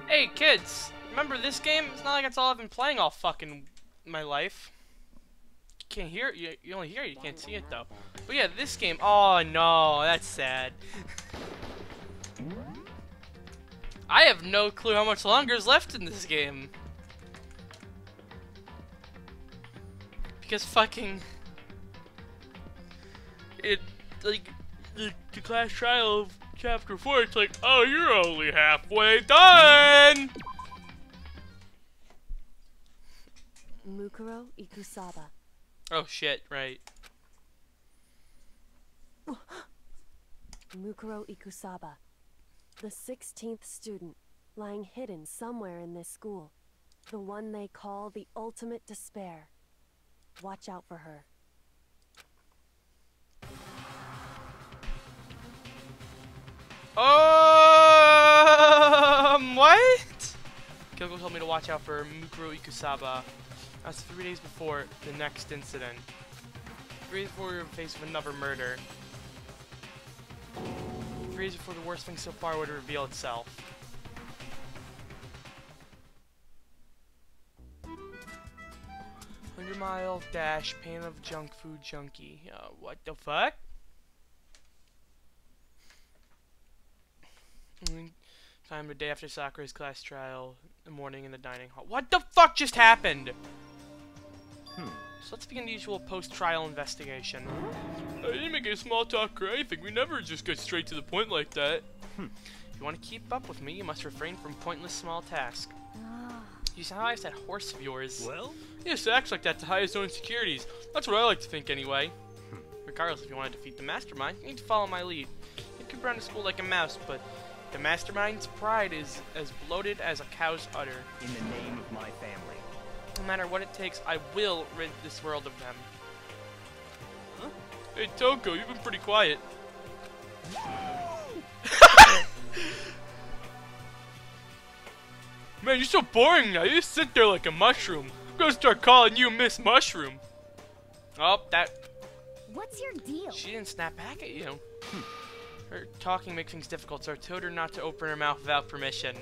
Hey kids, remember this game? It's not like it's all I've been playing all fucking my life. You can't hear it, you only hear it, you can't see it though. But yeah, this game, oh no, that's sad. I have no clue how much longer is left in this game. Because fucking... It, like, the class trial of Chapter 4, it's like, oh, you're only halfway done! Mukuro Ikusaba. Oh shit, right. Mukuro Ikusaba. The 16th student, lying hidden somewhere in this school. The one they call the ultimate despair. Watch out for her. What? Kyoko told me to watch out for Mukuro Ikusaba. That's 3 days before the next incident. 3 days before we were faced with another murder. 3 days before the worst thing so far would reveal itself. $100-mile dash, pan of junk food junkie. What the fuck? Time the day after Sakura's class trial, the morning in the dining hall. What the fuck just happened? So let's begin the usual post-trial investigation. I didn't make any small talk or anything. We never just get straight to the point like that. If you want to keep up with me, you must refrain from pointless small tasks. You saw I said horse of yours. Well? Yes, it acts like that to hide its own insecurities. That's what I like to think anyway. Regardless, if you want to defeat the mastermind, you need to follow my lead. You can run to school like a mouse, but the mastermind's pride is as bloated as a cow's udder. In the name of my family. No matter what it takes, I will rid this world of them. Huh? Hey, Toko, you've been pretty quiet. Man, you're so boring now. You just sit there like a mushroom. I'm gonna start calling you Miss Mushroom. Oh, that... What's your deal? She didn't snap back at you. Her talking makes things difficult, so I told her not to open her mouth without permission.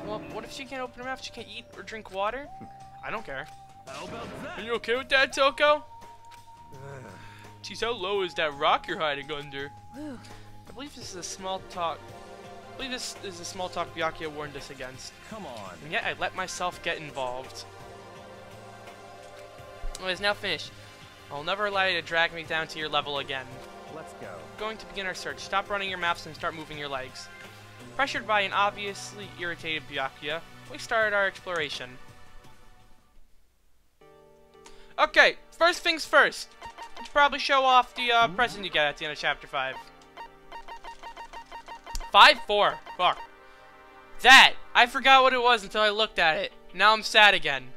Well, what if she can't open her mouth? She can't eat or drink water? I don't care. How about that? Are you okay with that, Toko? Geez, how low is that rock you're hiding under? I believe this is a small talk. I believe this is a small talk Byakuya warned us against. Come on. And yet I let myself get involved. Well, it's now finished. I'll never allow you to drag me down to your level again. Let's go. Going to begin our search. Stop running your mouths and start moving your legs. Pressured by an obviously irritated Byakuya, we started our exploration. Okay, first things first. Let's probably show off the present you get at the end of Chapter 5. 5-4. Fuck. That! I forgot what it was until I looked at it. Now I'm sad again.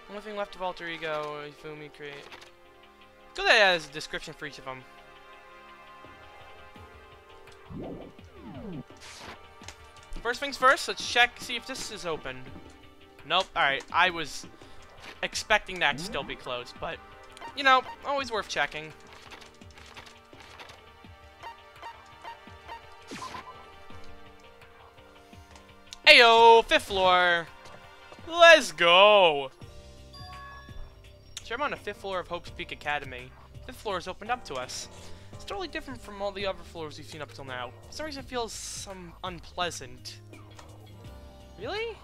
Only thing left of Alter Ego, Ifumi create. Go ahead as a description for each of them. First things first, let's check, see if this is open. Nope, alright, I was expecting that to still be closed, but, you know, always worth checking. Ayo, 5th floor! Let's go! So I'm on the 5th floor of Hope's Peak Academy. 5th floor is opened up to us. It's totally different from all the other floors we've seen up till now. For some reason it feels unpleasant. Really?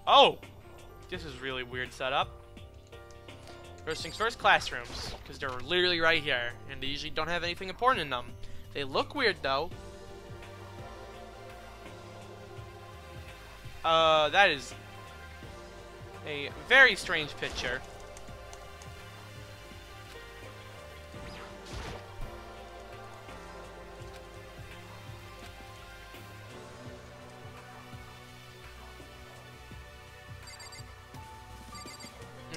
Oh! This is really weird setup. First things first, classrooms. Because they're literally right here. And they usually don't have anything important in them. They look weird though. That is a very strange picture.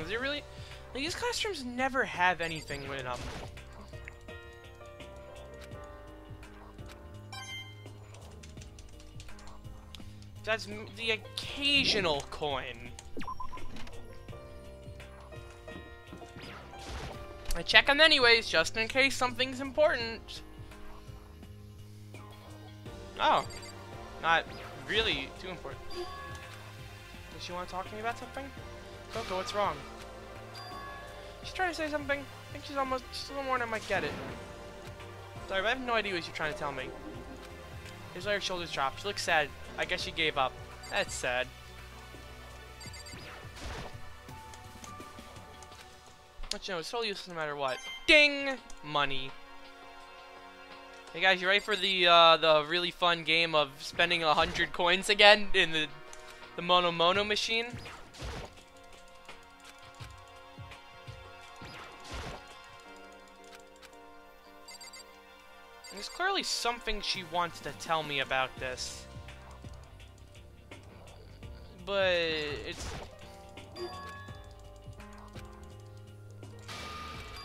Is it really? Like, these classrooms never have anything in them. That's the occasional coin. I check them anyways, just in case something's important. Oh. Not really too important. Does she want to talk to me about something? Coco, what's wrong? She's trying to say something. I think she's a little more than I might get it. Sorry, but I have no idea what you're trying to tell me. Here's why her shoulders dropped. She looks sad. I guess she gave up. That's sad. But you know, it's totally useless no matter what. Ding! Money. Hey guys, you ready for the really fun game of spending 100 coins again in the Mono machine? There's clearly something she wants to tell me about this. But it's...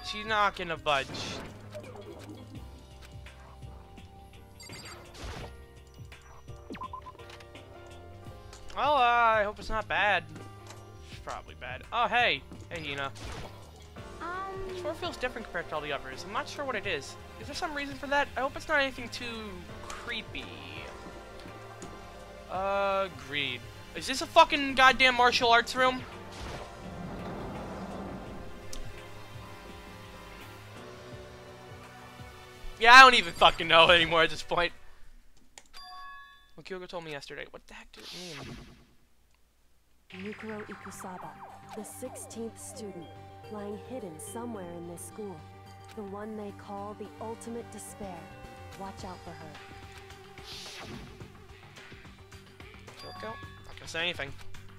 she's not gonna budge. Well, I hope it's not bad. It's probably bad. Oh, hey. Hey, Hina. This floor feels different compared to all the others. I'm not sure what it is. Is there some reason for that? I hope it's not anything too creepy. Agreed. Is this a fucking goddamn martial arts room? Yeah, I don't even fucking know anymore at this point. Well, Kyoko told me yesterday. What the heck did it mean? Yukiro Ikusaba, the 16th student, lying hidden somewhere in this school. The one they call the ultimate despair. Watch out for her. Kyoko? Not gonna say anything.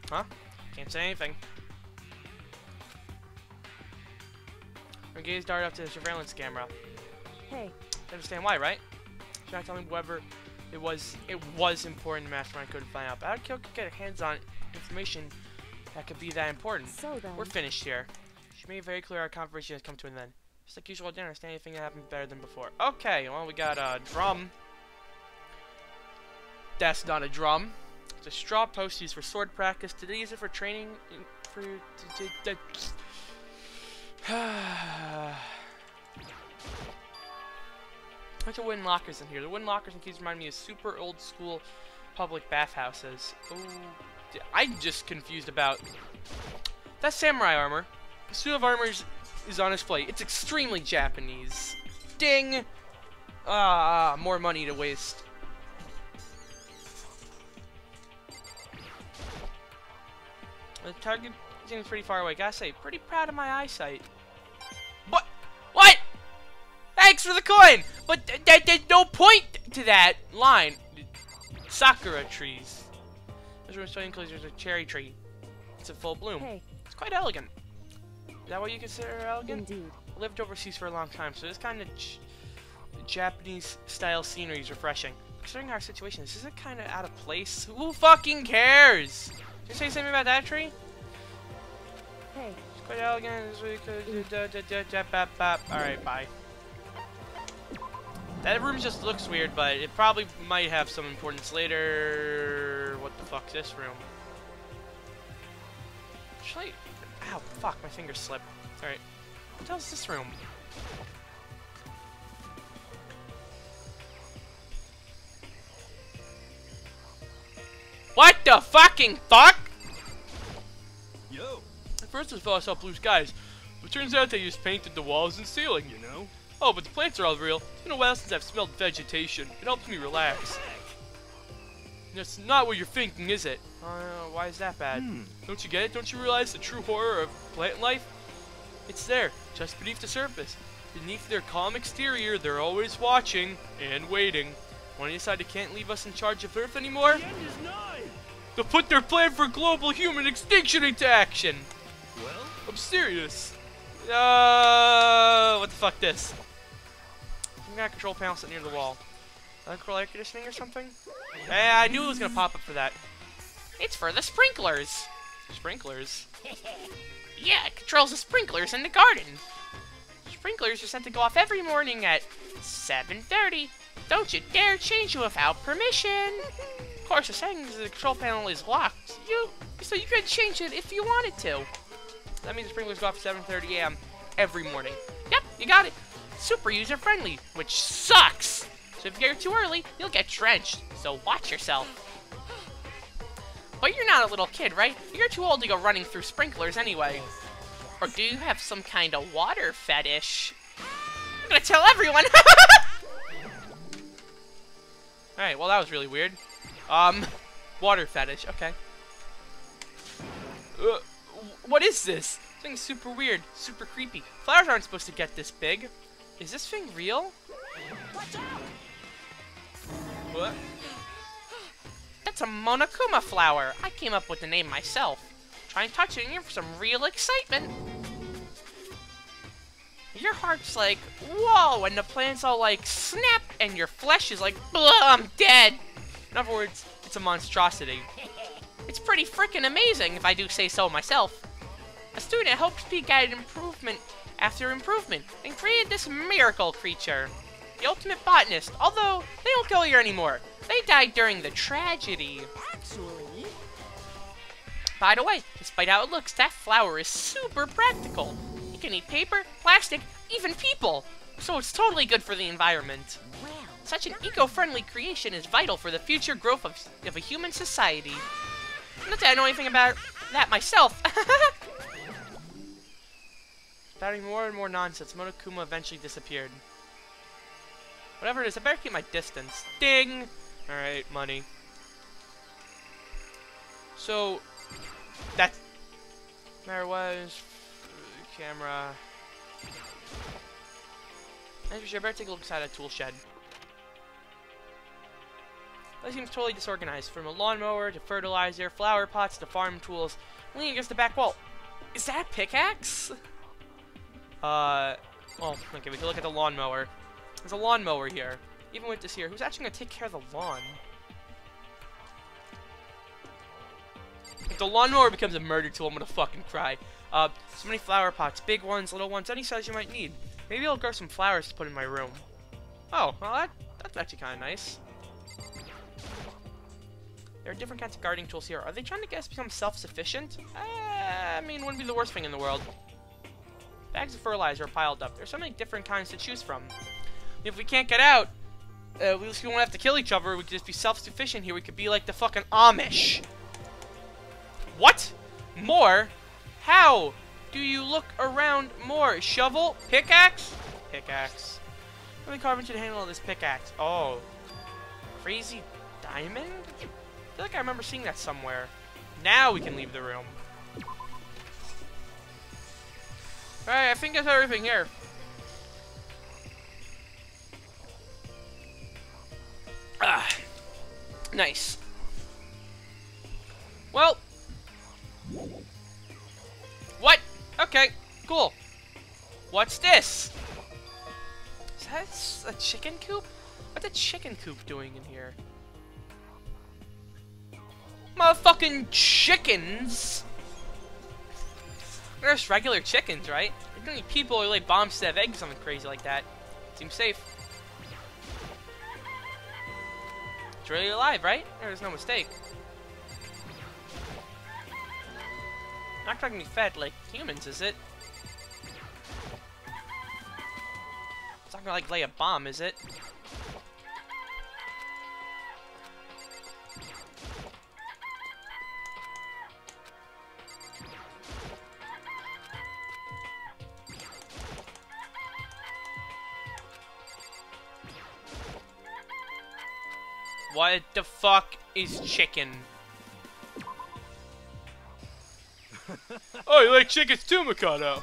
Huh? Can't say anything. Her gaze darted up to the surveillance camera. Hey. I understand why, right? She's not telling me whether it was important the mastermind couldn't find out. But how did Kyoko get her hands on information that could be that important? So then, we're finished here. She made it very clear our conversation has come to an end. Just like usual, I didn't understand anything that happened better than before. Okay, well, we got a drum. That's not a drum. It's a straw post used for sword practice. Did they use it for training? Bunch of wooden lockers in here. The wooden lockers and keys remind me of super old school public bathhouses. Oh, I'm just confused about... That's samurai armor. The suit of armor is on display. It's extremely Japanese. Ding! Ah, more money to waste. The target seems pretty far away. Gotta say, pretty proud of my eyesight. What? What? Thanks for the coin! But there's no point to that line. Sakura trees. This room's so enclosed. There's a cherry tree. It's in full bloom. Hey. It's quite elegant. Is that what you consider elegant? Indeed. I lived overseas for a long time, so this kind of Japanese style scenery is refreshing. Considering our situation, this isn't kind of out of place. Who fucking cares? Did you say something about that tree? Hey. It's quite elegant. Alright, bye. That room just looks weird, but it probably might have some importance later. What the fuck's this room? Actually, ow, fuck, my finger slipped. Alright. What the hell's this room? What the fucking fuck? Yo. At first I thought I saw blue skies, but turns out they just painted the walls and ceiling. You know? Oh, but the plants are all real. It's been a while since I've smelled vegetation. It helps me relax. That's not what you're thinking, is it? Why is that bad? Don't you get it? Don't you realize the true horror of plant life? It's there, just beneath the surface. Beneath their calm exterior, they're always watching and waiting. When they decide they can't leave us in charge of Earth anymore, The end is nigh. they'll put their plan for global human extinction into action. Well, I'm serious. What the fuck this? Some kind of control panel sitting near the wall. Control air conditioning or something? I knew it was gonna pop up for that. It's for the sprinklers. Sprinklers? Yeah, it controls the sprinklers in the garden. Sprinklers are sent to go off every morning at 7:30. Don't you dare change it without permission. Of course, the settings of the control panel is locked. So you can change it if you wanted to. That means the sprinklers go off at 7:30 a.m. every morning. Yep, you got it. Super user-friendly, which sucks. So if you're too early, you'll get drenched. So watch yourself. But you're not a little kid, right? You're too old to go running through sprinklers anyway. Or do you have some kind of water fetish? I'm gonna tell everyone! Alright, well that was really weird. Water fetish, okay. What is this? This thing's super weird, super creepy. Flowers aren't supposed to get this big. Is this thing real? Watch out! What? That's a Monokuma flower. I came up with the name myself. Try and touch it in here for some real excitement. Your heart's like, whoa, and the plant's all like, snap, and your flesh is like, blah, I'm dead. In other words, it's a monstrosity. It's pretty freaking amazing, if I do say so myself. A student at Hope's Peak added improvement after improvement, and created this miracle creature. The ultimate botanist, although they don't go here anymore. They died during the tragedy. Actually... By the way, despite how it looks, that flower is super practical. You can eat paper, plastic, even people. So it's totally good for the environment. Wow. Such an eco-friendly creation is vital for the future growth of a human society. Not that I know anything about that myself. Spouting more and more nonsense, Monokuma eventually disappeared. Whatever it is, I better keep my distance. Ding! Alright, money. So, that's... There was... Camera... I better take a look inside a tool shed. That seems totally disorganized. From a lawnmower to fertilizer, flower pots to farm tools, leaning against the back wall. Is that a pickaxe? Well, okay, we can look at the lawnmower. There's a lawnmower here. Even with this here, who's actually gonna take care of the lawn? If the lawnmower becomes a murder tool, I'm gonna fucking cry. So many flower pots, big ones, little ones, any size you might need. Maybe I'll grow some flowers to put in my room. Oh, well that's actually kind of nice. There are different kinds of gardening tools here. Are they trying to get us to become self-sufficient? I mean, wouldn't be the worst thing in the world. Bags of fertilizer are piled up. There's so many different kinds to choose from. If we can't get out, at least we won't have to kill each other. We could just be self-sufficient here. We could be like the fucking Amish. What? More? How do you look around more? Shovel? Pickaxe? Pickaxe. Let me carve into the handle of this pickaxe. Oh. Crazy diamond? I feel like I remember seeing that somewhere. Now we can leave the room. Alright, I think that's everything here. Ah. Nice. Well. What? Okay, cool. What's this? Is that a chicken coop? What's a chicken coop doing in here? Motherfucking chickens! They're just regular chickens, right? There's gonna be people who lay bombs to have eggs or something crazy like that. Seems safe. It's really alive, right? There's no mistake. Not trying to be fed like humans, is it? It's not gonna like lay a bomb, is it? What the fuck is chicken? Oh, you like chickens too, Mikado?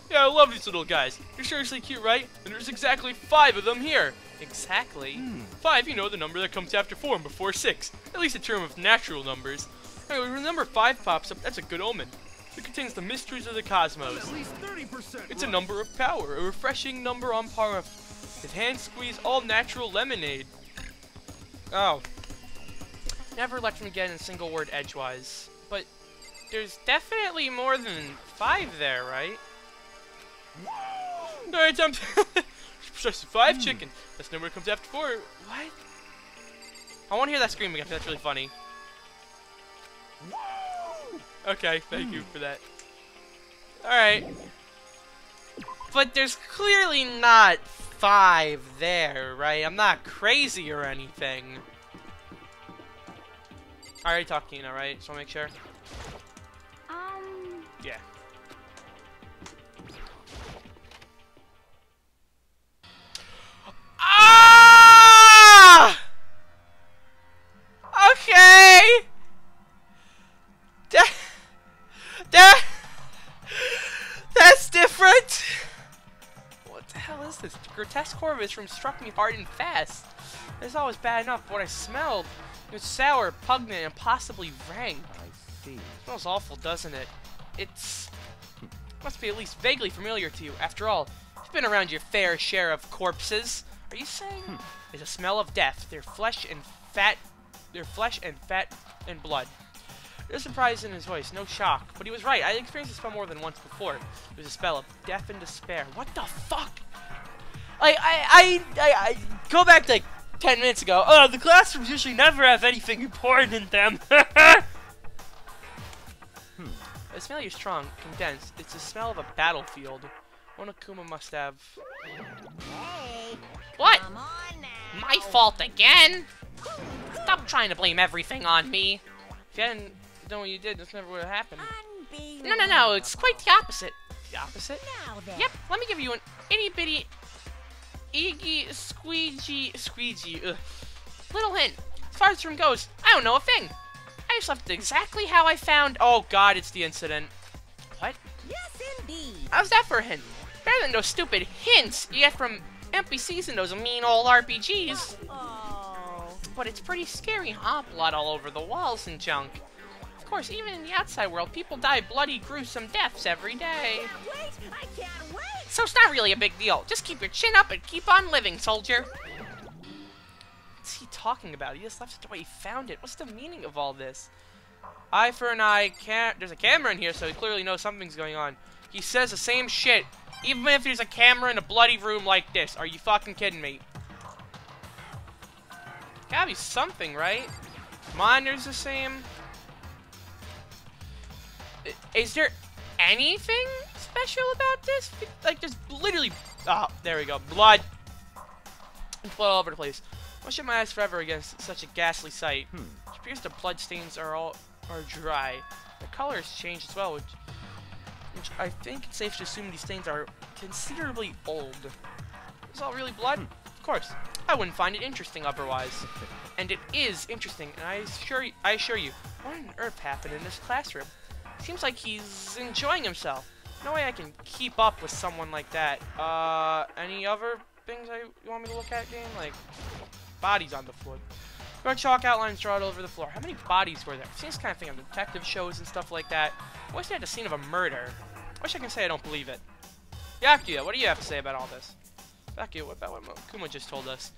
Yeah, I love these little guys. They're seriously cute, right? And there's exactly 5 of them here. Exactly? 5, you know, the number that comes after 4 and before 6. At least in terms of natural numbers. Anyway, when number 5 pops up, that's a good omen. It contains the mysteries of the cosmos. At least 30%. It's a number of power, a refreshing number on par with hand-squeezed all-natural lemonade. Oh. Never let me get in a single word edgewise. But there's definitely more than 5 there, right? Alright, time to press 5 chicken. This number comes after 4. What? I want to hear that scream again. That's really funny. Okay, thank you for that. Alright. But there's clearly not 5 there, right? I'm not crazy or anything. I already talked to Ina, right? Just wanna make sure. Yeah. Ah! Okay. That's different. What the hell is this? The grotesque horror of this room struck me hard and fast. This all was bad enough, but what I smelled, it was sour, pungent, and possibly rank. I see. It smells awful, doesn't it? It's... must be at least vaguely familiar to you. After all, you've been around your fair share of corpses. Are you saying? It's a smell of death. Their flesh and fat and blood. There's surprise in his voice, no shock. But he was right. I experienced this spell more than once before. It was a spell of death and despair. What the fuck? I go back to like 10 minutes ago. Oh, the classrooms usually never have anything important in them. The smell is strong, condensed. It's the smell of a battlefield. One Akuma must have. Hey, What? come on now. My fault again? Stop trying to blame everything on me. If you hadn't done what you did, this never would have happened. No, it's quite the opposite. The opposite? Now then. Yep, let me give you an itty-bitty, squeegee, little hint. As far as this room goes, I don't know a thing. I just left it exactly how I found. Oh god, it's the incident. What? Yes, indeed. How's that for a hint? Better than those stupid hints you get from NPCs and those mean old RPGs. Oh. But it's pretty scary, huh? Blood all over the walls and junk. Of course, even in the outside world, people die bloody, gruesome deaths every day. I can't wait. So it's not really a big deal. Just keep your chin up and keep on living, soldier. What's he talking about? He just left it the way he found it. What's the meaning of all this? Eye for an eye. There's a camera in here, so he clearly knows something's going on. He says the same shit, even if there's a camera in a bloody room like this. Are you fucking kidding me? Gotta be something, right? Monitor's the same. Is there anything special about this? Like, there's literally... Oh, there we go. Blood. And blood all over the place. I'll shut my eyes forever against such a ghastly sight. It appears the blood stains are dry. The color has changed as well, which I think it's safe to assume these stains are considerably old. Is all really blood? Of course. I wouldn't find it interesting otherwise. And it is interesting, and I assure you, what on earth happened in this classroom? Seems like he's enjoying himself. No way I can keep up with someone like that. Any other things you want me to look at, game? Like, bodies on the floor. Red chalk outlines drawn all over the floor. How many bodies were there? I've seen this kind of thing on detective shows and stuff like that. I wish they had the scene of a murder. I wish I can say I don't believe it. Yakuya, what do you have to say about all this? Yakuya, what about what Kuma just told us?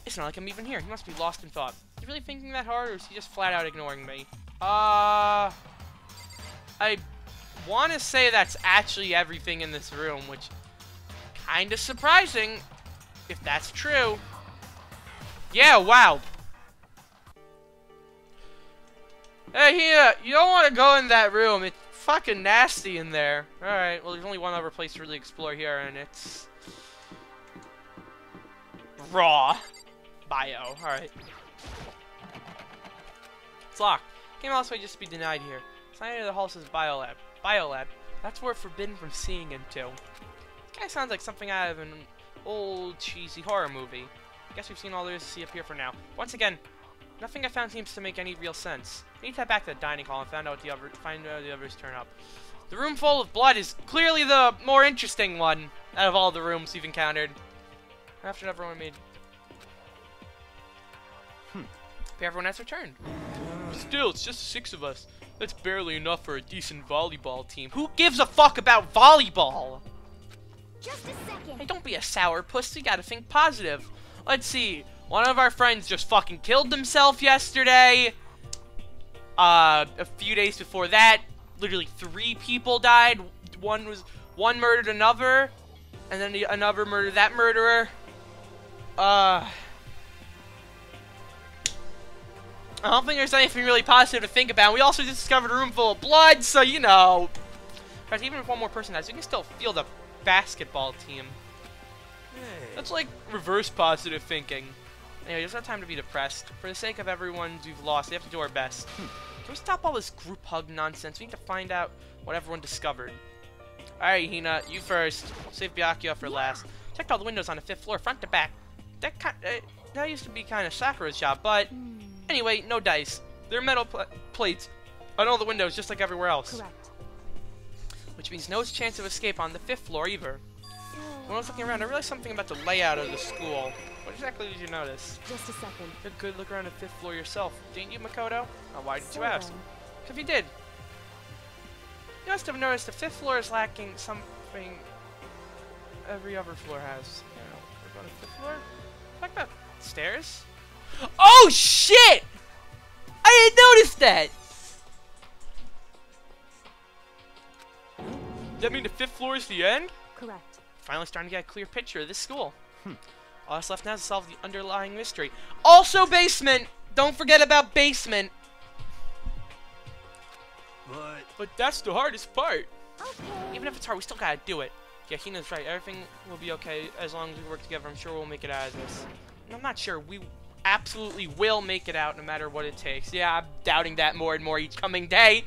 It's not like I'm even here. He must be lost in thought. Is he really thinking that hard, or is he just flat out ignoring me? I want to say that's actually everything in this room, which kind of surprising if that's true. Yeah, wow. Hey, here, you don't want to go in that room. It's fucking nasty in there. Alright, well, there's only one other place to really explore here, and it's... Raw. Bio. Alright. It's locked. Came all this way just to be denied here. Sign of the hall says Biolab. Biolab. That's where forbidden from seeing into. This guy sounds like something out of an old, cheesy horror movie. Guess we've seen all there is to see up here for now. Once again, nothing I found seems to make any real sense. I need to head back to the dining hall and find out the others turn up. The room full of blood is clearly the more interesting one out of all the rooms we've encountered. After everyone made... Everyone has returned. Still, it's just 6 of us. That's barely enough for a decent volleyball team. Who gives a fuck about volleyball? Just a second. Hey, don't be a sourpuss. You gotta think positive. Let's see. One of our friends just fucking killed himself yesterday. A few days before that, literally 3 people died. One murdered another, and then another murdered that murderer. I don't think there's anything really positive to think about. We also just discovered a room full of blood, so you know. But even if one more person dies, you can still feel the basketball team. That's like reverse positive thinking. Anyway, there's no time to be depressed. For the sake of everyone we've lost, we have to do our best. Can we stop all this group hug nonsense? We need to find out what everyone discovered. Alright, Hina, you first. Save Byakuya for last. Checked all the windows on the 5th floor, front to back. That used to be kind of Sakura's job, but anyway, no dice. There are metal plates on all the windows, just like everywhere else. Correct. Which means no chance of escape on the 5th floor either. When I was looking around, I realized something about the layout of the school. What exactly did you notice? Just a second. Took a good look around the 5th floor yourself, didn't you, Makoto? Oh, why did you So ask? then. If you did, you must have noticed the 5th floor is lacking something every other floor has. You know, we're going to 5th floor? Like the stairs? Oh, shit! I didn't notice that! Does that mean the 5th floor is the end? Correct. Finally starting to get a clear picture of this school. All that's left now is to solve the underlying mystery. Also basement! Don't forget about basement! But that's the hardest part. Okay. Even if it's hard, we still gotta do it. Yeah, Hina's right. Everything will be okay as long as we work together. I'm sure we'll make it out of this. And I'm not sure. We absolutely will make it out no matter what it takes. Yeah, I'm doubting that more and more each coming day.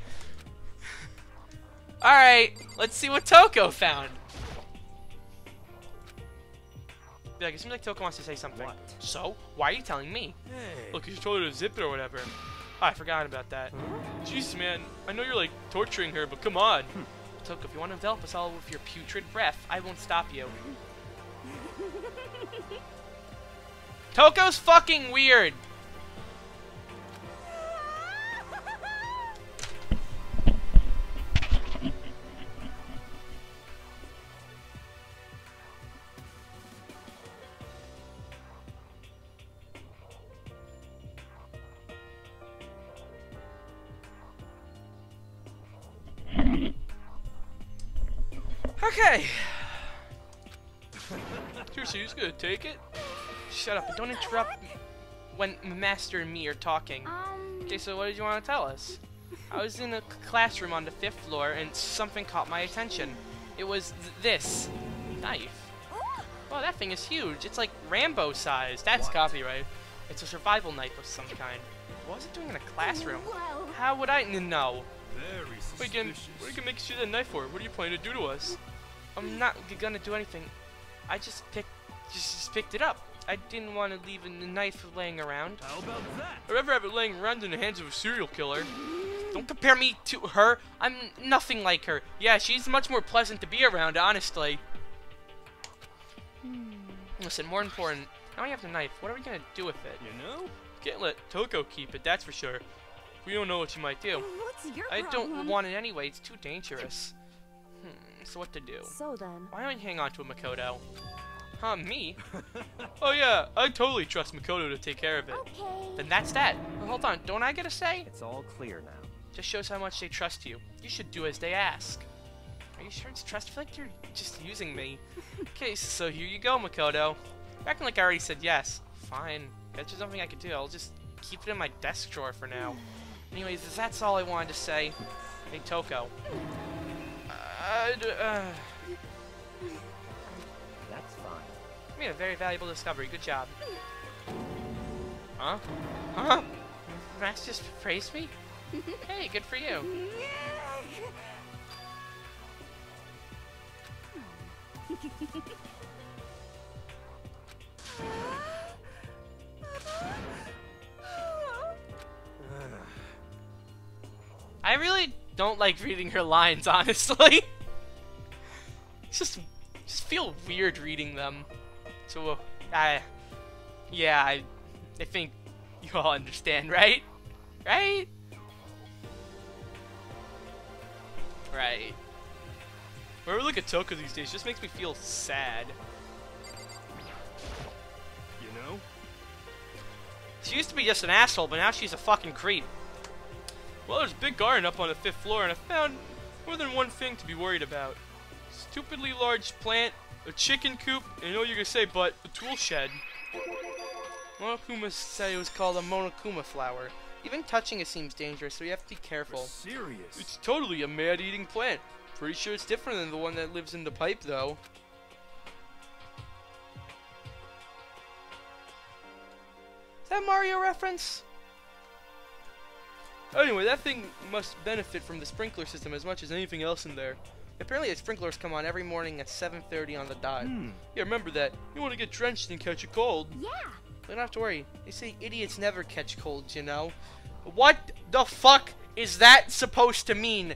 Alright, let's see what Toko found. Yeah, it seems like Toko wants to say something. What? So, why are you telling me? Hey. Look, you told her to zip it or whatever. Oh, I forgot about that. Jeez, man. I know you're, like, torturing her, but come on. Toko, if you want to envelop us all with your putrid breath, I won't stop you. Toko's fucking weird. Okay. Seriously, who's gonna take it? Shut up and don't interrupt when Master and me are talking. Okay, so what did you want to tell us? I was in a classroom on the 5th floor and something caught my attention. It was this knife. Well, that thing is huge. It's like Rambo size. That's copyright. It's a survival knife of some kind. What was it doing in a classroom? Whoa. How would I know? Very What are you gonna make us use that knife for? What are you planning to do to us? I'm not gonna do anything. I just picked it up. I didn't want to leave a knife laying around. How about that? I'd rather have it laying around in the hands of a serial killer. Don't compare me to her. I'm nothing like her. Yeah, she's much more pleasant to be around, honestly. Listen, more important, now we have the knife. What are we gonna do with it? You know? Can't let Toko keep it, that's for sure. We don't know what she might do. What's your I problem? don't want it anyway. It's too dangerous. So what to do? So then. Why don't you hang on to a Makoto? Huh, me? Oh yeah, I totally trust Makoto to take care of it. Okay. Then that's that. Well, hold on, don't I get a say? It's all clear now. Just shows how much they trust you. You should do as they ask. Are you sure it's trust? I feel like you're just using me. Okay, so here you go, Makoto. Acting like I already said yes. Fine. That's just something I could do. I'll just keep it in my desk drawer for now. Anyways, that's all I wanted to say. Hey, Toko. That's fine. You made a very valuable discovery. Good job. Huh? Huh? Max just praised me? Hey, good for you. I really don't like reading her lines, honestly. Just feel weird reading them. So, yeah, I think you all understand, right? Right? Right. Whenever I look at Toko these days, it just makes me feel sad. You know? She used to be just an asshole, but now she's a fucking creep. Well, there's a big garden up on the 5th floor, and I found more than one thing to be worried about. Stupidly large plant, a chicken coop, and you know what you're gonna say, but a tool shed. Monokuma said it was called a Monokuma flower. Even touching it seems dangerous, so you have to be careful. Serious? It's totally a mad-eating plant. Pretty sure it's different than the one that lives in the pipe, though. Is that a Mario reference? Anyway, that thing must benefit from the sprinkler system as much as anything else in there. Apparently, the sprinklers come on every morning at 7:30 on the dot. Yeah, remember that. You want to get drenched and catch a cold. Yeah. You don't have to worry. They say idiots never catch colds, you know? What the fuck is that supposed to mean,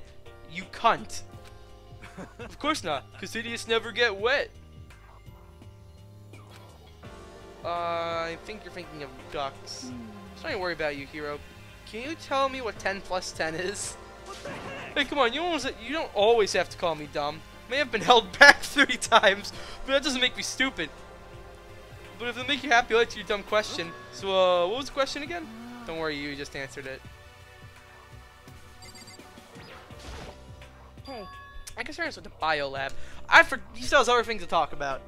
you cunt? Of course not, because idiots never get wet. I think you're thinking of ducks. Don't even worry about you, hero. Can you tell me what 10 plus 10 is? Hey, come on, you don't always have to call me dumb. I may have been held back 30 times, but that doesn't make me stupid. But if it'll make you happy, I'll answer your dumb question. So, what was the question again? Don't worry, you just answered it. Hey, I guess we're with the bio lab. He still has other things to talk about.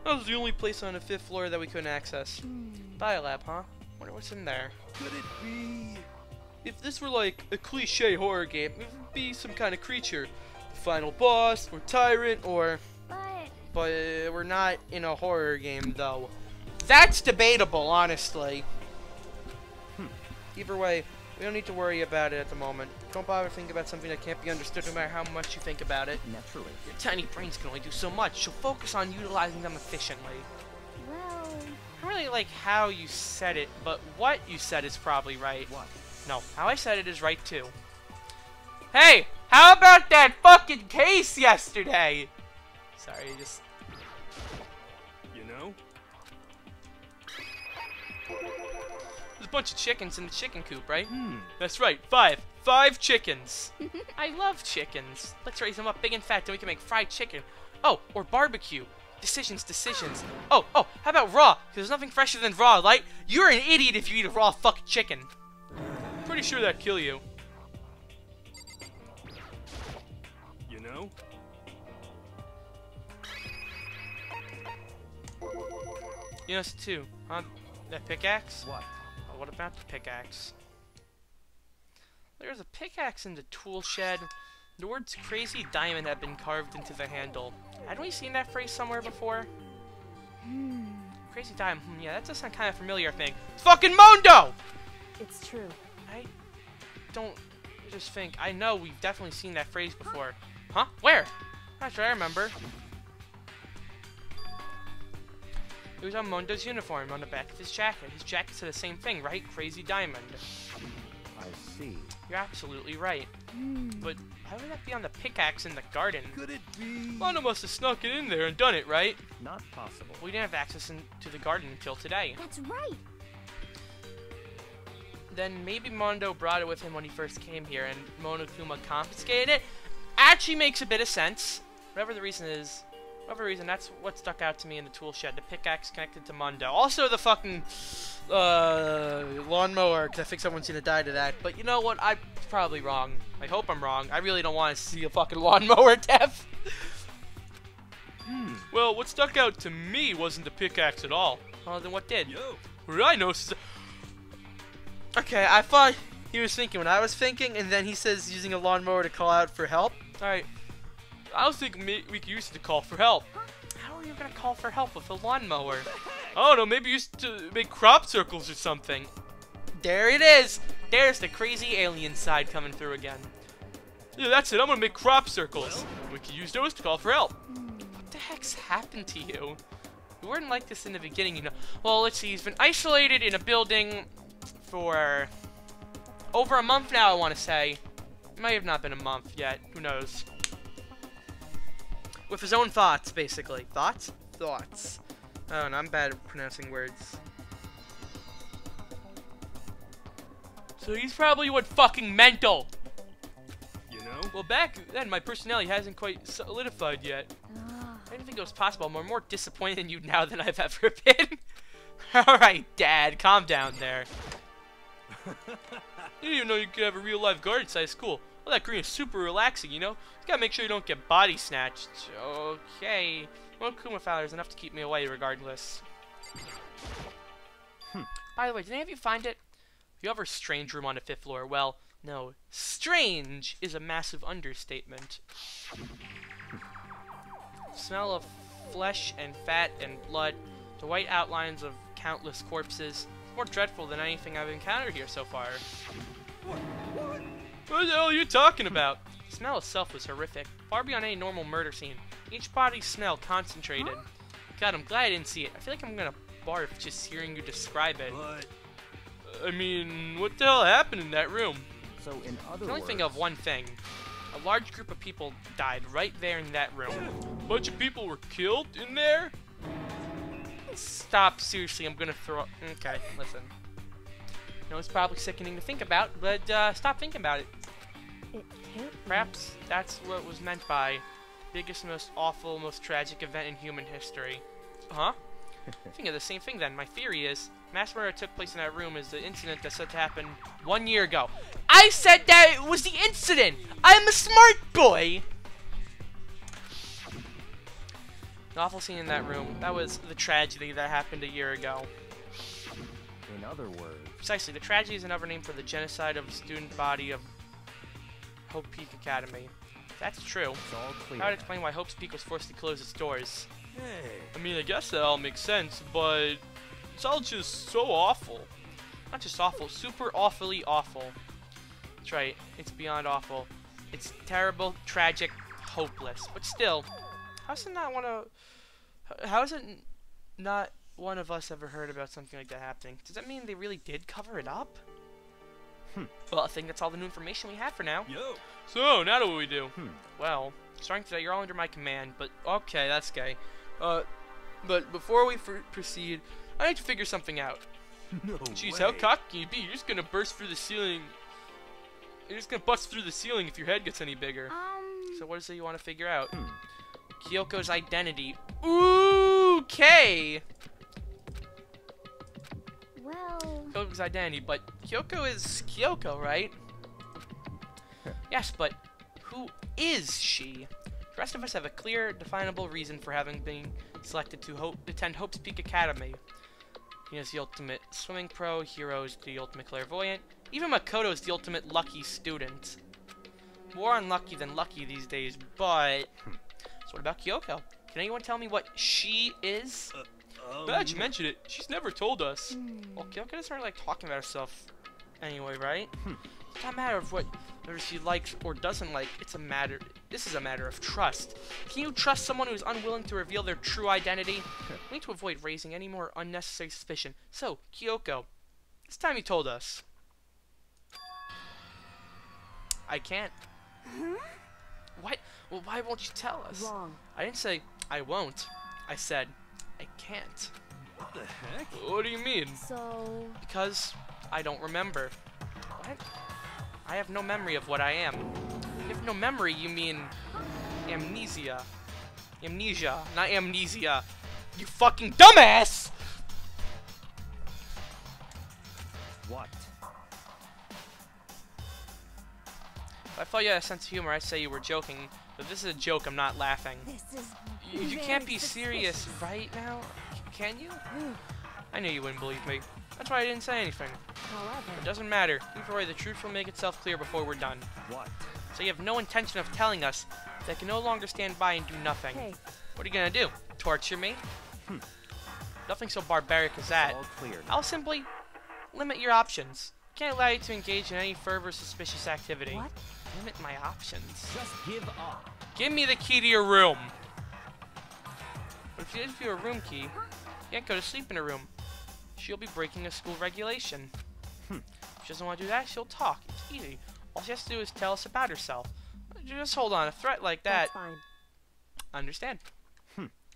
That was the only place on the 5th floor that we couldn't access. Bio lab, huh? Wonder what's in there. Could it be? If this were like a cliche horror game, it would be some kind of creature. The final boss, or tyrant, or... But we're not in a horror game, though. That's debatable, honestly. Either way, we don't need to worry about it at the moment. Don't bother thinking about something that can't be understood no matter how much you think about it. Naturally. Your tiny brains can only do so much, so focus on utilizing them efficiently. Well, I really like how you said it, but what you said is probably right. What? No, how I said it is right too. Hey, how about that fucking case yesterday? Sorry, just... You know? There's a bunch of chickens in the chicken coop, right? That's right, 5. 5 chickens. I love chickens. Let's raise them up big and fat, then we can make fried chicken. Oh, or barbecue. Decisions. Oh, how about raw? 'Cause there's nothing fresher than raw, right? You're an idiot if you eat a raw fucking chicken. Pretty sure that'd kill you. You know? You know, too, huh? That pickaxe? What? Oh, what about the pickaxe? There's a pickaxe in the tool shed. The words crazy diamond have been carved into the handle. Hadn't we seen that phrase somewhere before? Crazy diamond. Yeah, that does sound kind of familiar, I think. Fucking Mondo! it's true. I don't just think. I know we've definitely seen that phrase before. Huh? Where? Not sure I remember. It was on Mondo's uniform on the back of his jacket. His jacket said the same thing, right? Crazy diamond. I see. You're absolutely right. But how would that be on the pickaxe in the garden? Could it be? Mondo must have snuck it in there and done it, right? Not possible. We didn't have access to the garden until today. that's right. Then maybe Mondo brought it with him when he first came here and Monokuma confiscated it. Actually makes a bit of sense. Whatever the reason is, that's what stuck out to me in the tool shed. The pickaxe connected to Mondo. Also the fucking lawnmower, because I think someone's gonna die to that. But you know what? I'm probably wrong. I hope I'm wrong. I really don't want to see a fucking lawnmower death. Well, what stuck out to me wasn't the pickaxe at all. Well, then what did? Yo. What did I know? Okay, I thought he was thinking what I was thinking, and then he says using a lawnmower to call out for help. Alright. I was thinking we could use it to call for help. How are you gonna call for help with a lawnmower? I don't know, maybe use it to make crop circles or something. There it is! There's the crazy alien side coming through again. Yeah, that's it, I'm gonna make crop circles. We could use those to call for help. What the heck's happened to you? You weren't like this in the beginning, you know. Well, let's see, he's been isolated in a building for over a month now, I want to say. It might have not been a month yet. Who knows? With his own thoughts, basically. Thoughts? Thoughts. Oh, and I'm bad at pronouncing words. So he's probably what fucking mental. You know? Well, back then, my personality hasn't quite solidified yet. I didn't think it was possible. I'm more disappointed in you now than I've ever been. Alright, Dad, calm down there. You didn't even know you could have a real life garden size school. Well, that green is super relaxing, you know? You gotta make sure you don't get body snatched. Okay. One Kuma Fowler is enough to keep me away regardless. By the way, did any of you find it? You have a strange room on the 5th floor. Well, no. Strange is a massive understatement. Smell of flesh and fat and blood. The white outlines of countless corpses. More dreadful than anything I've encountered here so far. What the hell are you talking about? The smell itself was horrific, far beyond any normal murder scene. Each body's smell concentrated. God, I'm glad I didn't see it. I feel like I'm gonna barf just hearing you describe it. But I mean, what the hell happened in that room? So in I other can only words, think of one thing. A large group of people died right there in that room. A bunch of people were killed in there? Stop, seriously, I'm gonna throw... Okay, listen. I know it's probably sickening to think about, but stop thinking about it. It can't be. Perhaps that's what was meant by biggest, most awful, most tragic event in human history. Huh? Think of the same thing then. My theory is mass murder took place in that room is the incident that's said to happen 1 year ago. I said that it was the incident! I'm a smart boy! The awful scene in that room, that was the tragedy that happened a year ago. in other words, Precisely, the tragedy is another name for the genocide of the student body of Hope Peak Academy. If that's true, it's all clear. that would then. explain why Hope's Peak was forced to close its doors. hey, I mean, I guess that all makes sense, but it's all just so awful. Not just awful, super awfully awful. That's right, it's beyond awful. It's terrible, tragic, hopeless. But still, how does it not want to... How is it not one of us ever heard about something like that happening? Does that mean they really did cover it up? Well, I think that's all the new information we have for now. yo, So, now what do we do? Well, starting today, you're all under my command, but okay, that's gay. But before we proceed, I need to figure something out. no Jeez, way. how cocky can you be? You're just gonna burst through the ceiling. You're just gonna bust through the ceiling if your head gets any bigger. So what is it you want to figure out? Kyoko's identity. Okay! Well, Kyoko's identity, but Kyoko is Kyoko, right? Yes, but who is she? The rest of us have a clear, definable reason for having been selected to attend Hope's Peak Academy. Hina's the ultimate swimming pro, Hiro's the ultimate clairvoyant, even Makoto's the ultimate lucky student. More unlucky than lucky these days, but... So what about Kyoko? Can anyone tell me what she is? Glad you mentioned it. She's never told us. Well, Kyoko doesn't really like talking about herself anyway, right? It's not a matter of whether she likes or doesn't like. This is a matter of trust. Can you trust someone who's unwilling to reveal their true identity? We need to avoid raising any more unnecessary suspicion. So, Kyoko, it's time you told us. I can't. What? Well, why won't you tell us? Wrong. I didn't say I won't. I said I can't. What the heck? What do you mean? So, Because I don't remember. What? I have no memory of what I am. You have no memory, you mean amnesia. Amnesia, not amnesia. You fucking dumbass! what? If I thought you had a sense of humor, I'd say you were joking. But this is a joke, I'm not laughing. this is You can't very be serious suspicious. right now, can you? I knew you wouldn't believe me. That's why I didn't say anything. however, It doesn't matter. Either way, the truth will make itself clear before we're done. What? So you have no intention of telling us that can no longer stand by and do nothing. hey, What are you gonna do? Torture me? Nothing so barbaric as that. All clear. I'll simply limit your options. Can't allow you to engage in any further suspicious activity. what? Limit my options. Just give up. Give me the key to your room. But if you give you a room key, you can't go to sleep in a room. She'll be breaking a school regulation. If she doesn't want to do that, she'll talk. It's easy. All she has to do is tell us about herself. Just hold on. A threat like that. That's fine. Understand.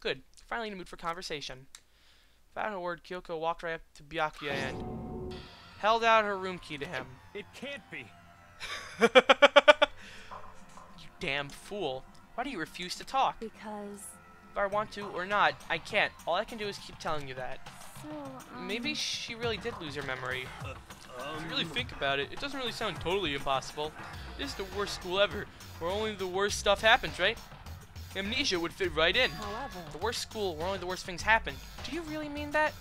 Good. Finally in the mood for conversation. Without a word, Kyoko walked right up to Byakuya and held out her room key to him. It can't be. You damn fool. Why do you refuse to talk? Because, If I want to or not, I can't. All I can do is keep telling you that. So, Maybe she really did lose her memory. If you really Um, think about it, it doesn't really sound totally impossible. This is the worst school ever, where only the worst stuff happens, right? Amnesia would fit right in. however, The worst school where only the worst things happen. Do you really mean that?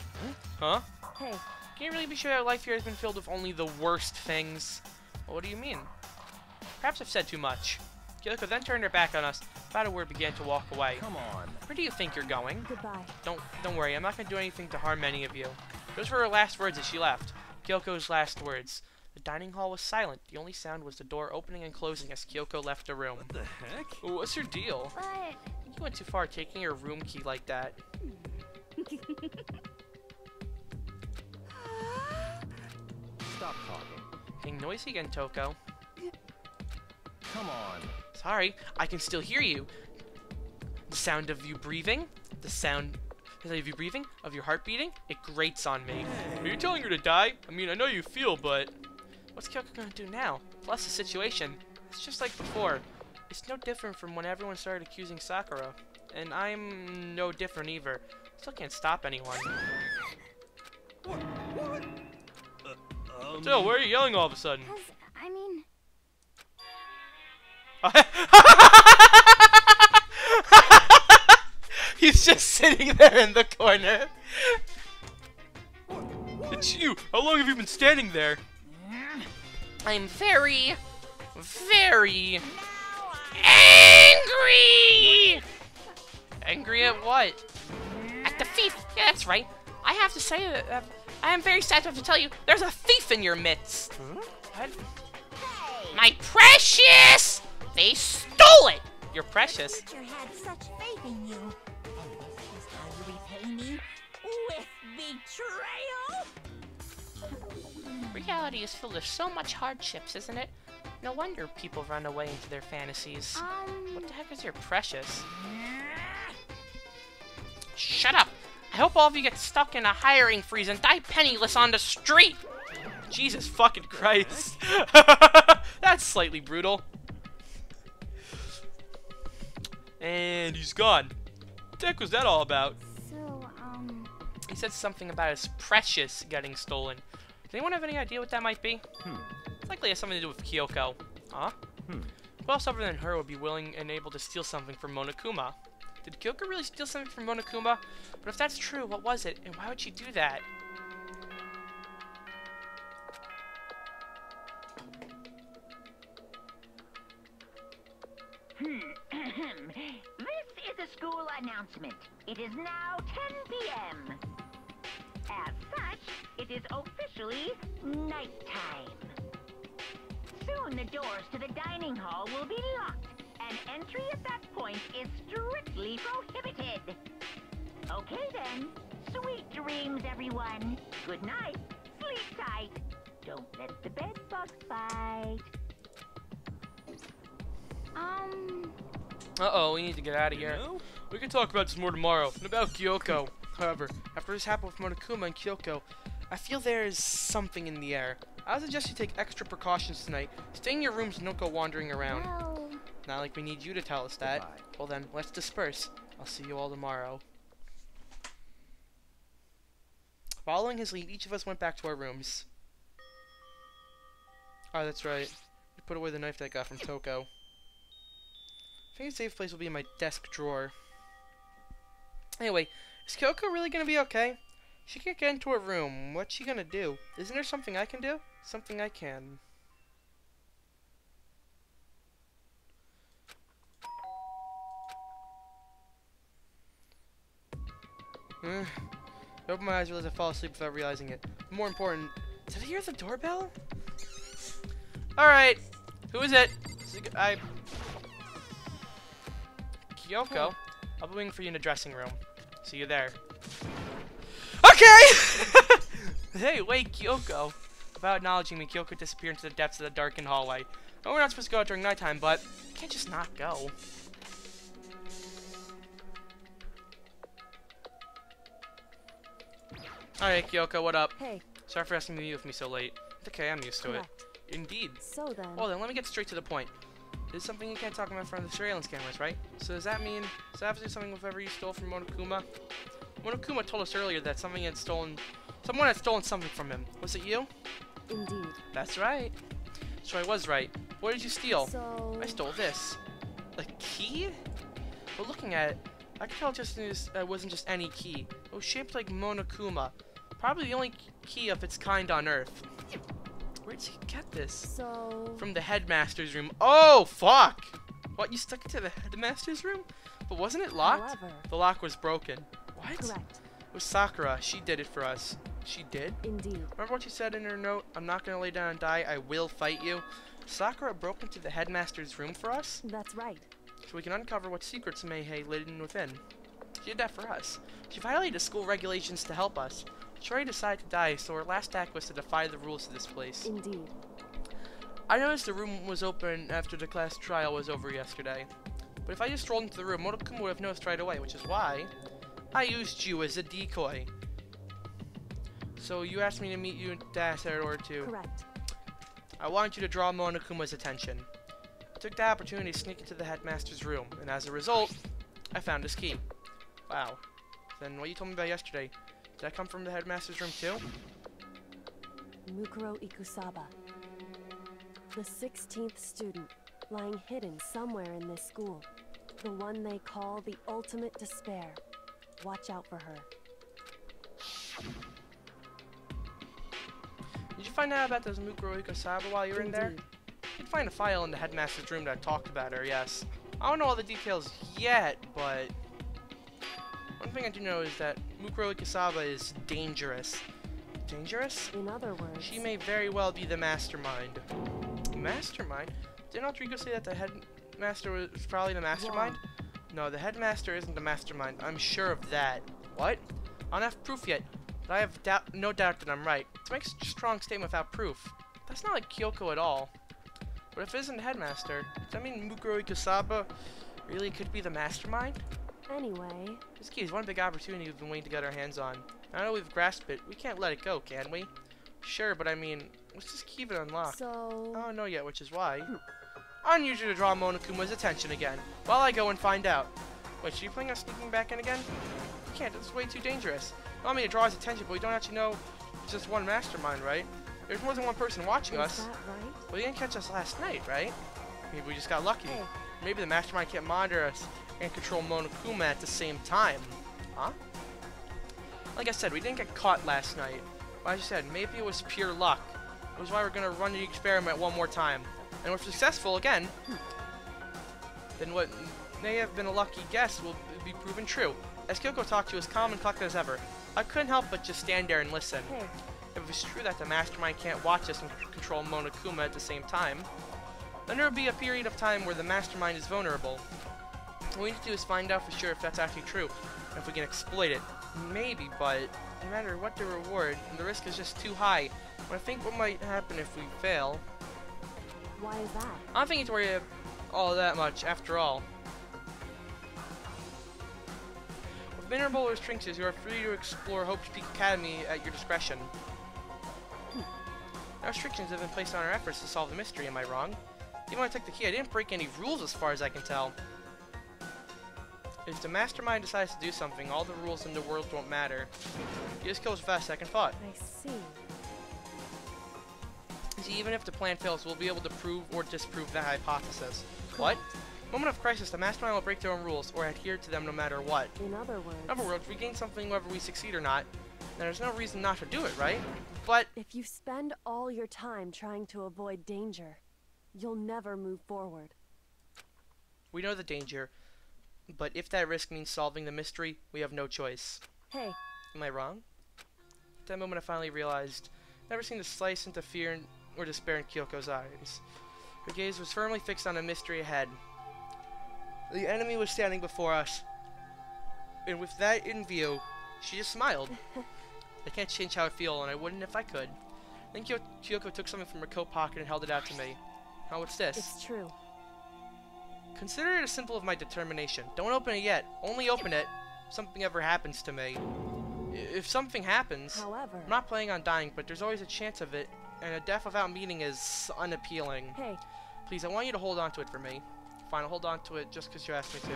Huh? hey, Can you really be sure that life here has been filled with only the worst things? Well, what do you mean? Perhaps I've said too much. Kyoko then turned her back on us. Without a word, began to walk away. Come on. Where do you think you're going? goodbye. Don't worry. I'm not gonna do anything to harm any of you. Those were her last words as she left. Kyoko's last words. The dining hall was silent. The only sound was the door opening and closing as Kyoko left the room. What the heck? What's your deal? But You went too far taking your room key like that. Stop talking. Being noisy again, Toko. Come on. Sorry, I can still hear you. The sound of you breathing, of your heart beating, it grates on me. Are you telling her to die? I mean, I know you feel, but what's Kyoko gonna do now? Plus the situation, it's just like before. It's no different from when everyone started accusing Sakura. And I'm no different either. Still can't stop anyone. So, why are you yelling all of a sudden? 'cause, I mean, He's just sitting there in the corner. It's you. How long have you been standing there? I'm very angry. Angry at what? At the thief. Yeah, that's right. I have to say that I am very sad to have to tell you there's a thief in your midst. What? My precious! They stole it! You're precious. teacher had such faith in you. And this is how you repay me with betrayal. Reality is filled with so much hardships, isn't it? No wonder people run away into their fantasies. What the heck is your precious? Shut up! I hope all of you get stuck in a hiring freeze and die penniless on the street! Jesus fucking Christ. That's slightly brutal. And he's gone. What the heck was that all about? So, He said something about his precious getting stolen. Does anyone have any idea what that might be? It's likely it has something to do with Kyoko. Huh? Who else other than her would be willing and able to steal something from Monokuma? Did Kyoko really steal something from Monokuma? But if that's true, what was it? And why would she do that? This is a school announcement. It is now 10 p.m. As such, it is officially nighttime. Soon the doors to the dining hall will be locked, and entry at that point is strictly prohibited. Okay then. Sweet dreams, everyone. Good night. Sleep tight. Don't let the bed bugs bite. Uh-oh, we need to get out of here. No? We can talk about this more tomorrow. And about Kyoko. However, after this happened with Monokuma and Kyoko, I feel there is something in the air. I would suggest you take extra precautions tonight. Stay in your rooms and don't go wandering around. well, Not like we need you to tell us that. Goodbye. Well then, let's disperse. I'll see you all tomorrow. Following his lead, each of us went back to our rooms. Oh, that's right. I put away the knife that I got from Toko. I think a safe place will be in my desk drawer. Anyway, is Kyoko really gonna be okay? She can't get into her room. What's she gonna do? Isn't there something I can do? Something I can. I open my eyes, realize I fall asleep without realizing it. More important, did I hear the doorbell? Alright, who is it? Kyoko, I'll be waiting for you in the dressing room. See you there. Okay! Hey, wait, Kyoko. Without acknowledging me, Kyoko disappeared into the depths of the darkened hallway. Oh, we're not supposed to go out during nighttime, but I can't just not go. Alright, Kyoko, what up? Hey, Sorry for asking you to meet with me so late. It's okay, I'm used to it. correct. Indeed. So then, Well then, let me get straight to the point. This is something you can't talk about in front of the surveillance cameras, right? So does that mean, does that have to do something with whatever you stole from Monokuma? Monokuma told us earlier that someone had stolen something from him. Was it you? indeed. That's right. So I was right. What did you steal? So, I stole this. A key? But looking at it, I could tell it wasn't just any key. It was shaped like Monokuma. Probably the only key of its kind on Earth. Where'd you get this? so, From the headmaster's room. Oh, fuck! What, you stuck it to the headmaster's room? But wasn't it locked? however, The lock was broken. What? correct. It was Sakura. She did it for us. She did? Indeed. Remember what she said in her note? I'm not gonna lay down and die, I will fight you. Sakura broke into the headmaster's room for us? That's right. So we can uncover what secrets may have hidden within. She did that for us. She violated school regulations to help us. She already decided to die, so her last act was to defy the rules of this place. Indeed. I noticed the room was open after the class trial was over yesterday. But if I just strolled into the room, Monokuma would have noticed right away, which is why I used you as a decoy. So you asked me to meet you in Dasa in order to... Correct. I wanted you to draw Monokuma's attention. I took the opportunity to sneak into the headmaster's room, and as a result, I found his key. Wow. Then what you told me about yesterday, did that come from the headmaster's room too? Mukuro Ikusaba. The 16th student, lying hidden somewhere in this school. The one they call the ultimate despair. Watch out for her. Did you find out about this Mukuro Ikasaba while you were in there? Indeed. You'd find a file in the headmaster's room that talked about her, yes. I don't know all the details yet, but... one thing I do know is that Mukuro Ikasaba is dangerous. Dangerous? In other words, She may very well be the mastermind. Mastermind? Didn't Aldrigo say that the headmaster was probably the mastermind? No, the headmaster isn't the mastermind. I'm sure of that. What? I don't have proof yet, but I have no doubt that I'm right. To make such a strong statement without proof, that's not like Kyoko at all. But if it isn't the headmaster, does that mean Mukuro Ikasaba really could be the mastermind? Anyway, This key is one big opportunity we've been waiting to get our hands on. Now that we've grasped it, we can't let it go, can we? Sure, but I mean, let's just keep it unlocked. so... I don't know yet, which is why I need you to draw Monokuma's attention again, while I go and find out. Wait, are you planning on sneaking back in again? You can't, that's way too dangerous. You want me to draw his attention, but we don't actually know it's just one mastermind, right? There's more than one person watching Is us. that right? Well, you didn't catch us last night, right? Maybe we just got lucky. Hey. Maybe the mastermind can't monitor us and control Monokuma at the same time. Huh? Like I said, we didn't get caught last night. But as you said, maybe it was pure luck. It was why we're gonna run the experiment one more time. And if we're successful again, then what may have been a lucky guess will be proven true. As Kyoko talked to you as calm and collected as ever, I couldn't help but just stand there and listen. Hey, If it's true that the mastermind can't watch us and control Monokuma at the same time, then there will be a period of time where the mastermind is vulnerable. What we need to do is find out for sure if that's actually true, and if we can exploit it. Maybe, but no matter what the reward, the risk is just too high. When I think what might happen if we fail, why is that? I don't think you need to worry all that much, after all. With minimal restrictions, you are free to explore Hope's Peak Academy at your discretion. No restrictions have been placed on our efforts to solve the mystery, am I wrong? Even when I took the key, I didn't break any rules as far as I can tell. If the mastermind decides to do something, all the rules in the world won't matter. He just goes without second thought. I see. See, even if the plan fails, we'll be able to prove or disprove that hypothesis. What? Moment of crisis, the mastermind will break their own rules, or adhere to them no matter what. In other words, In other words, we gain something whether we succeed or not, then there's no reason not to do it, right? But if you spend all your time trying to avoid danger, you'll never move forward. we know the danger. But if that risk means solving the mystery, we have no choice. Hey, Am I wrong? At that moment I finally realized I'd never seen the slight hint of fear or despair in Kyoko's eyes. Her gaze was firmly fixed on the mystery ahead. The enemy was standing before us, and with that in view, she just smiled. I can't change how I feel, and I wouldn't if I could. Then Kyoko took something from her coat pocket and held it out to me. Now what's this? it's true. Consider it a symbol of my determination. Don't open it yet. Only open it if something ever happens to me. If something happens, However, I'm not planning on dying, but there's always a chance of it, and a death without meaning is unappealing. hey, Please, I want you to hold on to it for me. Fine, I'll hold on to it just because you asked me to.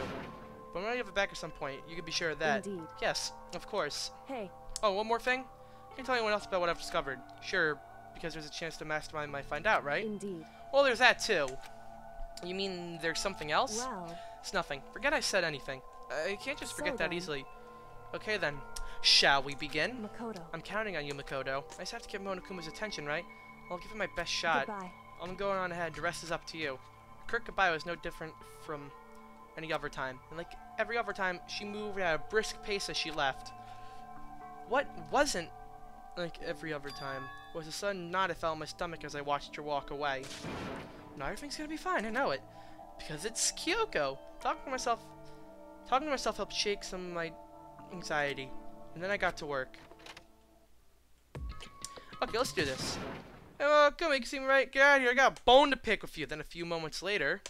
But I'm gonna give it back at some point. You can be sure of that. Indeed. Yes, of course. hey, Oh, one more thing? Can you tell anyone else about what I've discovered? Sure, because there's a chance the mastermind might find out, right? indeed. Well, there's that too. You mean there's something else? Well, It's nothing. Forget I said anything. I can't just forget So that then. easily. Okay then. Shall we begin? Makoto, I'm counting on you, Makoto. I just have to get Monokuma's attention, right? I'll give it my best shot. goodbye. I'm going on ahead. The rest is up to you. Kurt goodbye was no different from any other time. And like every other time, she moved at a brisk pace as she left. What wasn't like every other time. It was a sudden knot I felt in my stomach as I watched her walk away. Now everything's gonna be fine, I know it. Because it's Kyoko. Talking to myself helped shake some of my anxiety. And then I got to work. Okay, let's do this. Oh, come on, you see me right? Get out of here, I got a bone to pick with you. Then a few moments later...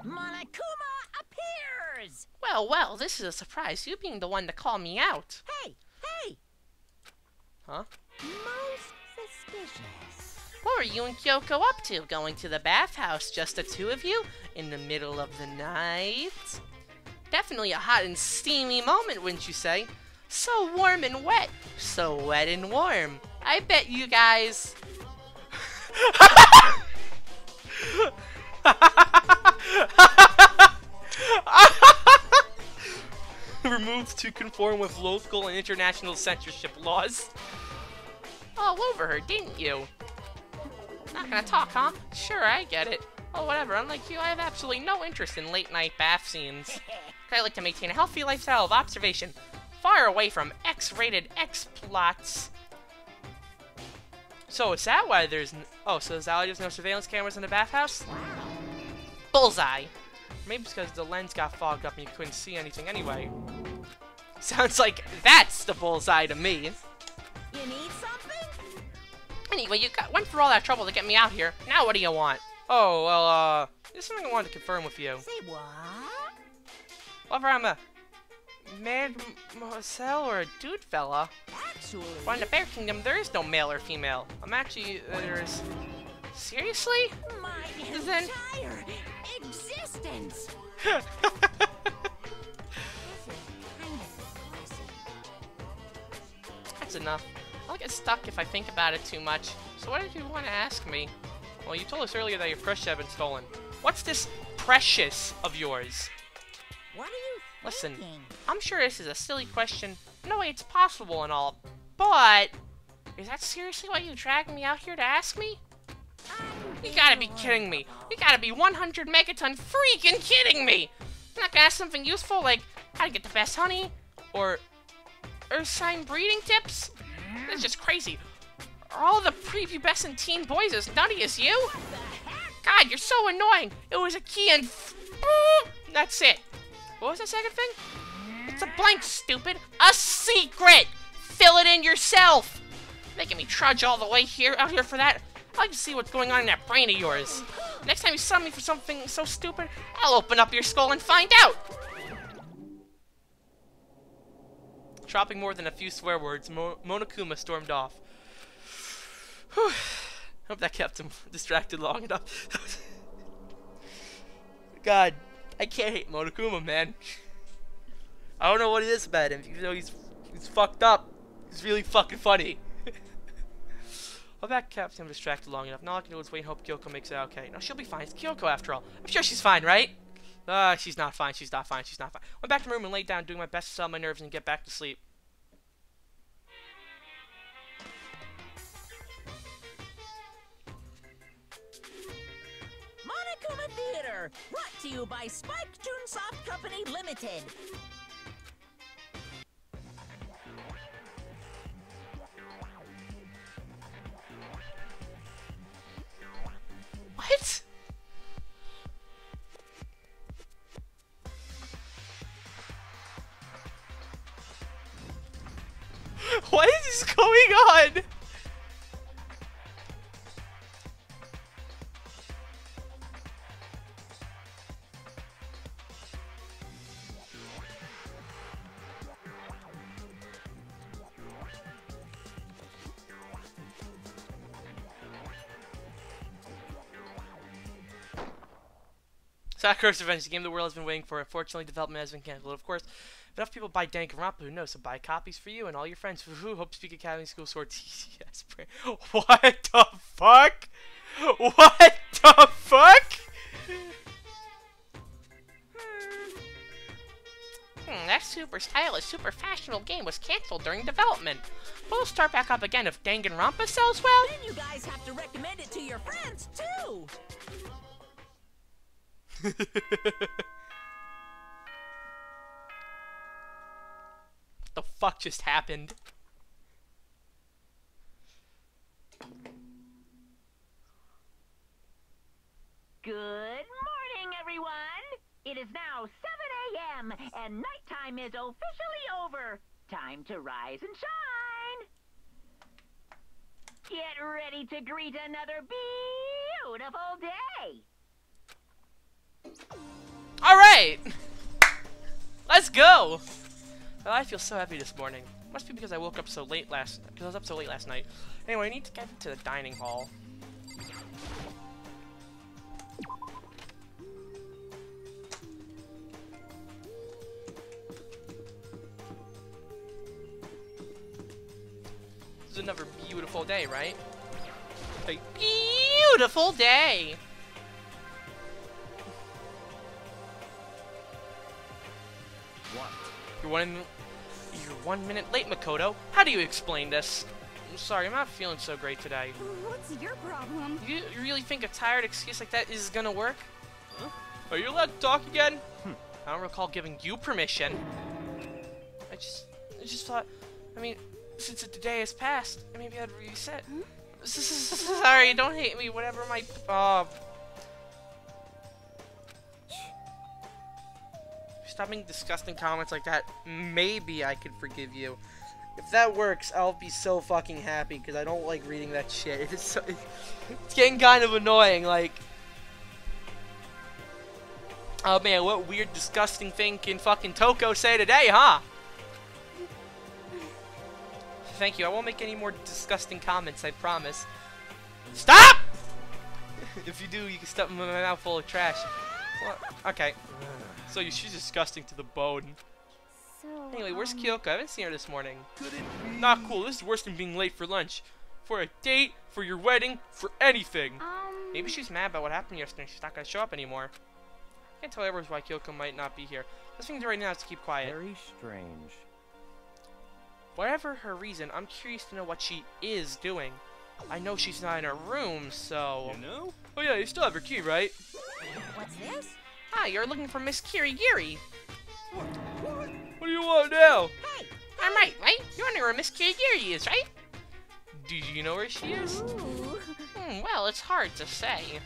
Monokuma appears! Well, well, this is a surprise. You being the one to call me out. Hey, hey! Huh? Most suspicious. What were you and Kyoko up to? Going to the bathhouse, just the two of you? In the middle of the night? Definitely a hot and steamy moment, wouldn't you say? So warm and wet. So wet and warm. I bet you guys... Removed to conform with local and international censorship laws. All over her, didn't you? Not gonna talk, huh? Sure, I get it. Oh, whatever. Unlike you, I have absolutely no interest in late-night bath scenes. I like to maintain a healthy lifestyle of observation, far away from X-rated X-plots. So is that why there's so is that why there's no surveillance cameras in the bathhouse? Bullseye. Maybe it's because the lens got fogged up and you couldn't see anything anyway. Sounds like that's the bullseye to me. You need something? Anyway, you went through all that trouble to get me out here. Now what do you want? Oh, well, there's something I wanted to confirm with you. Say what? Whether I'm a mademoiselle or a dude fella. Actually... Well, in the Bear Kingdom, there is no male or female. I'm actually, there's... Seriously? My Then- entire existence! That's enough. I'll get stuck if I think about it too much. So what did you want to ask me? Well, you told us earlier that your precious had been stolen. What's this precious of yours? What are you Listen, thinking? I'm sure this is a silly question. No way it's possible and all. But, is that seriously why you dragged me out here to ask me? You gotta be kidding me. You gotta be 100 megaton freaking kidding me. I'm not gonna ask something useful like how to get the best honey or earth sign breeding tips. That's just crazy. Are all the prepubescent teen boys as nutty as you? God, you're so annoying. It was a key and that's it. What was the second thing? It's a blank, stupid. A secret. Fill it in yourself. Making me trudge all the way out here for that. I like to see what's going on in that brain of yours. Next time you summon me for something so stupid, I'll open up your skull and find out! Dropping more than a few swear words, Monokuma stormed off. Whew. Hope that kept him distracted long enough. God, I can't hate Monokuma, man. I don't know what it is about him, even though he's fucked up. He's really fucking funny. Well, that kept him distracted long enough. Now all I can do is wait and hope Kyoko makes it okay. No, she'll be fine. It's Kyoko after all. I'm sure she's fine, right? She's not fine. She's not fine. She's not fine. Went back to my room and laid down, doing my best to settle my nerves and get back to sleep. Monokuma Theater, brought to you by Spike Toonsoft Company Limited. What? What is going on? Sakura's Revenge, the game the world has been waiting for. Unfortunately, development has been cancelled. Of course, if enough people buy Danganronpa, who knows? So buy copies for you and all your friends who hope to speak Academy School Sword TCS. What the fuck? What the fuck? That super stylish, super fashionable game was cancelled during development. But we'll start back up again if Danganronpa sells well. Then you guys have to recommend it to your friends, too. The fuck just happened? It is now 7 a.m. and nighttime is officially over. Time to rise and shine. Get ready to greet another beautiful day. All right, let's go. Oh, I feel so happy this morning. Must be because I woke up so late because I was up so late last night. Anyway, I need to get into the dining hall. This is another beautiful day, right? A beautiful day. What? You're 1 minute late, Makoto. How do you explain this? I'm sorry, I'm not feeling so great today. What's your problem? You really think a tired excuse like that is gonna work? Huh? Are you allowed to talk again? I don't recall giving you permission. I just thought, I mean, since the day has passed, maybe I'd reset. Sorry, don't hate me, whatever my, Stop making disgusting comments like that. Maybe I could forgive you. If that works, I'll be so fucking happy, because I don't like reading that shit. It's getting kind of annoying, like... Oh man, what weird, disgusting thing can fucking Toko say today, huh? Thank you, I won't make any more disgusting comments, I promise. Stop! If you do, you can stuff my mouth full of trash. Well, okay. So she's disgusting to the bone. So, Anyway, where's Kyoko? I haven't seen her this morning. Not cool. This is worse than being late for lunch. For a date, for your wedding, for anything. Maybe she's mad about what happened yesterday. She's not gonna show up anymore. I can't tell everyone why Kyoko might not be here. Best thing to do right now is to keep quiet. Very strange. Whatever her reason, I'm curious to know what she is doing. I know she's not in her room, so... You know? Oh yeah, you still have your key, right? What's this? Hi, you're looking for Miss Kirigiri. What do you want now? Hey! I'm right? You wonder where Miss Kirigiri is, right? Do you know where she is? Ooh. Well, it's hard to say.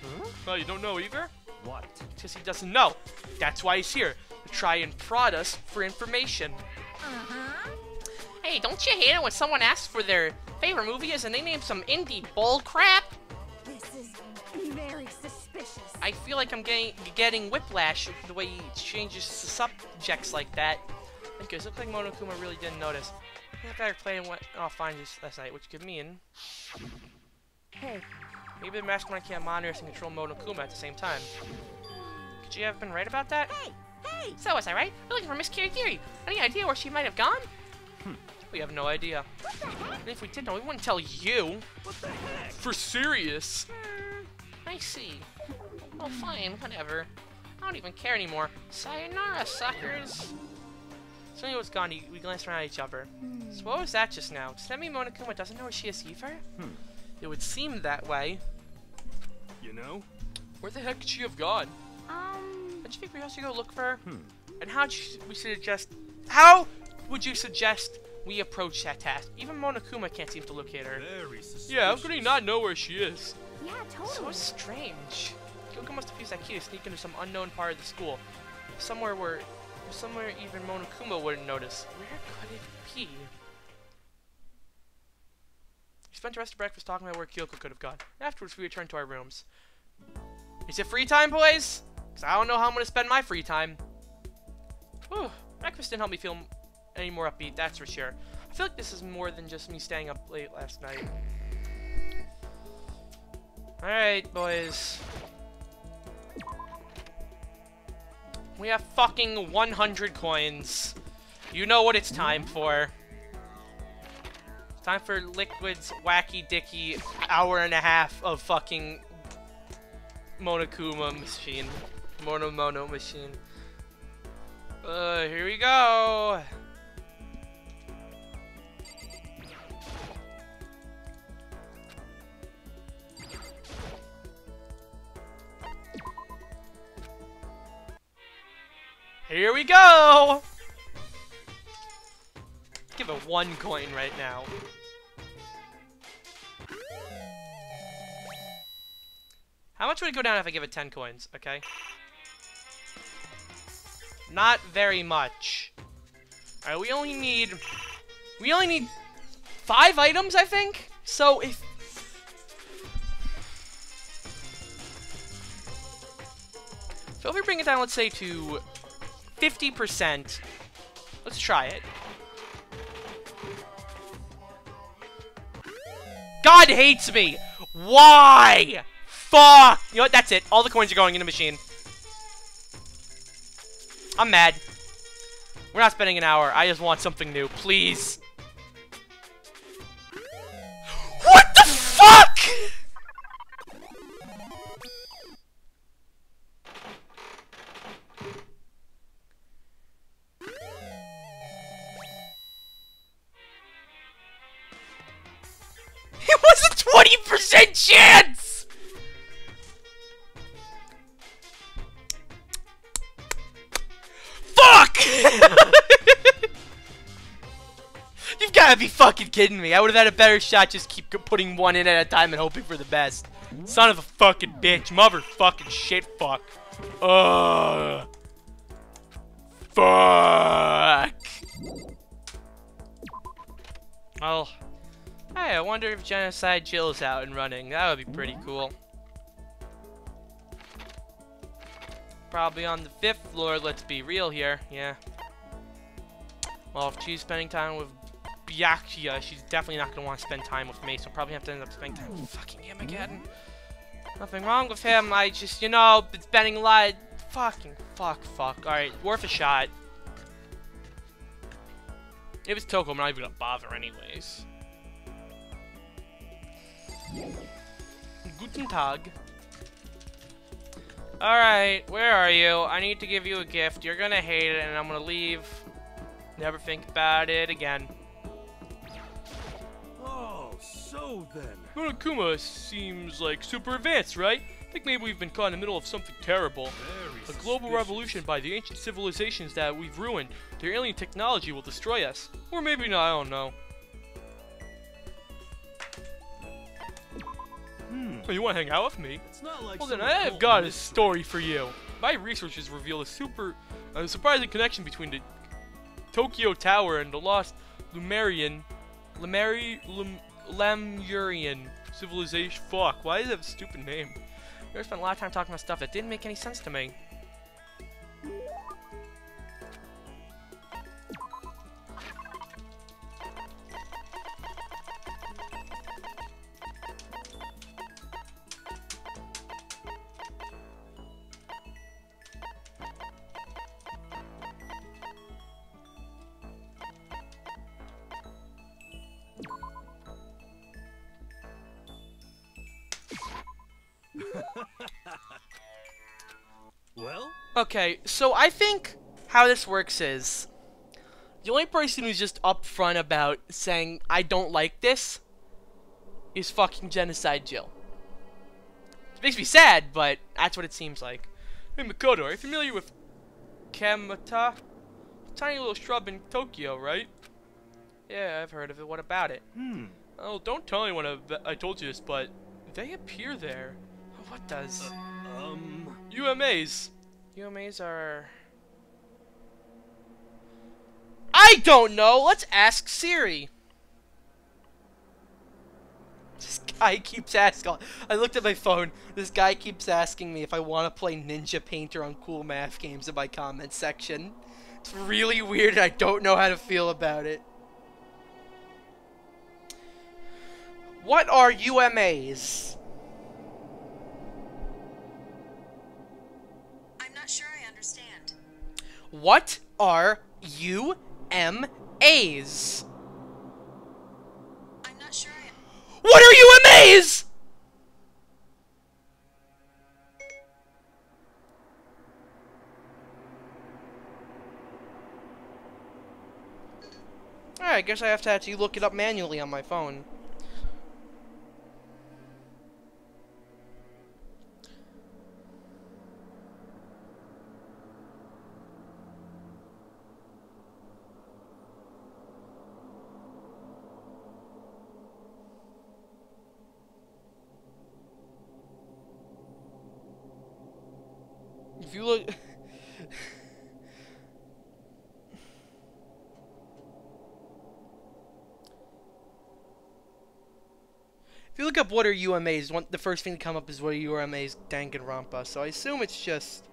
Oh, you don't know either? What? Because he doesn't know. That's why he's here, to try and prod us for information. Uh-huh. Hey, don't you hate it when someone asks for their favorite movie is and they name some indie bull crap? This is very suspicious. I feel like I'm getting whiplash the way he changes subjects like that. Because it looks like Monokuma really didn't notice. I better play what I'll find this last night, which could mean Hey, maybe the mastermind can't monitor us and control Monokuma at the same time. Could you have been right about that? Hey! Hey! So was I right? We're looking for Miss Kirigiri. Any idea where she might have gone? We have no idea. And if we did know, we wouldn't tell you. What the heck? For serious. I see. Oh, fine, whatever. I don't even care anymore. Sayonara, suckers. So he was gone. We glanced around at each other. So what was that just now? Does that mean Monokuma doesn't know where she is either? It would seem that way. You know? Where the heck could she have gone? Don't you think we also go look for her? And how would you suggest we approach that task? Even Monokuma can't seem to locate her. Very suspicious. Yeah, how could he not know where she is? Yeah, So totally. strange. Kyoko must have used that key to sneak into some unknown part of the school. Somewhere even Monokuma wouldn't notice. Where could it be? We spent the rest of breakfast talking about where Kyoko could have gone. Afterwards, we returned to our rooms. Is it free time, boys? Because I don't know how I'm going to spend my free time. Whew. Breakfast didn't help me feel any more upbeat, that's for sure. I feel like this is more than just me staying up late last night. Alright, boys. We have fucking 100 coins. You know what it's time for. Time for Liquid's wacky dicky hour and a half of fucking Monokuma machine. Mono machine. Here we go. Here we go! Give it 1 coin right now. How much would it go down if I give it 10 coins? Okay. Not very much. Alright, we only need 5 items, I think? So, if... So if we bring it down, let's say, to 50%, let's try it. God hates me! Why? Fuck! You know what? That's it. All the coins are going in the machine. I'm mad. We're not spending an hour. I just want something new. Please. What the fuck?! It was a 20% chance! Fuck! You've gotta be fucking kidding me. I would've had a better shot just keep putting one in at a time and hoping for the best. Son of a fucking bitch. Motherfucking shit fuck. Ugh. Fuck. Well, hey, I wonder if Genocide Jill's out and running. That would be pretty cool. Probably on the 5th floor, let's be real here. Yeah. Well, if she's spending time with Byakuya, she's definitely not going to want to spend time with me, so probably have to end up spending time with fucking him again. Nothing wrong with him, I just, you know, been spending a lot of... Fuck. Alright, worth a shot. If it's Toko, I'm not even going to bother anyways. Guten Tag. Alright, where are you? I need to give you a gift. You're gonna hate it, and I'm gonna leave. Never think about it again. Oh, so then. Monokuma seems like super advanced, right? I think maybe we've been caught in the middle of something terrible. Very A global suspicious. revolution by the ancient civilizations that we've ruined. Their alien technology will destroy us. Or maybe not, I don't know. Oh, you want to hang out with me? It's not like Well then, some I have occult got a mystery. story for you. My researches reveal a surprising connection between the Tokyo Tower and the lost Lemurian civilization. Fuck, why does it have a stupid name? I spent a lot of time talking about stuff that didn't make any sense to me. Well, Okay, so I think how this works is the only person who's just upfront about saying I don't like this is fucking Genocide Jill. It makes me sad, but that's what it seems like. Hey Makoto, are you familiar with Kamata? Tiny little shrub in Tokyo, right? Yeah, I've heard of it. What about it? Oh, don't tell anyone I told you this, but they appear there. What does? UMAs. UMAs are... I don't know! Let's ask Siri! This guy keeps asking... I looked at my phone. This guy keeps asking me if I want to play Ninja Painter on cool math games in my comment section. It's really weird and I don't know how to feel about it. What are UMAs? I'm not sure I understand. What are UMAs? I'm not sure I... What are UMAs? Alright, I guess I have to actually look it up manually on my phone. If you look... look up what are UMAs, the first thing to come up is what are UMAs Danganronpa, so I assume it's just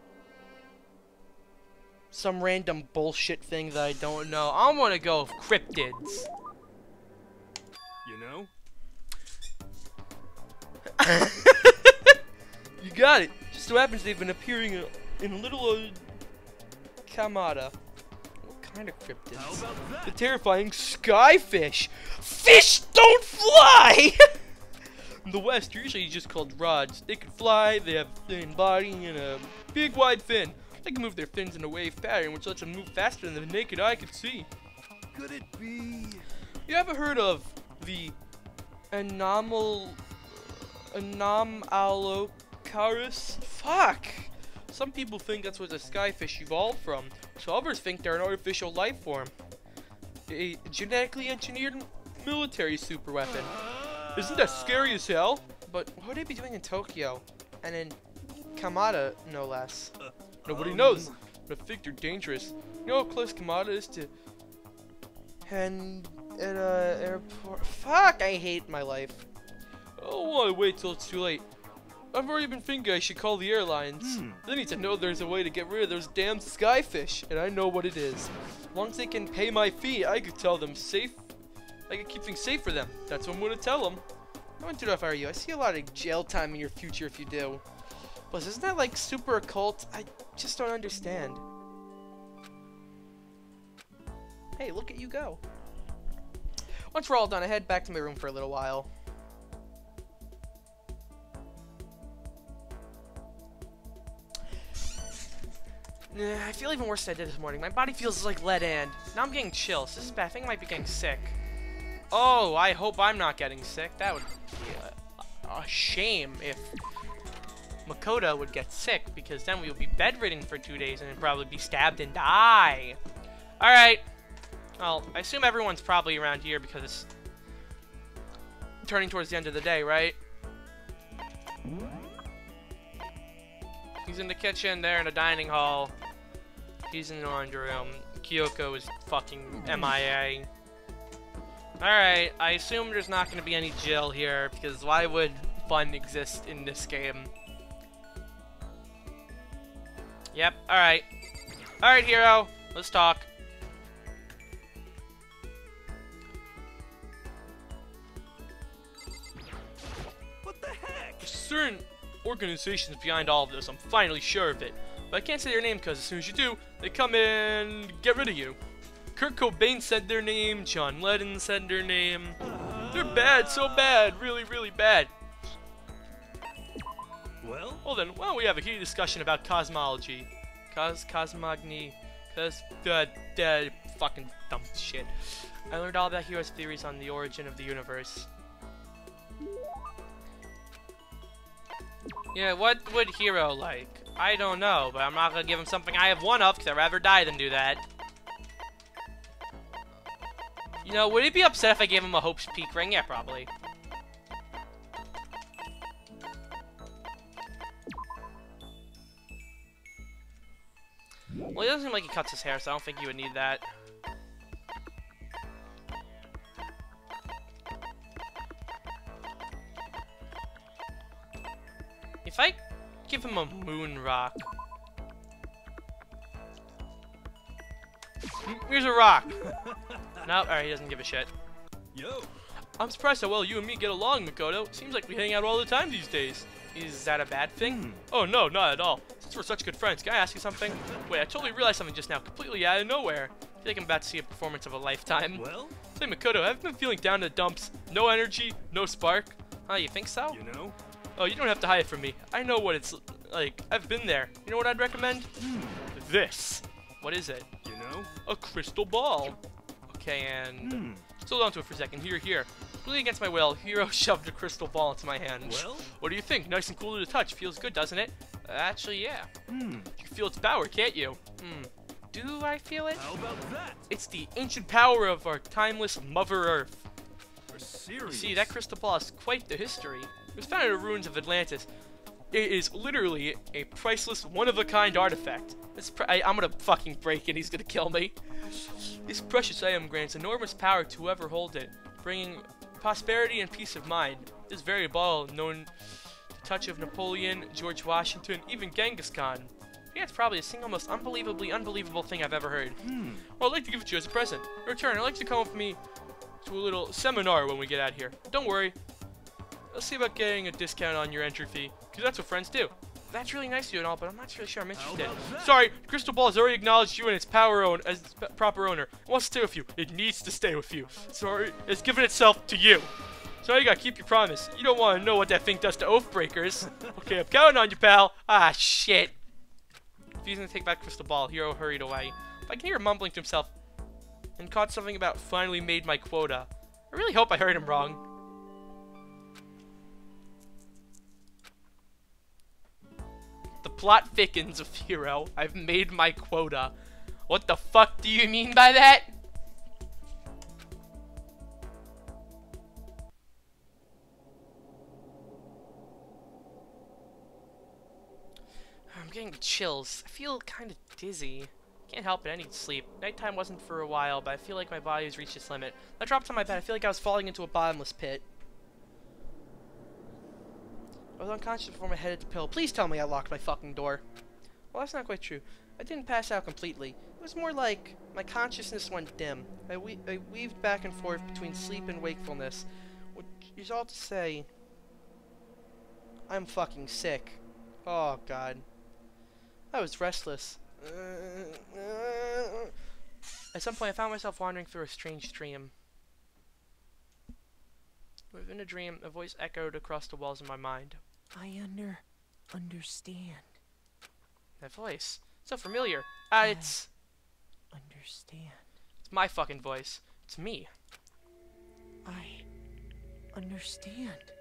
some random bullshit thing that I don't know. I'm gonna go with cryptids. You know? You got it. Just so happens they've been appearing in a little Kamada. What kind of cryptids? How about that? The terrifying skyfish. Fish don't fly! In the West, they're usually just called rods. They can fly, they have a thin body and a big wide fin. They can move their fins in a wave pattern, which lets them move faster than the naked eye can see. Could it be? You ever heard of the Anomalocaris? Fuck! Some people think that's where the skyfish evolved from, so others think they're an artificial life form. A genetically engineered military superweapon. Isn't that scary as hell? But what would they be doing in Tokyo? And in Kamada, no less. Nobody knows, but I think they're dangerous. You know how close Kamada is to... And at a airport... Fuck, I hate my life. I don't want to wait till it's too late. I've already been thinking I should call the airlines. They need to know there's a way to get rid of those damn skyfish, and I know what it is. As long as they can pay my fee, I could tell them safe. I could keep things safe for them. That's what I'm gonna tell them. I wouldn't do that if I were you. I see a lot of jail time in your future if you do. Plus, isn't that like super occult? I just don't understand. Hey, look at you go. Once we're all done, I head back to my room for a little while. I feel even worse than I did this morning. My body feels like lead in. Now I'm getting chills. This is bad. I think I might be getting sick. Oh, I hope I'm not getting sick. That would be a shame if Makoto would get sick, because then we would be bedridden for 2 days and then probably be stabbed and die. Alright. Well, I assume everyone's probably around here because it's turning towards the end of the day, right? He's in the kitchen, there in the dining hall. He's in the laundry room. Kyoko is fucking MIA. Alright, I assume there's not going to be any Jill here, because why would fun exist in this game? Yep, alright. Alright, hero, let's talk. What the heck? There's certain organizations behind all of this, I'm finally sure of it. But I can't say their name because as soon as you do, they come in and get rid of you. Kurt Cobain said their name, John Lennon said their name. They're bad, so bad, really, really bad. Well then, why don't we have a heated discussion about cosmology? Cosmogony, fucking dumb shit. I learned all about heroes' theories on the origin of the universe. Yeah, what would Hero like? I don't know, but I'm not gonna give him something I have one of, because I'd rather die than do that. You know, would he be upset if I gave him a Hope's Peak ring? Yeah, probably. Well, he doesn't seem like he cuts his hair, so I don't think he would need that. If I give him a moon rock... Here's a rock! Nope, alright, he doesn't give a shit. Yo. I'm surprised how well you and me get along, Makoto. Seems like we hang out all the time these days. Is that a bad thing? Oh no, not at all. Since we're such good friends, can I ask you something? Wait, I totally realized something just now, completely out of nowhere. I feel like I'm about to see a performance of a lifetime. Well? Say, Makoto, I've been feeling down in the dumps. No energy, no spark. Huh, you think so? You know? Oh, you don't have to hide it from me. I know what it's like. I've been there. You know what I'd recommend? This. What is it? You know? A crystal ball. Okay, and... Just hold on to it for a second. Here. Really against my will, Hero shoved a crystal ball into my hand. Well? What do you think? Nice and cool to the touch. Feels good, doesn't it? Actually, yeah. You can feel its power, can't you? Do I feel it? How about that? It's the ancient power of our timeless Mother Earth. For serious? You see, that crystal ball has quite the history. It was found in the ruins of Atlantis. It is literally a priceless, one-of-a-kind artifact. I'm gonna fucking break it. He's gonna kill me. This precious item grants enormous power to whoever holds it, bringing prosperity and peace of mind. This very ball, known the touch of Napoleon, George Washington, even Genghis Khan. Yeah, it's probably the single most unbelievably unbelievable thing I've ever heard. Well, I'd like to give it to you as a present. In return, I'd like to come with me to a little seminar when we get out here. Don't worry. I'll see about getting a discount on your entry fee, because that's what friends do. That's really nice of you and all, but I'm not really sure I'm interested. Sorry, Crystal Ball has already acknowledged you and its power as its proper owner. It wants to stay with you. It needs to stay with you. Sorry, it's given itself to you. So you gotta keep your promise. You don't want to know what that thing does to oath breakers. Okay, I'm counting on you, pal. Ah, shit. If he's gonna take back Crystal Ball, Hero hurried away. But I can hear him mumbling to himself and caught something about finally made my quota. I really hope I heard him wrong. The plot thickens with Hero. I've made my quota. What the fuck do you mean by that? I'm getting chills. I feel kind of dizzy. Can't help it, I need sleep. Nighttime wasn't for a while, but I feel like my body has reached its limit. I dropped on my bed. I feel like I was falling into a bottomless pit. I was unconscious before my head hit the pillow. Please tell me I locked my fucking door. Well, that's not quite true. I didn't pass out completely. It was more like my consciousness went dim. I weaved back and forth between sleep and wakefulness, which is all to say, I'm fucking sick. Oh, God. I was restless. At some point, I found myself wandering through a strange dream. Within a dream, a voice echoed across the walls of my mind. I understand. That voice. So familiar. It's Understand. my fucking voice. It's me. I understand.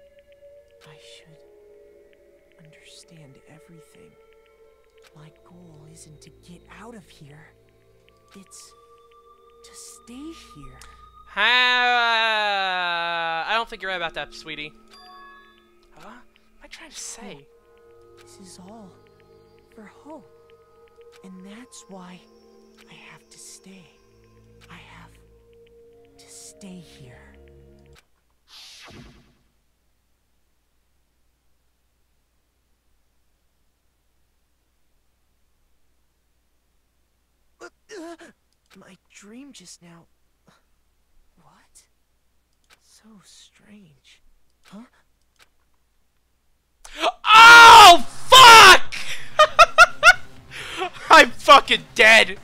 I should understand everything. My goal isn't to get out of here. It's to stay here. I don't think you're right about that, sweetie. Huh? What am I trying to say? This is all for Hope. And that's why I have to stay. I have to stay here. My dream just now. What? So strange. Huh? Oh, fuck! I'm fucking dead.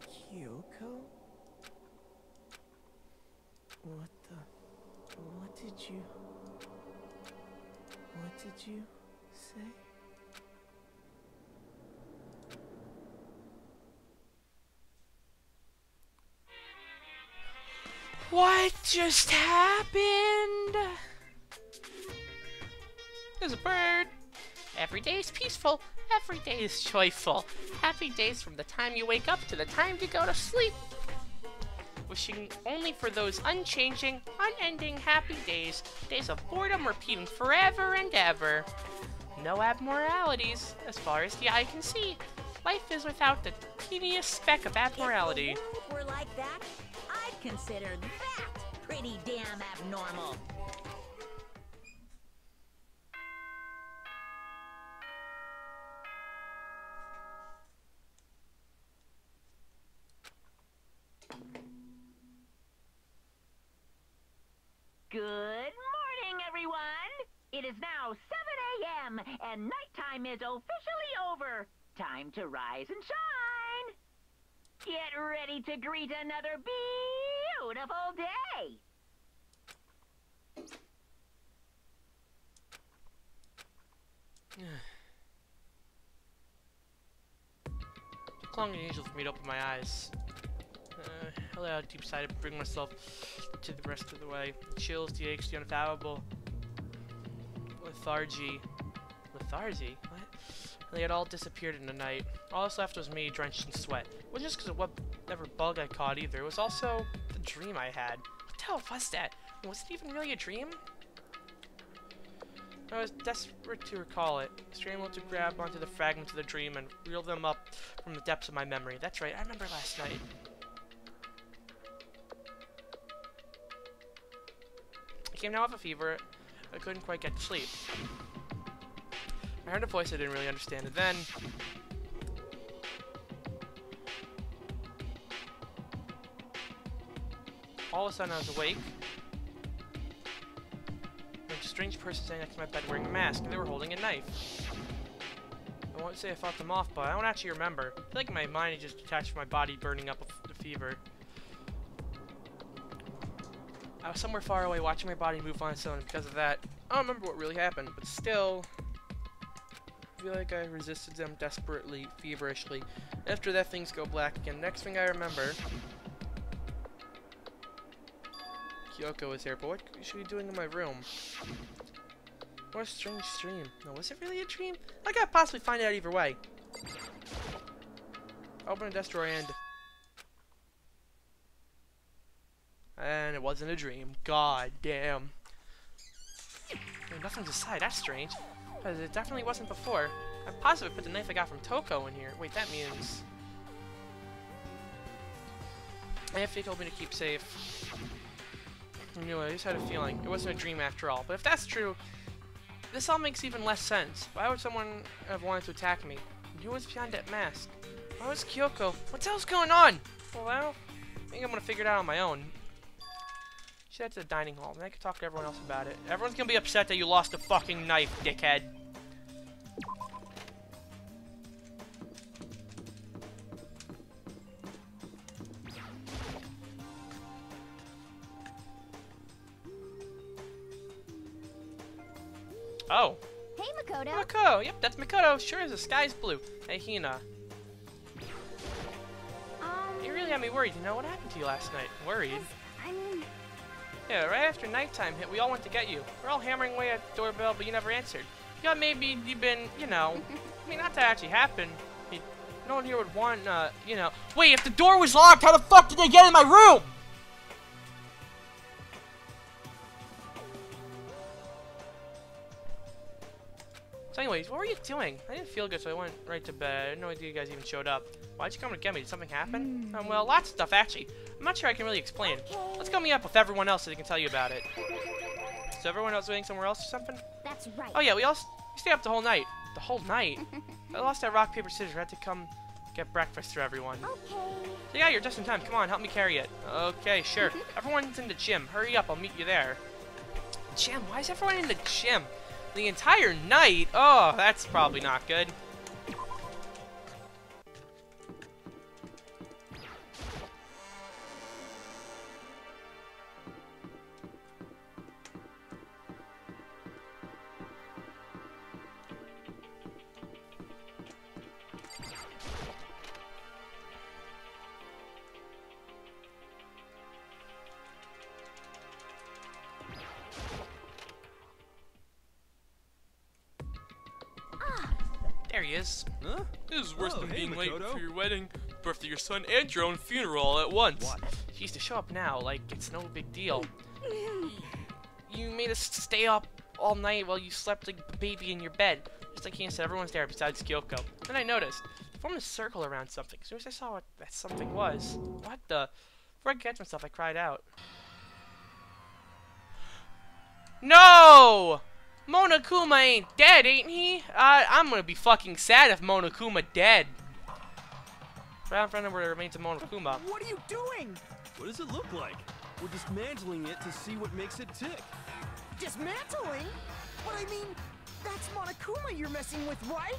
Kyoko? What did you say? What just happened? There's a bird. Every day is peaceful. Every day is joyful. Happy days from the time you wake up to the time you go to sleep. Wishing only for those unchanging, unending happy days. Days of boredom repeating forever and ever. No abnormalities, as far as the eye can see. Life is without the teeniest speck of abnormality. If the world were like that, I'd consider that pretty damn abnormal. Good morning, everyone! It is now 7 a.m. and nighttime is officially over. Time to rise and shine! Get ready to greet another beautiful day! Took long and unusual for me to open my eyes. I let out a deep sigh to bring myself to the rest of the way. The chills, the aches, the unfathomable lethargy. Lethargy? What? They had all disappeared in the night. All that's left was me, drenched in sweat. It wasn't just because of whatever bug I caught either. It was also the dream I had. What the hell was that? Was it even really a dream? I was desperate to recall it, scrambled to grab onto the fragments of the dream and reel them up from the depths of my memory. That's right, I remember last night. I came down with a fever. I couldn't quite get to sleep. I heard a voice I didn't really understand, and then... all of a sudden I was awake. A strange person standing next to my bed wearing a mask, and they were holding a knife. I won't say I fought them off, but I don't actually remember. I feel like my mind is just detached from my body burning up with the fever. I was somewhere far away watching my body move on its own, and because of that, I don't remember what really happened, but still, I feel like I resisted them desperately, feverishly. After that, things go black again. Next thing I remember, Kyoko was here, but what should we be doing in my room? What a strange dream. No, was it really a dream? I gotta possibly find out either way. Open a desk drawer and it wasn't a dream. God damn. Wait, nothing's inside. That's strange. Because it definitely wasn't before. I'm positive I put the knife I got from Toko in here. Wait, that means... I have to told me to keep safe. I knew it. I just had a feeling. It wasn't a dream after all. But if that's true, this all makes even less sense. Why would someone have wanted to attack me? Who was behind that mask? Why was Kyoko? What the hell's going on? Well, I think I'm gonna figure it out on my own. She's head to the dining hall, and I can talk to everyone else about it. Everyone's gonna be upset that you lost a fucking knife, dickhead. Oh. Hey, Makoto. Makoto. Yep, that's Makoto. Sure as the sky's blue. Hey, Hina. You really had me worried. You know what happened to you last night? Worried? I mean... Yeah, right after nighttime hit, we all went to get you. We're all hammering away at the doorbell, but you never answered. You thought maybe you've been, you know... I mean, not that actually happened. I mean, no one here would want, you know... Wait, if the door was locked, how the fuck did they get in my room? So anyways, what were you doing? I didn't feel good, so I went right to bed. I had no idea you guys even showed up. Why'd you come to get me? Did something happen? Well, lots of stuff, actually. I'm not sure I can really explain. Let's go meet up with everyone else so they can tell you about it. So everyone else waiting somewhere else or something? That's right. Oh yeah, we stayed up the whole night. The whole night? I lost that rock, paper, scissors. I had to come get breakfast for everyone. Okay. So yeah, you're just in time. Come on, help me carry it. Okay, sure. Everyone's in the gym. Hurry up, I'll meet you there. Gym? Why is everyone in the gym? The entire night? Oh, that's probably not good. There he is. Huh? This is worse Oh, than hey, being late Makoto. for your wedding, birthday of your son, and your own funeral all at once. What? She used to show up now, like it's no big deal. You made us stay up all night while you slept like a baby in your bed. Just like he said, everyone's there besides Kyoko. Then I noticed, they formed a circle around something. As soon as I saw what that something was, what the? Before I could catch myself, I cried out. No! Monokuma ain't dead, ain't he? I'm gonna be fucking sad if Monokuma dead. Right in front of where the remains of Monokuma. What are you doing? What does it look like? We're dismantling it to see what makes it tick. Dismantling? But I mean, that's Monokuma you're messing with, right?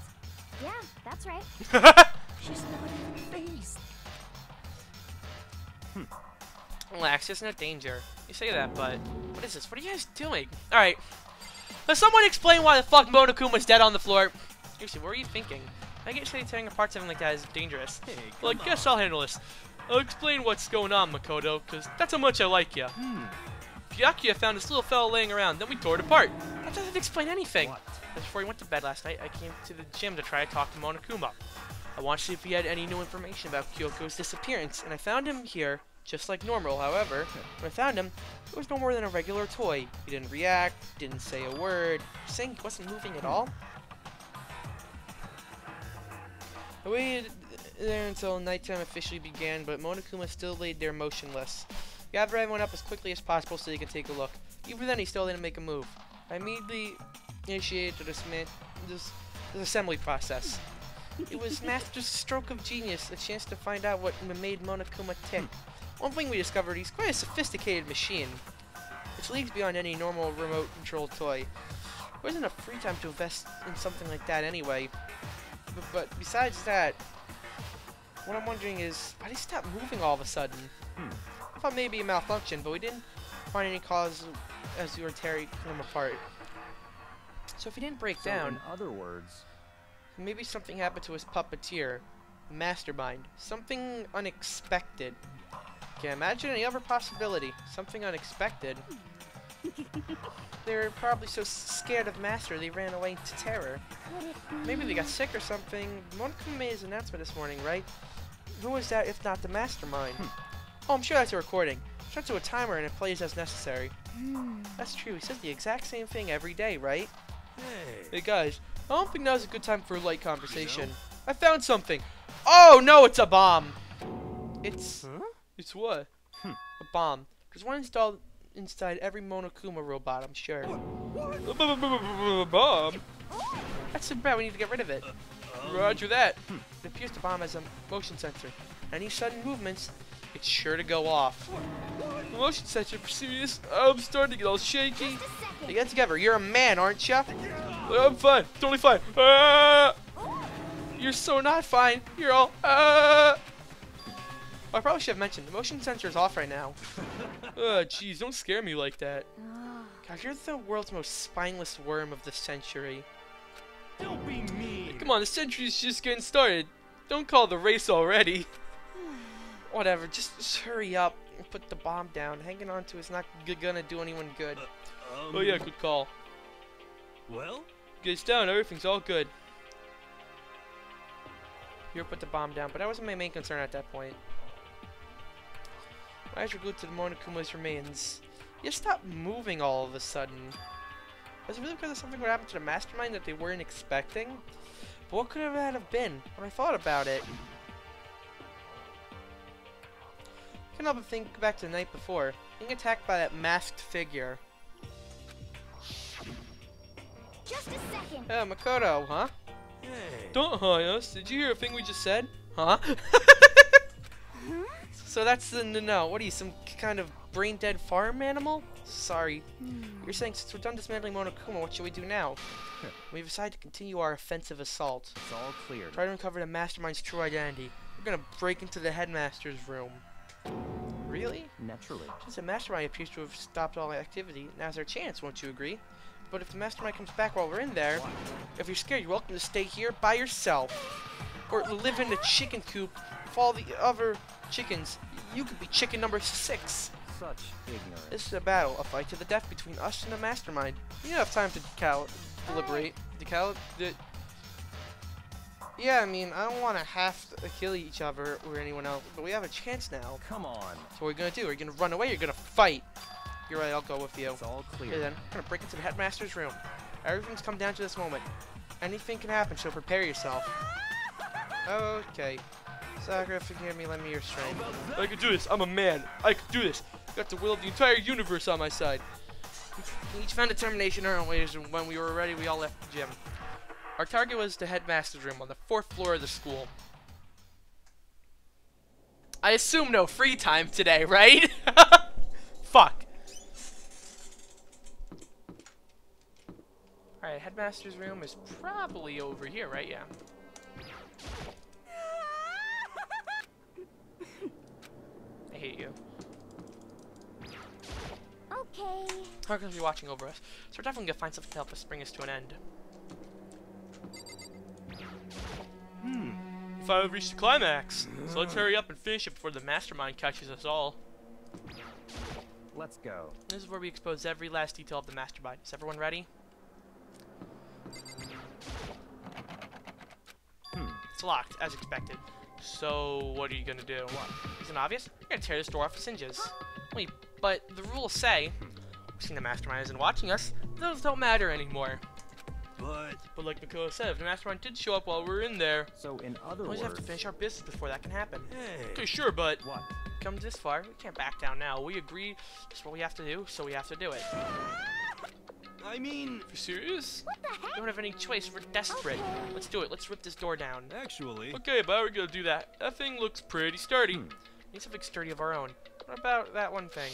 Yeah, that's right. She's not even phased. Relax, there's no danger. You say that, but what is this? What are you guys doing? Alright. Does someone explain why the fuck Monokuma's dead on the floor? Seriously, what were you thinking? I get you tearing apart something like that is dangerous. Hey, Well, I guess I'll handle this. I'll explain what's going on, Makoto, because that's how much I like you. Byakuya found this little fella laying around, then we tore it apart. That doesn't explain anything. What? Just before he went to bed last night, I came to the gym to try to talk to Monokuma. I wanted to see if he had any new information about Kyoko's disappearance, and I found him here just like normal. However, when I found him, it was no more than a regular toy. He didn't react, didn't say a word. Saying he wasn't moving at all. I waited there until nighttime officially began, but Monokuma still laid there motionless. He gathered everyone up as quickly as possible so he could take a look. Even then, he still didn't make a move. I immediately initiated this assembly process. It was Master's stroke of genius, a chance to find out what made Monokuma tick. One thing we discovered, he's quite a sophisticated machine, which leagues beyond any normal remote-controlled toy. There wasn't enough free time to invest in something like that anyway. But besides that, what I'm wondering is, why did he stop moving all of a sudden? I thought maybe a malfunction, but we didn't find any cause as we were tearing him apart. So if he didn't break down, in other words, maybe something happened to his puppeteer, the mastermind. Something unexpected. Can't imagine any other possibility. Something unexpected. They were probably so scared of Master they ran away into terror. Maybe they got sick or something. Monokuma made his announcement this morning, right? Who was that if not the mastermind? Oh, I'm sure that's a recording. Set to a timer and it plays as necessary. That's true. He says the exact same thing every day, right? Hey guys, I don't think now's a good time for a light conversation. I found something. Oh no, it's a bomb. It's what? A bomb. There's one installed inside every Monokuma robot, I'm sure. Bomb? That's so bad, we need to get rid of it. Roger that. It appears the bomb has a motion sensor. Any sudden movements, it's sure to go off. Motion sensor for serious? I'm starting to get all shaky. Hey, get together. You're a man, aren't you? I'm fine. Totally fine. You're so not fine. You're all. I probably should have mentioned the motion sensor is off right now. Jeez, don't scare me like that. God, you're the world's most spineless worm of the century. Don't be mean. Come on, the century's just getting started. Don't call the race already. Whatever, just hurry up and put the bomb down. Hanging on to it's not gonna do anyone good. Oh yeah, good call. Well? Gets down, everything's all good. Here, put the bomb down, but that wasn't my main concern at that point. My eyes were glued to the Monokuma's remains. You stopped moving all of a sudden. Was it really because of something that happened to the mastermind that they weren't expecting? But what could that have been when I thought about it? I couldn't help but think back to the night before, being attacked by that masked figure. Just a second. Makoto, huh? Hey. Don't hide us. Did you hear a thing we just said? Huh? So that's the no. What are you, some kind of brain-dead farm animal? Sorry. You're saying since we're done dismantling Monokuma, what should we do now? We've decided to continue our offensive assault. it's all clear. Try to uncover the mastermind's true identity. We're gonna break into the headmaster's room. Really? Naturally. Since the mastermind appears to have stopped all activity, now's our chance, won't you agree? But if the mastermind comes back while we're in there, if you're scared, you're welcome to stay here by yourself. Or live in the chicken coop with all the other chickens. You could be chicken number 6. Such ignorance. This is a battle, a fight to the death between us and the mastermind. You don't have time to deliberate. Yeah, I mean, I don't want to have to kill each other or anyone else, but we have a chance now. Come on. So what are you going to do? Are you going to run away or are you going to fight? You're right, I'll go with you. It's all clear. Okay then, I'm going to break into the headmaster's room. Everything's come down to this moment. Anything can happen, so prepare yourself. Okay. Sakura, forgive me, lend me your strength. I can do this, I'm a man. I can do this. Got the will of the entire universe on my side. We each found determination in our own ways, and when we were ready, we all left the gym. Our target was the headmaster's room on the 4th floor of the school. I assume no free time today, right? Fuck. Alright, headmaster's room is probably over here, right? Yeah. I hate you. Okay. Harker's be watching over us, so we're definitely gonna find something to help us bring us to an end. We finally reached the climax, so let's hurry up and finish it before the mastermind catches us all. Let's go. This is where we expose every last detail of the mastermind. Is everyone ready? It's locked, as expected. So, what are you gonna do? Isn't it obvious? You're gonna tear this door off its hinges. Wait, but the rules say, we've seen the mastermind isn't watching us, those don't matter anymore. But like Mikola said, if the mastermind did show up while we're in there, So, in other we words... have to finish our business before that can happen. Hey. Okay, sure, but What? come this far, we can't back down now. We agree, that's what we have to do, so we have to do it. I mean, You serious? We don't have any choice, we're desperate. Let's do it, let's rip this door down. actually, Okay, but how are we gonna do that? That thing looks pretty sturdy. We need something sturdy of our own. What about that one thing?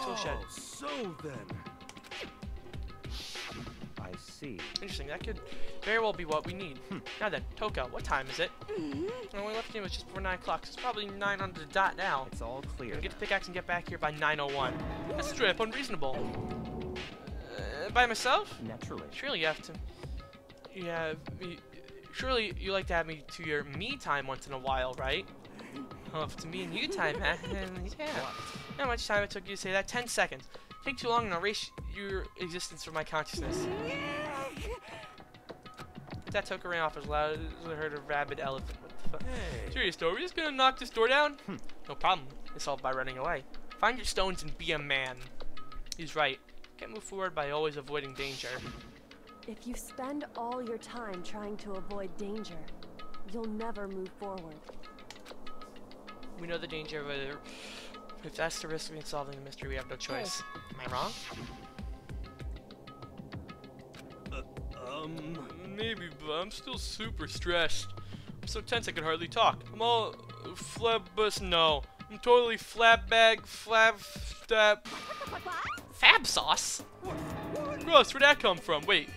Tool shed. oh, so then. I see. Interesting, that could very well be what we need. Now then, Toka, what time is it? When we left him, it was just before 9 o'clock, so it's probably 9 on the dot now. It's all clear. We're gonna get the pickaxe and get back here by 9:01. That's straight up unreasonable. By myself? Naturally. Surely you have to... Yeah, surely you like to have me to your me time once in a while, right? Oh, if it's me and you time, huh? Yeah. How much time it took you to say that? 10 seconds. Take too long and I'll erase your existence from my consciousness. That Toka ran off as loud as I heard a rabid elephant. What the fuck? Hey. Serious though, we're just gonna knock this door down? No problem. It's solved by running away. Find your stones and be a man. He's right. Can't move forward by always avoiding danger. If you spend all your time trying to avoid danger, you'll never move forward. We know the danger of it. If that's the risk of solving the mystery, we have no choice. Am I wrong? Maybe, but I'm still super stressed. I'm so tense I can hardly talk. I'm all flabbus. No, I'm totally fab sauce. Gross. Where'd that come from? Wait.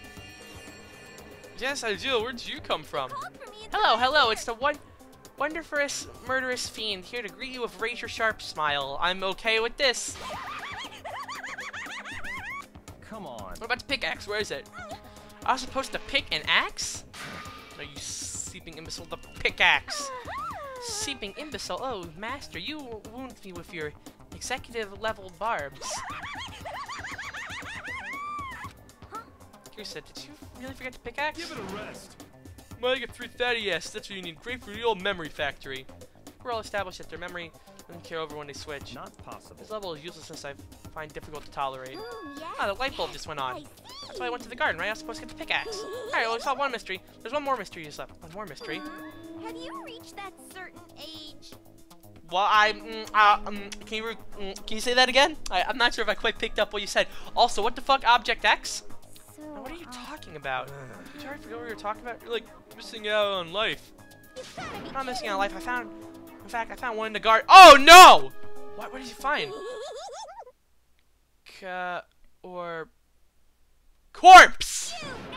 Yes, I do. Where'd you come from? Hello. It's the wonderfulest murderous fiend here to greet you with a razor sharp smile. I'm okay with this. Come on. What about the pickaxe? Where is it? I was supposed to pick an axe? No, you seeping imbecile. The pickaxe. Seeping imbecile. Oh, master, you wound me with your executive level barbs. Kirisa, did you really forget the pickaxe? Give it a rest. Omega 330, yes, that's what you need. Great for the old memory factory. We're all established that their memory doesn't carry over when they switch. Not possible. This level of uselessness I find difficult to tolerate. Yeah. Ah, the light bulb just went on. I see. That's why I went to the garden, right? I was supposed to get the pickaxe. Alright, well, we solved one mystery. There's one more mystery just left. One more mystery. Have you reached that certain age? Well, can you say that again? I'm not sure if I quite picked up what you said. Also, what the fuck, Object X? So, Now, what are you talking about? Did you already forget what you were talking about? You're like missing out on life. I'm not missing out on life. In fact, I found one in the garden. Oh no! What did you find? Or corpse?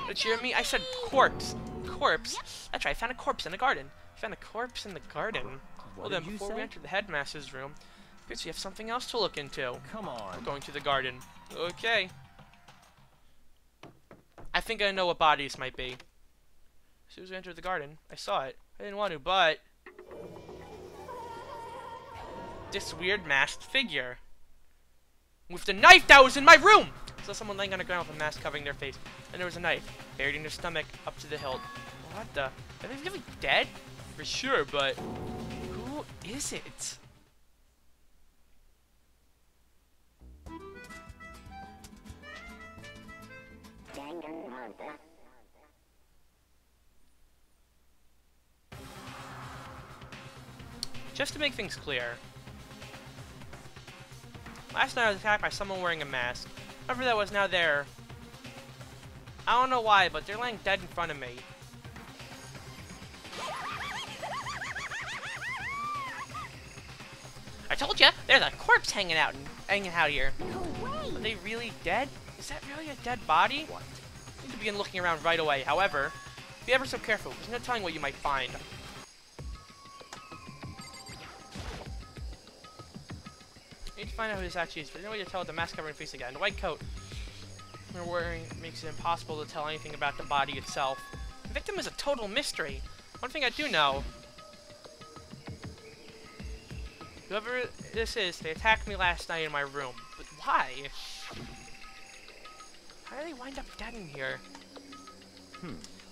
Did you hear me? I said corpse. Corpse. That's right. I found a corpse in the garden. I found a corpse in the garden. Well then, did you before we say? enter the headmaster's room, appears we have something else to look into. Come We're on. going to the garden. Okay. I think I know what bodies might be. As soon as we entered the garden, I saw it. I didn't want to, but this weird masked figure with the knife that was in my room. I saw someone laying on the ground with a mask covering their face, and there was a knife buried in their stomach up to the hilt. What the? Are they really dead? For sure, but who is it? Danganronpa. Just to make things clear, last night I was attacked by someone wearing a mask. Whoever that was now there. I don't know why, but they're laying dead in front of me. I told ya, there's a corpse hanging out here. No way. Are they really dead? Is that really a dead body? What? Need to begin looking around right away. However, be ever so careful. There's no telling what you might find. Need to find out who this actually is, but there's no way to tell with the mask covering face again. The white coat they're wearing makes it impossible to tell anything about the body itself. The victim is a total mystery. One thing I do know, whoever this is, they attacked me last night in my room. But why? How did they wind up dead in here?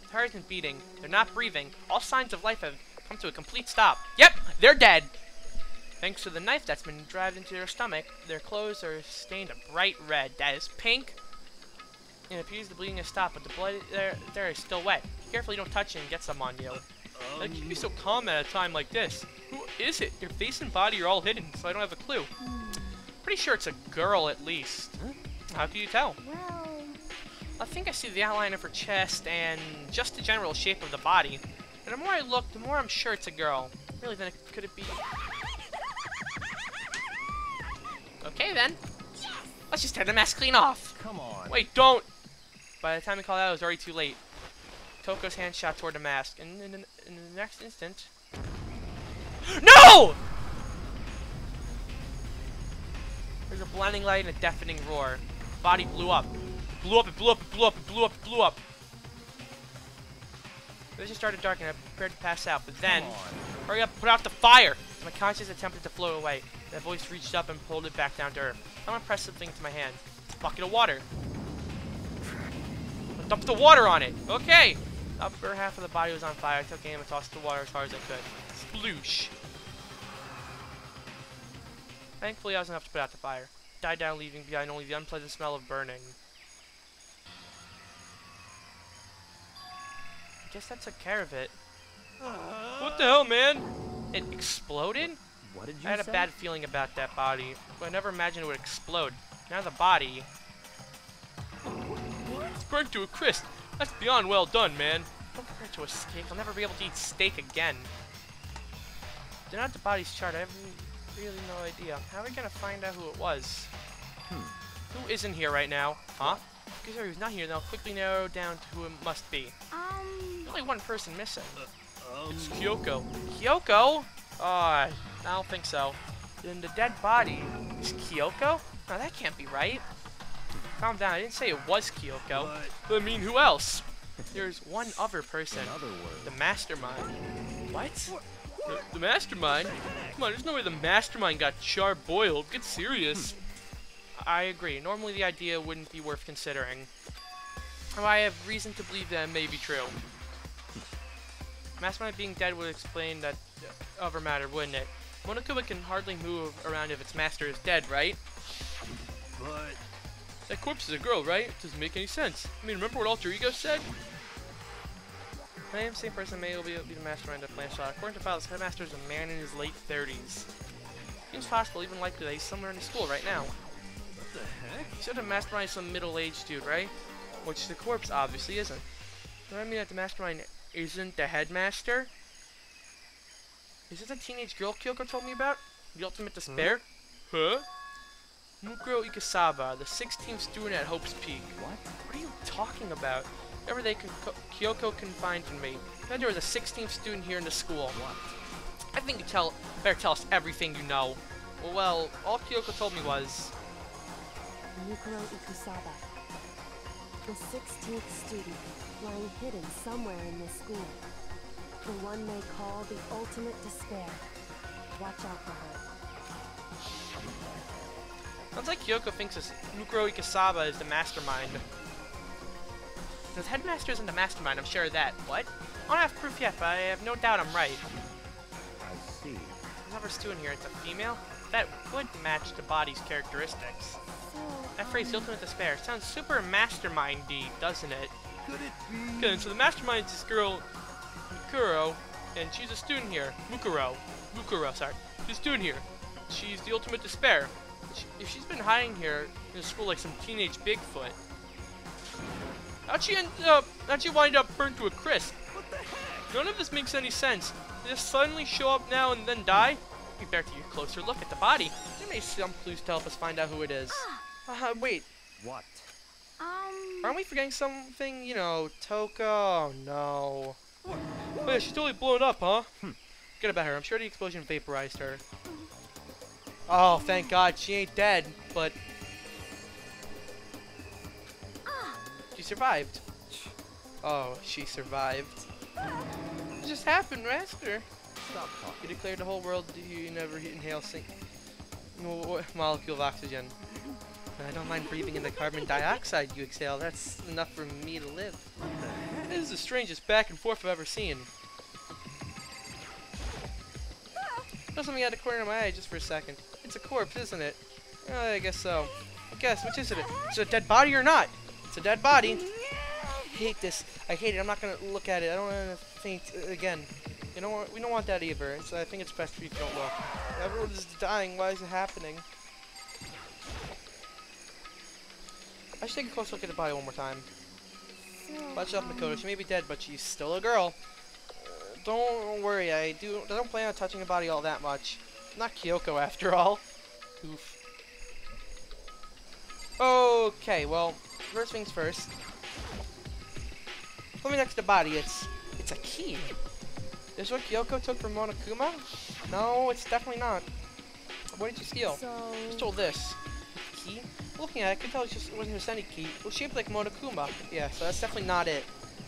The heart isn't beating. They're not breathing. All signs of life have come to a complete stop. Yep, they're dead. Thanks to the knife that's been driven into their stomach, their clothes are stained a bright red. That is pink. And it appears the bleeding has stopped, but the blood there is still wet. Carefully, don't touch it and get some on you. How can you be so calm at a time like this? Who is it? Your face and body are all hidden, so I don't have a clue. Pretty sure it's a girl, at least. How can you tell? Well, I think I see the outline of her chest and just the general shape of the body. And the more I look, the more I'm sure it's a girl. Really, then could it be... Okay, then. Let's just tear the mask clean off. Come on. Wait, don't! By the time we called out, it was already too late. Toko's hand shot toward the mask, and in the next instant... No! There's a blinding light and a deafening roar. The body blew up. Blew up, it blew up, it blew up, it blew up, it blew up. The vision started darkening, I prepared to pass out, but then... Hurry up, put out the fire! My conscience attempted to float away. That voice reached up and pulled it back down to earth. I'm gonna press something to my hand. It's a bucket of water. Dump the water on it! Okay! The upper half of the body was on fire. I took aim and tossed the water as hard as I could. Sploosh! Thankfully, I was enough to put out the fire. It died down, leaving behind only the unpleasant smell of burning. I guess that took care of it. What the hell, man? It exploded? What did you I had a say? bad feeling about that body, but I never imagined it would explode. Now the body... It's burnt to a crisp. That's beyond well done, man. Don't compare it to a steak. I'll never be able to eat steak again. They're not the body's chart. I have really no idea. How are we gonna find out who it was? Who isn't here right now? Huh? Because who's not here, they'll quickly narrow down to who it must be. There's only one person missing. It's Kyoko. Kyoko? Oh, I don't think so. Then the dead body is Kyoko? No, that can't be right. Calm down, I didn't say it was Kyoko. But I mean, who else? There's one other person. In other words, The mastermind. What? The mastermind? Come on, there's no way the mastermind got char-boiled. Get serious. I agree. Normally the idea wouldn't be worth considering. I have reason to believe that it may be true. Mastermind being dead would explain that other matter, wouldn't it? Monokuma can hardly move around if its master is dead, right? But That corpse is a girl, right? It doesn't make any sense. I mean, remember what Alter Ego said? The same person may be the mastermind of Planshot. According to files, the headmaster is a man in his late 30s. Seems possible, even likely, that he's somewhere in the school right now. what the heck? You said the mastermind is some middle-aged dude, right? Which the corpse obviously isn't. Does that mean that the mastermind isn't the headmaster? Is it the teenage girl Kyoko told me about? The ultimate despair? Huh? Mukuro Ikasaba, the 16th student at Hope's Peak. What are you talking about? Whenever Kyoko confided in me, that there was a 16th student here in the school. I think you better tell us everything you know. Well, all Kyoko told me was... Mukuro Ikusaba. The 16th student, lying hidden somewhere in this school. The one they call the ultimate despair. Watch out for her. Sounds like Kyoko thinks this Mukuro Ikasaba is the mastermind. The headmaster isn't the mastermind, I'm sure of that. What? I don't have proof yet, but I have no doubt I'm right. I see. Another student here, it's a female? That would match the body's characteristics. That phrase, ultimate despair, sounds super mastermind-y, doesn't it? Could it be? Okay, so the mastermind is this girl, Mukuro, and she's a student here. Mukuro, sorry. She's a student here. She's the ultimate despair. If she's been hiding here in school like some teenage Bigfoot, how'd she wind up burnt to a crisp? What the heck? None of this makes any sense. Did it suddenly show up now and then die? We better take a closer look at the body. There may be some clues to help us find out who it is. Wait, What? aren't we forgetting something? You know, Toka? Oh no. Oh yeah, she's totally blown up, huh? Forget about her. I'm sure the explosion vaporized her. Oh, thank God, she ain't dead, but... She survived. Oh, she survived. What just happened, Master? Stop talking. You declared the whole world you never inhale molecule of oxygen. I don't mind breathing in the carbon dioxide you exhale. That's enough for me to live. What the heck? is the strangest back and forth I've ever seen. There's something out of the corner of my eye just for a second. It's a corpse, isn't it? I guess so. I guess, which is it? Is it a dead body or not? It's a dead body. I hate this. I hate it. I'm not gonna look at it. I don't want to faint again. You know what? We don't want that either. So I think it's best if you don't look. Everyone is dying. Why is it happening? I should take a close look at the body one more time. Watch out, Makoto. She may be dead, but she's still a girl. Don't worry. I don't plan on touching the body all that much. Not Kyoko, after all. Oof. Okay, well, first things first. Coming next to the body, it's a key. Is this what Kyoko took from Monokuma? No, it's definitely not. What did you steal? You stole this. Key? Looking at it, I could tell it wasn't just any key. It was shaped like Monokuma. Yeah, so that's definitely not it.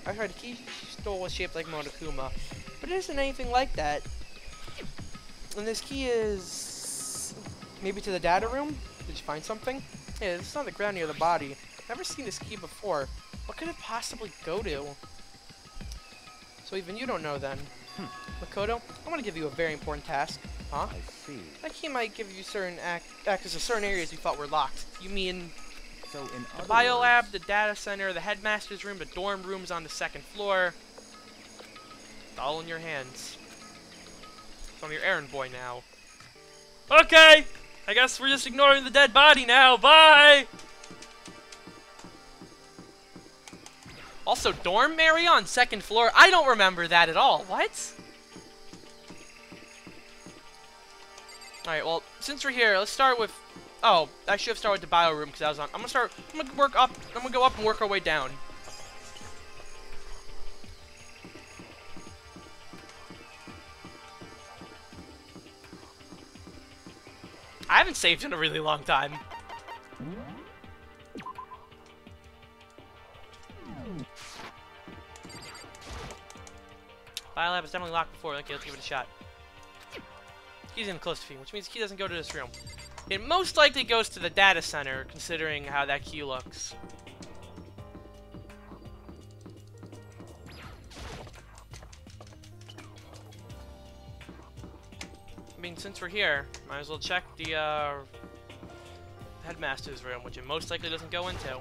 I heard the key she stole was shaped like Monokuma. But it isn't anything like that. And this key is... maybe to the data room? Did you find something? Yeah, this is on the ground near the body. Never seen this key before. What could it possibly go to? So even you don't know then. Makoto, I'm gonna give you a very important task. Huh? I see. That key might give you certain access to certain areas you thought were locked. You mean So in the other bio lab, words, the data center, the headmaster's room, the dorm rooms on the 2nd floor. It's all in your hands. So I'm your errand boy now. Okay! I guess we're just ignoring the dead body now. Bye! Also, dorm area on 2nd floor? I don't remember that at all. What? Alright, well, since we're here, let's start with... oh, I should have started with the bio room because I was on... I'm gonna work up... I'm gonna go up and work our way down. I haven't saved in a really long time. Biolab is definitely locked before. Okay, let's give it a shot. Key's in close to me, which means the key doesn't go to this room. It most likely goes to the data center, considering how that key looks. I mean, since we're here, might as well check the headmaster's room, which it most likely doesn't go into.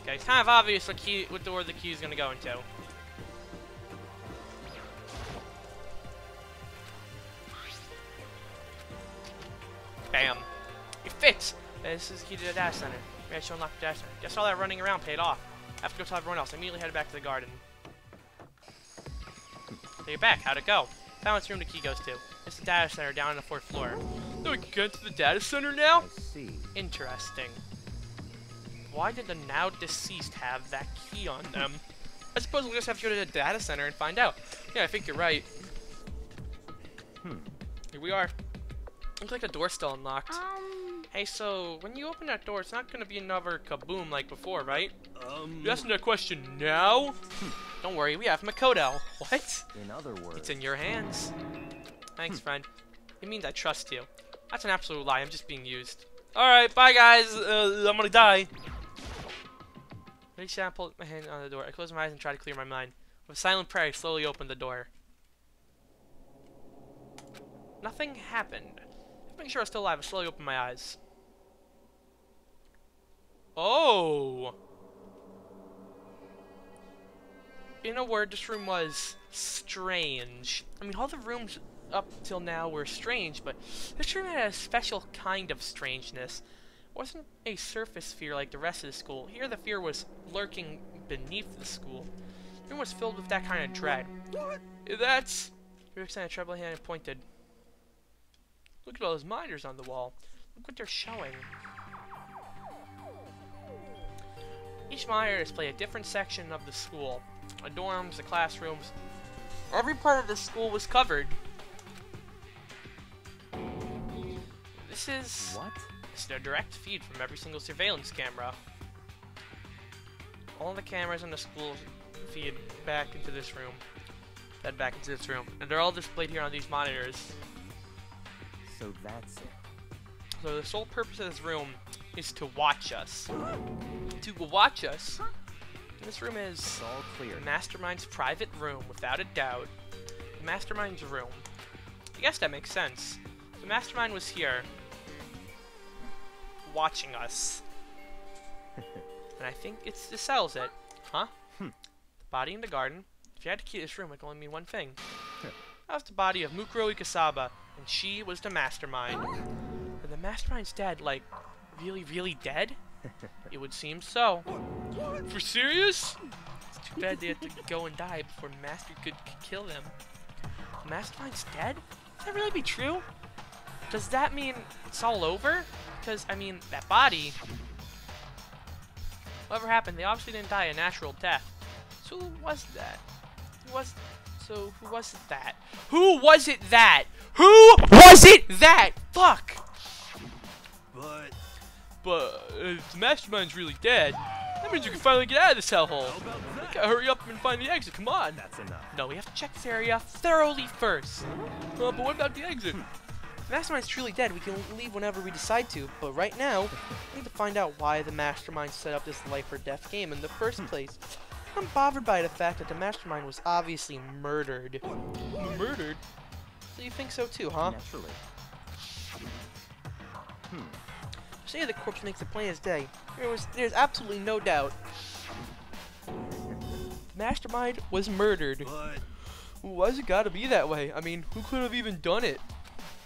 Okay, it's kind of obvious what door the key is going to go into. Bam. It fits! This is the key to the data center. Maybe I should unlock the data center. Guess all that running around paid off. I have to go tell everyone else. I immediately headed back to the garden. So you're back. How'd it go? Found which room the key goes to. It's the data center down on the 4th floor. So we can get to the data center now? I see. Interesting. Why did the now deceased have that key on them? I suppose we'll just have to go to the data center and find out. Yeah, I think you're right. Here we are. Looks like the door's still unlocked. Hey, so when you open that door, it's not gonna be another kaboom like before, right? You asking that question now? Don't worry, we have Makoto. What? In other words, It's in your hands. Thanks, friend. It means I trust you. That's an absolute lie. I'm just being used. Alright, bye, guys. I'm gonna die. Reach out and pull my hand on the door. I close my eyes and try to clear my mind. With a silent prayer, I slowly opened the door. Nothing happened. Making sure I was still alive, I slowly opened my eyes. Oh! In a word, this room was strange. I mean, all the rooms up till now were strange, but this room had a special kind of strangeness. It wasn't a surface fear like the rest of the school. Here the fear was lurking beneath the school. The room was filled with that kind of dread. That's... Rick sent a trembling hand and pointed. Look at all those miners on the wall. Look what they're showing. Each monitor displays a different section of the school. The dorms, the classrooms. Every part of the school was covered. This is... what? This is a direct feed from every single surveillance camera. All the cameras in the school feed back into this room. Fed back into this room. And they're all displayed here on these monitors. So that's it. So the sole purpose of this room is to watch us. To watch us. This room is It's all clear. the Mastermind's private room, without a doubt. The Mastermind's room. I guess that makes sense. The Mastermind was here, watching us. And I think it's the cells it. Huh? The body in the garden. If you had to key this room, it can only mean one thing. That was the body of Mukuro Ikasaba, and she was the Mastermind. Are the Mastermind's dead, like, really, really dead? It would seem so. For serious? It's too bad they had to go and die before Master could kill them. The Mastermind's dead? Could that really be true? Does that mean it's all over? Because, I mean, that body... Whatever happened, they obviously didn't die a natural death. So who was that? Who was it that? Who was it that? Who was it that? Fuck! But if the Mastermind's really dead, that means you can finally get out of this hellhole. We gotta hurry up and find the exit, come on. That's enough. No, we have to check this area thoroughly first. But what about the exit? If the Mastermind's truly dead, we can leave whenever we decide to, but right now, we need to find out why the Mastermind set up this life or death game in the first place. I'm bothered by the fact that the Mastermind was obviously murdered. Murdered? So you think so too, huh? Naturally. Say the corpse makes it plain as day. There's absolutely no doubt. The Mastermind was murdered. Why's it gotta be that way? I mean, who could have even done it?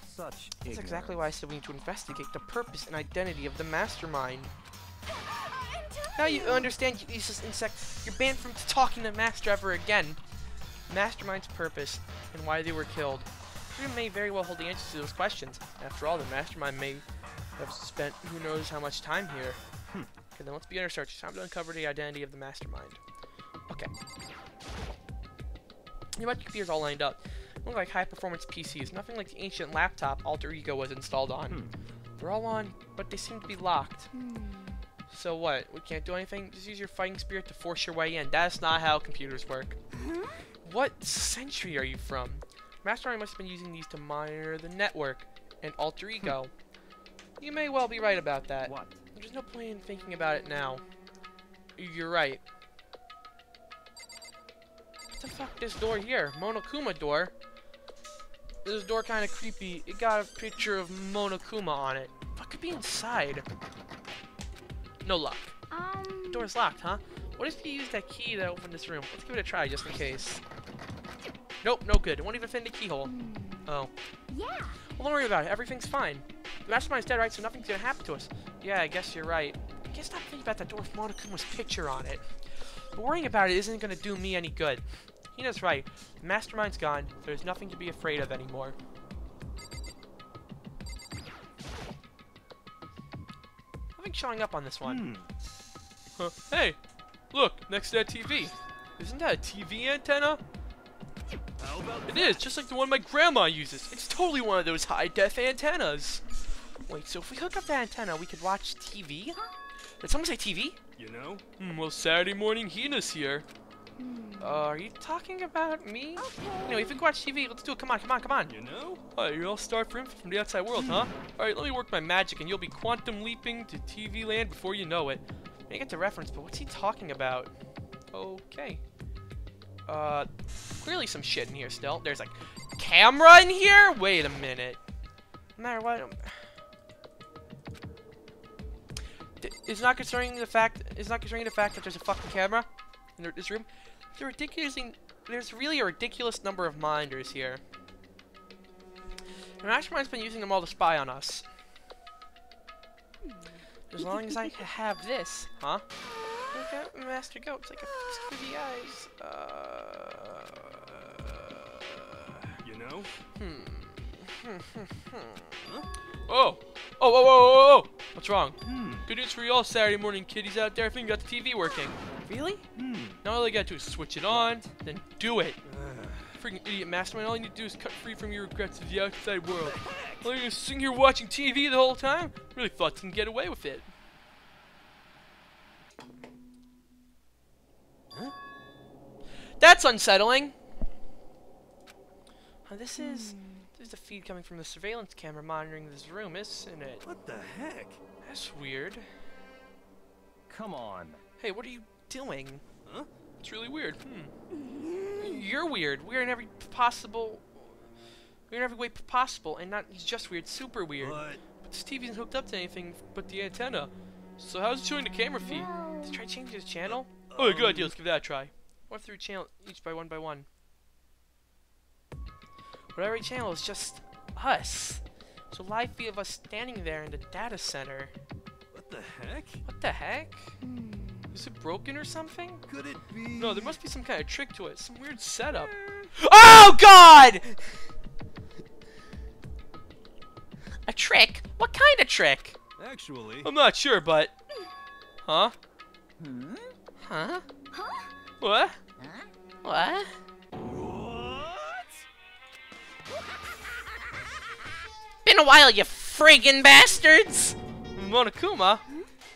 Such That's exactly why I said we need to investigate the purpose and identity of the Mastermind. Now you understand, you useless insect. You're banned from talking to Master ever again. Mastermind's purpose and why they were killed. You may very well hold the answers to those questions. After all, the Mastermind may have spent who knows how much time here. Okay, then let's begin our search. It's time to uncover the identity of the Mastermind. Okay. You have computers all lined up. Look like high-performance PCs. Nothing like the ancient laptop Alter Ego was installed on. They're all on, but they seem to be locked. So what? We can't do anything? Just use your fighting spirit to force your way in. That's not how computers work. What century are you from? Mastermind must have been using these to monitor the network and Alter Ego. You may well be right about that. What? There's no point in thinking about it now. You're right. What the fuck? This door here? Monokuma door? This door kind of creepy. It got a picture of Monokuma on it. What could be inside? No luck. The door's locked, huh? What if you use that key to open this room? Let's give it a try just in case. Nope, no good. It won't even fit in the keyhole. Oh. Yeah. Well, don't worry about it. Everything's fine. The Mastermind's dead, right? So nothing's gonna happen to us. Yeah, I guess you're right. I can't stop thinking about that door with Monokuma's picture on it. But worrying about it isn't gonna do me any good. Hina's right. The Mastermind's gone. There's nothing to be afraid of anymore. Nothing's showing up on this one. Huh. Hey! Look! Next to that TV! Isn't that a TV antenna? How about It is, just like the one my grandma uses. It's totally one of those high-def antennas. Wait, so if we hook up the antenna, we could watch TV? Did someone say TV? you know? Well, Saturday morning Hina's here. Are you talking about me? Anyway, if we can watch TV, let's do it. Come on, come on, come on. You know? Alright, you're all starved for info from the outside world, huh? Alright, let me work my magic and you'll be quantum leaping to TV land before you know it. I get the reference, but what's he talking about? Okay. Clearly some shit in here still. There's like camera in here? Wait a minute. No matter what, it's not concerning the fact that there's a fucking camera in this room. There's really a ridiculous number of monitors here. And Mastermind's been using them all to spy on us. As long as I have this, huh? Look at Master Goat. It's like a piece for the eyes. You know? Oh! Oh! What's wrong? Good news for you all Saturday morning kiddies out there. I think you got the TV working. Really? Now all you gotta do is switch it on, then do it. Freaking idiot Mastermind. All you need to do is cut free from your regrets of the outside world. All you're gonna sitting here watching TV the whole time? Really thought you can get away with it. Huh? That's unsettling. This is is the feed coming from the surveillance camera monitoring this room, isn't it? What the heck? That's weird. Come on. Hey, what are you doing? Huh? It's really weird. You're weird. We're in every way possible, and not just weird, super weird. What? But this TV isn't hooked up to anything but the antenna. So how's it showing the camera feed? Did you try changing the channel? Oh, good idea. Let's give that a try. One through channel each by one. But every channel is just us. So live feed of us standing there in the data center. What the heck? What the heck? Is it broken or something? Could it be? No, there must be some kind of trick to it. Some weird setup. Oh, God! A trick? What kind of trick? Actually. I'm not sure, but... Huh? Huh? What? Huh? What? Been a while, you friggin' bastards! Monokuma,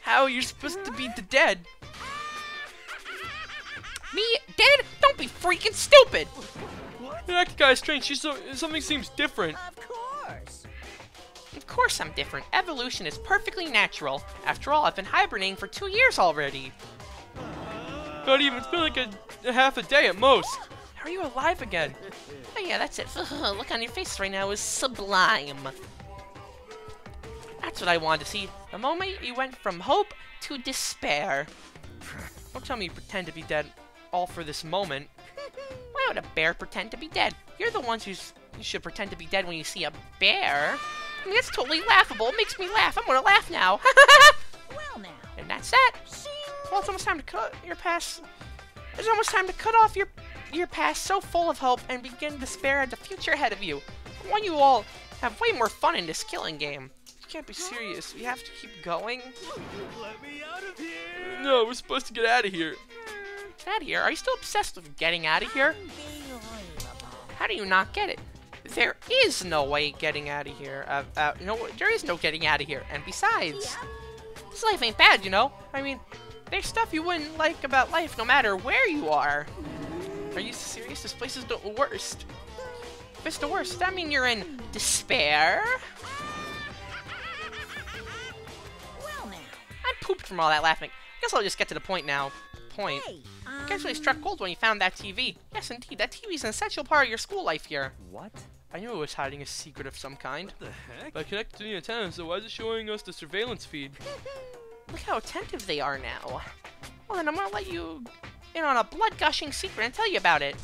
how are you supposed to be the dead? Me? Dead? Don't be freaking stupid! What? That guy's strange. Something seems different. Of course. Of course I'm different. Evolution is perfectly natural. After all, I've been hibernating for 2 years already. Not even. It's been like a half a day at most. How are you alive again? Oh yeah, that's it. Look on your face right now is sublime. That's what I wanted to see. The moment you went from hope to despair. Don't tell me you pretend to be dead all for this moment. Why would a bear pretend to be dead? You're the ones you should pretend to be dead when you see a bear. I mean, that's totally laughable. It makes me laugh. I'm gonna laugh now. Well now. And that's that. Well, it's almost time to cut your past. It's almost time to cut off your past so full of hope and begin despair at the future ahead of you. I want you all have way more fun in this killing game. You can't be serious. We have to keep going. Let me out of here! No, we're supposed to get out of here. Get out of here? Are you still obsessed with getting out of here? How do you not get it? There is no way getting out of here. No, there is no getting out of here. And besides, this life ain't bad, you know? I mean, there's stuff you wouldn't like about life no matter where you are. Are you serious? This place is the worst. If it's the worst, does that mean you're in despair? Well now. I pooped from all that laughing. Guess I'll just get to the point now. Hey, You guys really struck gold when you found that TV. Yes, indeed. That TV is an essential part of your school life here. What? I knew it was hiding a secret of some kind. What the heck? But connected to the antenna, so why is it showing us the surveillance feed? Look how attentive they are now. Well, then I'm gonna let you in on a blood-gushing secret and tell you about it.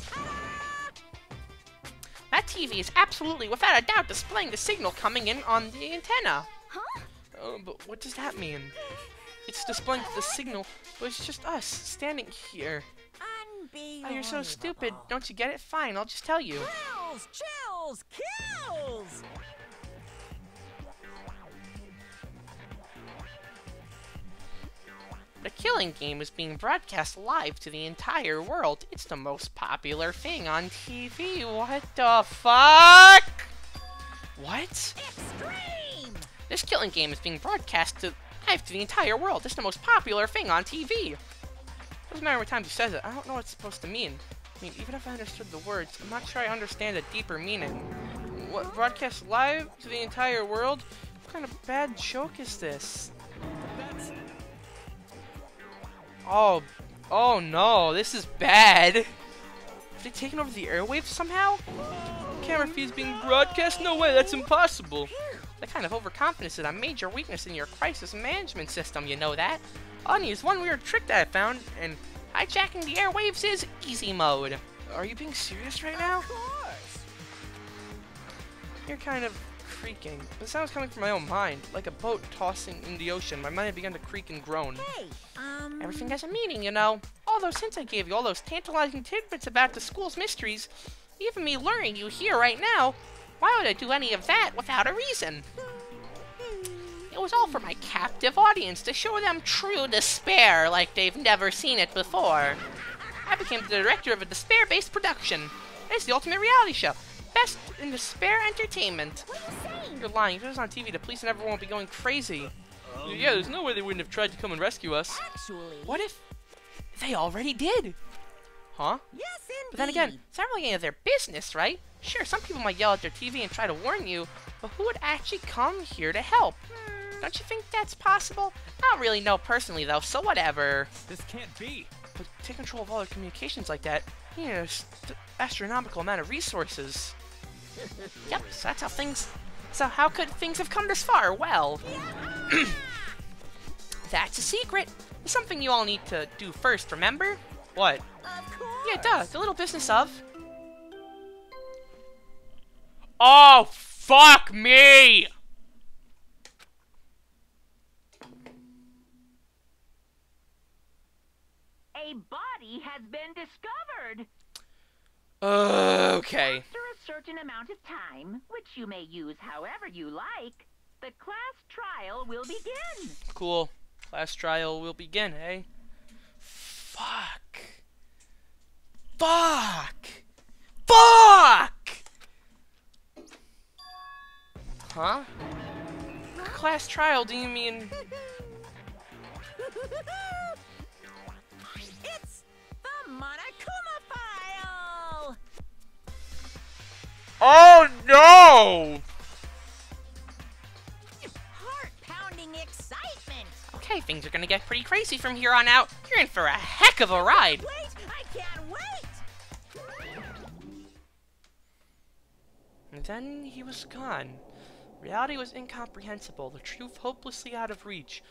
That TV is absolutely, without a doubt, displaying the signal coming in on the antenna. Huh? Oh, but what does that mean? It's displaying the signal, but it's just us standing here. Unbelievable. Oh, you're so stupid. Don't you get it? Fine, I'll just tell you. Kills, chills, kills. The killing game is being broadcast live to the entire world. It's the most popular thing on TV. What the fuck? What? Extreme. This killing game is being broadcast live to the entire world. It's the most popular thing on TV. Doesn't matter what times he says it. I don't know what it's supposed to mean. I mean, even if I understood the words, I'm not sure I understand the deeper meaning. What, broadcast live to the entire world? What kind of bad joke is this? Oh no, this is bad. Have they taken over the airwaves somehow? Camera feeds being broadcast? No way, that's impossible. That kind of overconfidence is a major weakness in your crisis management system, you know that? Only is one weird trick that I found, and hijacking the airwaves is easy mode. Are you being serious right now? Of course. You're kind of creaking. The sound's coming from my own mind, like a boat tossing in the ocean. My mind had begun to creak and groan. Hey, Everything has a meaning, you know. All those hints I gave you, all those tantalizing tidbits about the school's mysteries, even me luring you here right now, why would I do any of that without a reason? It was all for my captive audience, to show them true despair like they've never seen it before. I became the director of a despair-based production. It's the ultimate reality show. Best in despair entertainment. what are you saying? You're lying. If it was on TV, the police and everyone would be going crazy. Yeah, there's no way they wouldn't have tried to come and rescue us. Actually. What if they already did? Huh? Yes, indeed. But then again, it's not really any of their business, right? Sure, some people might yell at their TV and try to warn you, but who would actually come here to help? Don't you think that's possible? I don't really know personally, though, so whatever. This can't be. But to take control of all their communications like that, you need an astronomical amount of resources. Yep, so that's how things... So how could things have come this far? Well... That's a secret. It's something you all need to do first, remember? What? Of course. Yeah, duh. The little business of... Oh, fuck me! A body has been discovered. Okay. After a certain amount of time, which you may use however you like, the class trial will begin. Cool. Class trial will begin, eh? Fuck. Fuck! Fuck! Huh? Class trial, do you mean... It's the Monokuma file! Oh no! Heart-pounding excitement! Okay, things are gonna get pretty crazy from here on out. You're in for a heck of a ride! Wait! I can't wait! And then he was gone. Reality was incomprehensible, the truth hopelessly out of reach.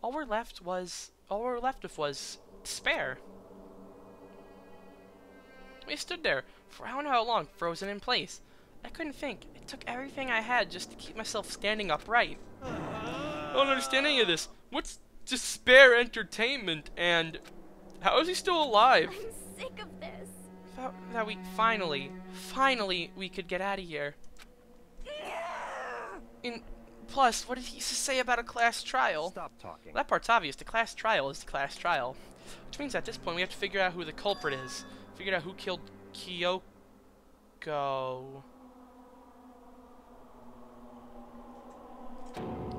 All we were left with was despair. We stood there for I don't know how long, frozen in place. I couldn't think. It took everything I had just to keep myself standing upright. I don't understand any of this. What's despair entertainment, and how is he still alive? I'm sick of this. Thought that we finally we could get out of here. And plus, what did he say about a class trial? Stop talking. Well, that part's obvious. The class trial is the class trial. Which means at this point we have to figure out who the culprit is. Figure out who killed Kyoko.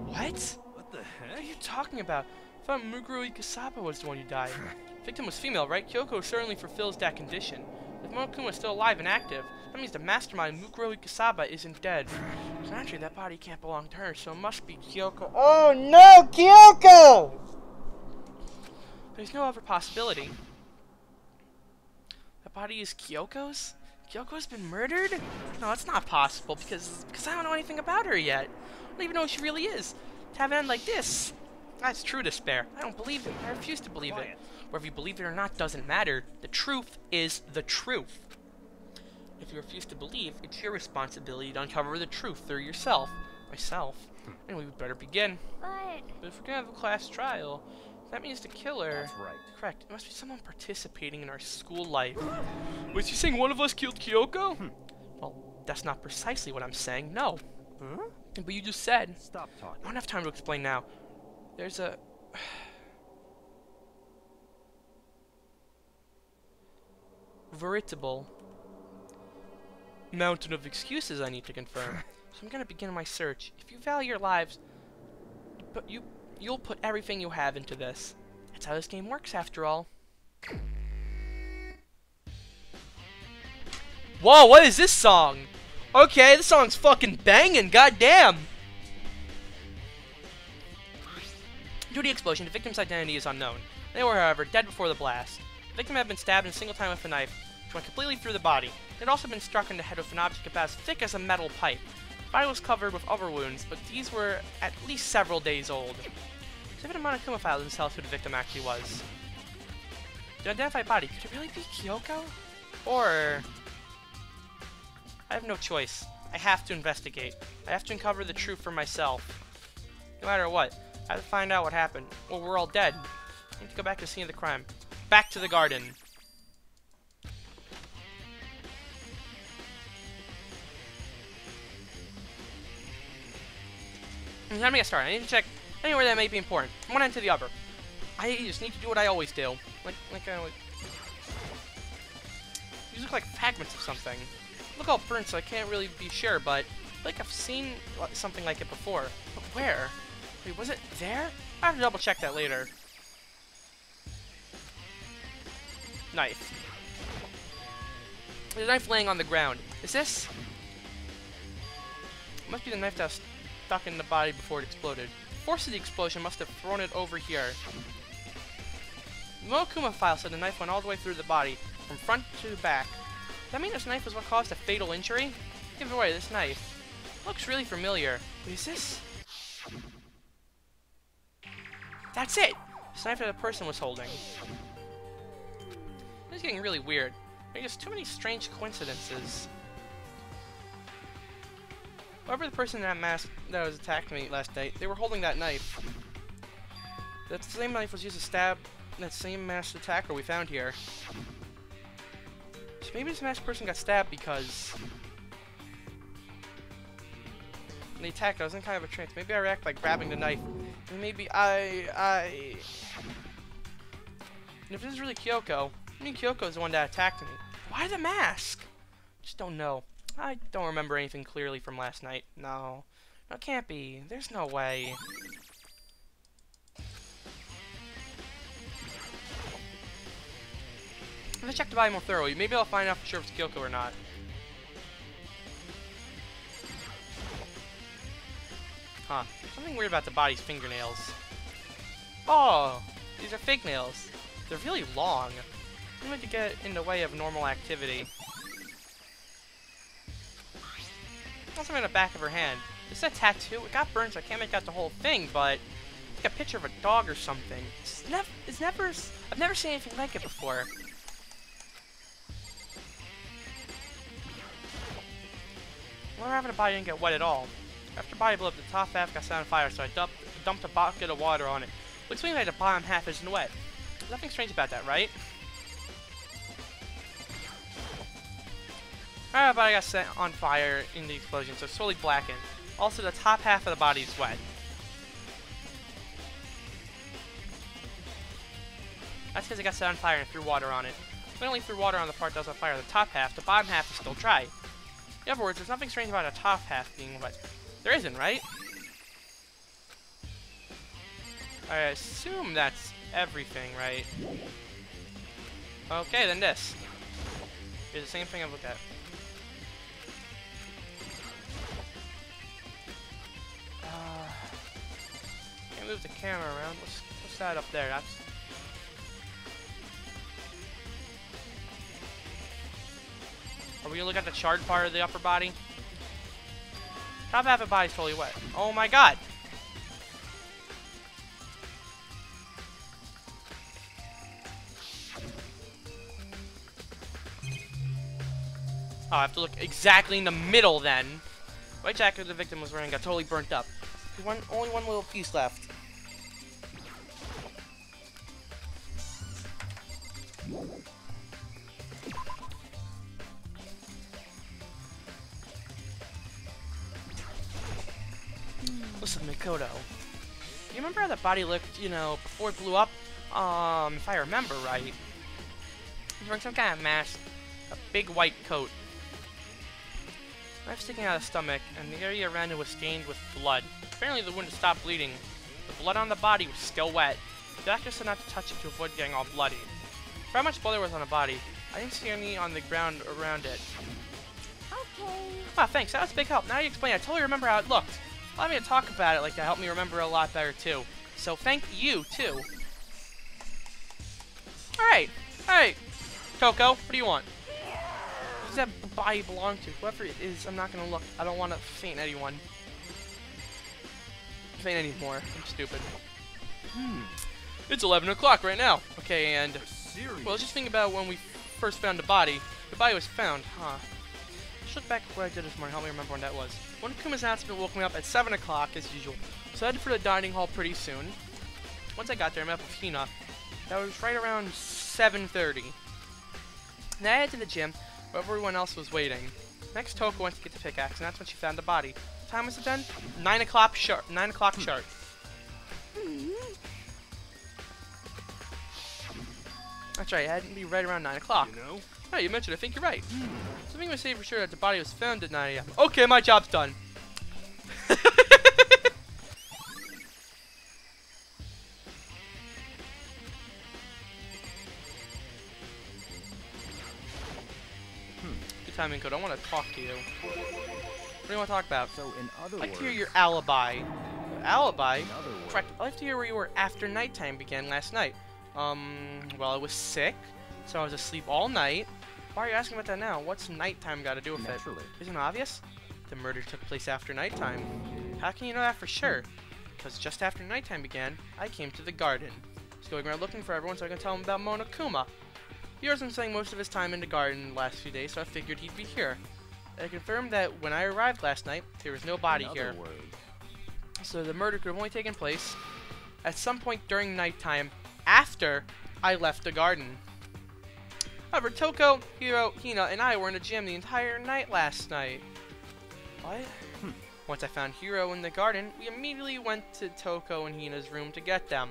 What? What the What are heck? you talking about? I thought Muguro Ikasaba was the one who died. Victim was female, right? Kyoko certainly fulfills that condition. If Monokuma is still alive and active, that means the mastermind Muguro Ikasaba isn't dead. So naturally, that body can't belong to her, so it must be Kyoko. Oh no, Kyoko! There's no other possibility. That body is Kyoko's? Kyoko's been murdered? No, it's not possible because I don't know anything about her yet. I don't even know who she really is. To have it end like this, that's true despair. I don't believe it. I refuse to believe it. Whether you believe it or not doesn't matter. The truth is the truth. If you refuse to believe, it's your responsibility to uncover the truth through yourself. Myself. Anyway, we better begin. But But if we're gonna have a class trial, that means the killer. That's right. Correct. It must be someone participating in our school life. Was you saying one of us killed Kyoko? Well, that's not precisely what I'm saying. No. Huh? But you just said. Stop I talking. don't have time to explain now. There's a... veritable mountain of excuses I need to confirm. So I'm gonna begin my search. If you value your lives, but you'll put everything you have into this. That's how this game works, after all. Whoa, what is this song? Okay, this song's fucking banging, goddamn! Due to the explosion, the victim's identity is unknown. They were, however, dead before the blast. The victim had been stabbed in a single time with a knife, which went completely through the body. It had also been struck in the head with an object about as thick as a metal pipe. The body was covered with other wounds, but these were at least several days old. So even a Monokuma file doesn't tell us who the victim actually was. The identified body, could it really be Kyoko? Or... I have no choice. I have to investigate. I have to uncover the truth for myself. No matter what, I have to find out what happened. Well, we're all dead. I need to go back to the scene of the crime. Back to the garden. Let me get started. I need to check anywhere that may be important, from one end to the other. I just need to do what I always do. These look like fragments of something. Look all burnt, so I can't really be sure, but like I've seen something like it before. But where? Wait, was it there? I have to double check that later. Knife. There's a knife laying on the ground. Is this? It must be the knife that was stuck in the body before it exploded. The force of the explosion must have thrown it over here. The Monokuma file said the knife went all the way through the body, from front to back. Does that mean this knife was what caused a fatal injury? Give it away, this knife. Looks really familiar. Wait, is this? That's it! This knife that a person was holding. This is getting really weird. There's just too many strange coincidences. Whoever the person in that mask that was attacked me last night, they were holding that knife. That same knife was used to stab that same masked attacker we found here. So maybe this masked person got stabbed because in the attack I was in kind of a trance. Maybe I react by grabbing the knife. And maybe and if this is really Kyoko, I mean Kyoko is the one that attacked me. Why the mask? Just don't know. I don't remember anything clearly from last night. No. No, it can't be. There's no way. Let's check the body more thoroughly. Maybe I'll find out for sure if it's Kyoko or not. Huh. Something weird about the body's fingernails. Oh! These are fake nails. They're really long. I'm going to get in the way of normal activity. Also in the back of her hand. This is a tattoo. It got burned, so I can't make out the whole thing, but it's like a picture of a dog or something. I've never seen anything like it before. I wonder if the body didn't get wet at all. After body blew up, the top half got set on fire, so I dumped a bucket of water on it. Looks to me like the bottom half isn't wet. There's nothing strange about that, right? Alright, the body got set on fire in the explosion, so it's slowly blackened. Also, the top half of the body is wet. That's because it got set on fire and threw water on it. We only threw water on the part that was on fire. The top half, the bottom half is still dry. In other words, there's nothing strange about the top half being wet. There isn't, right? I assume that's everything, right? Okay, then this. It's the same thing I've looked at. Can't move the camera around. What's that up there? That's... Are we gonna look at the charred part of the upper body? Top half of the body's totally wet. Oh my god! Oh, I have to look exactly in the middle then. White jacket the victim was wearing got totally burnt up. Only one little piece left. Listen, Mikoto. You remember how that body looked, you know, before it blew up? If I remember right. He was wearing some kind of mask, a big white coat. Knife sticking out of the stomach, and the area around it was stained with blood. Apparently the wound had stopped bleeding. The blood on the body was still wet. The doctor said not to touch it to avoid getting all bloody. For how much blood there was on the body, I didn't see any on the ground around it. Okay. Ah, thanks, that was a big help. Now you explain, I totally remember how it looked. Allowed me to talk about it like that helped me remember a lot better too. So thank you, too. Alright, alright. Coco, what do you want? Who does that body belong to? Whoever it is, I'm not gonna look. I don't want to faint anyone. Faint anymore. I'm stupid. It's 11 o'clock right now. Okay, and... Well, just think about when we first found the body. The body was found, huh? Just look back at what I did this morning. Help me remember when that was. One Kuma's announcement woke me up at 7 o'clock, as usual. So I headed for the dining hall pretty soon. Once I got there, I met up with Hina. That was right around 7:30. Then I headed to the gym, where everyone else was waiting. Next, Toko went to get the pickaxe, and that's when she found the body. What time was it then? 9 o'clock sharp. 9 o'clock sharp. That's right, it had to be right around 9 o'clock. You know? Oh, you mentioned, I think you're right. Something would say for sure that the body was found at 9 a.m. Okay, my job's done. Good time in code. I want to talk to you. What do you want to talk about? So in other I'd like words, to hear your alibi. Alibi? in other words, Correct. I'd like to hear where you were after nighttime began last night. Well, I was sick, so I was asleep all night. Why are you asking about that now? What's nighttime got to do with naturally. it? Isn't it obvious? The murder took place after nighttime. How can you know that for sure? Because just after nighttime began, I came to the garden. I was going around looking for everyone so I can tell them about Monokuma. He wasn't spending most of his time in the garden the last few days, so I figured he'd be here. I confirmed that when I arrived last night, there was no body In here. other words, So the murder could have only taken place at some point during nighttime after I left the garden. However, Toko, Hiro, Hina, and I were in the gym the entire night last night. What? Once I found Hiro in the garden, we immediately went to Toko and Hina's room to get them.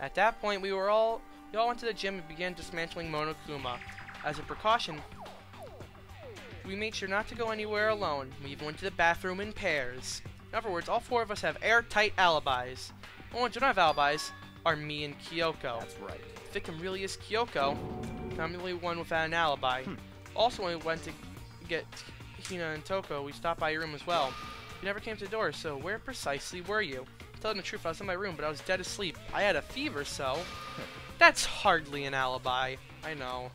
At that point, we all went to the gym and began dismantling Monokuma. As a precaution, we made sure not to go anywhere alone. We even went to the bathroom in pairs. In other words, all four of us have airtight alibis. The only ones who don't have alibis are me and Kyoko. that's right. The victim really is Kyoko. I'm the only one without an alibi. Also, when we went to get Hina and Toko, we stopped by your room as well. You never came to the door, so where precisely were you? Telling the truth, I was in my room, but I was dead asleep. I had a fever, so... That's hardly an alibi. I know.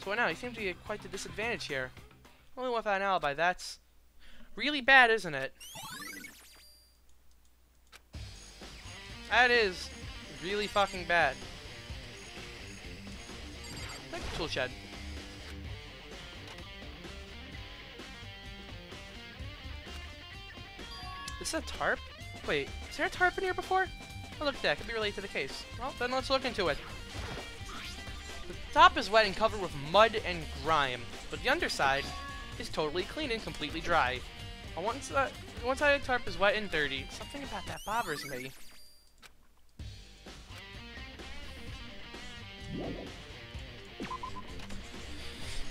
So now, you seem to be at quite the disadvantage here. Only without an alibi, that's... really bad, isn't it? That is really fucking bad. Like the tool shed. Is this a tarp? Wait, is there a tarp in here before? Oh, look at that. Could be related to the case. Well, then let's look into it. The top is wet and covered with mud and grime, but the underside is totally clean and completely dry. One side of the tarp is wet and dirty. Something about that bothers me.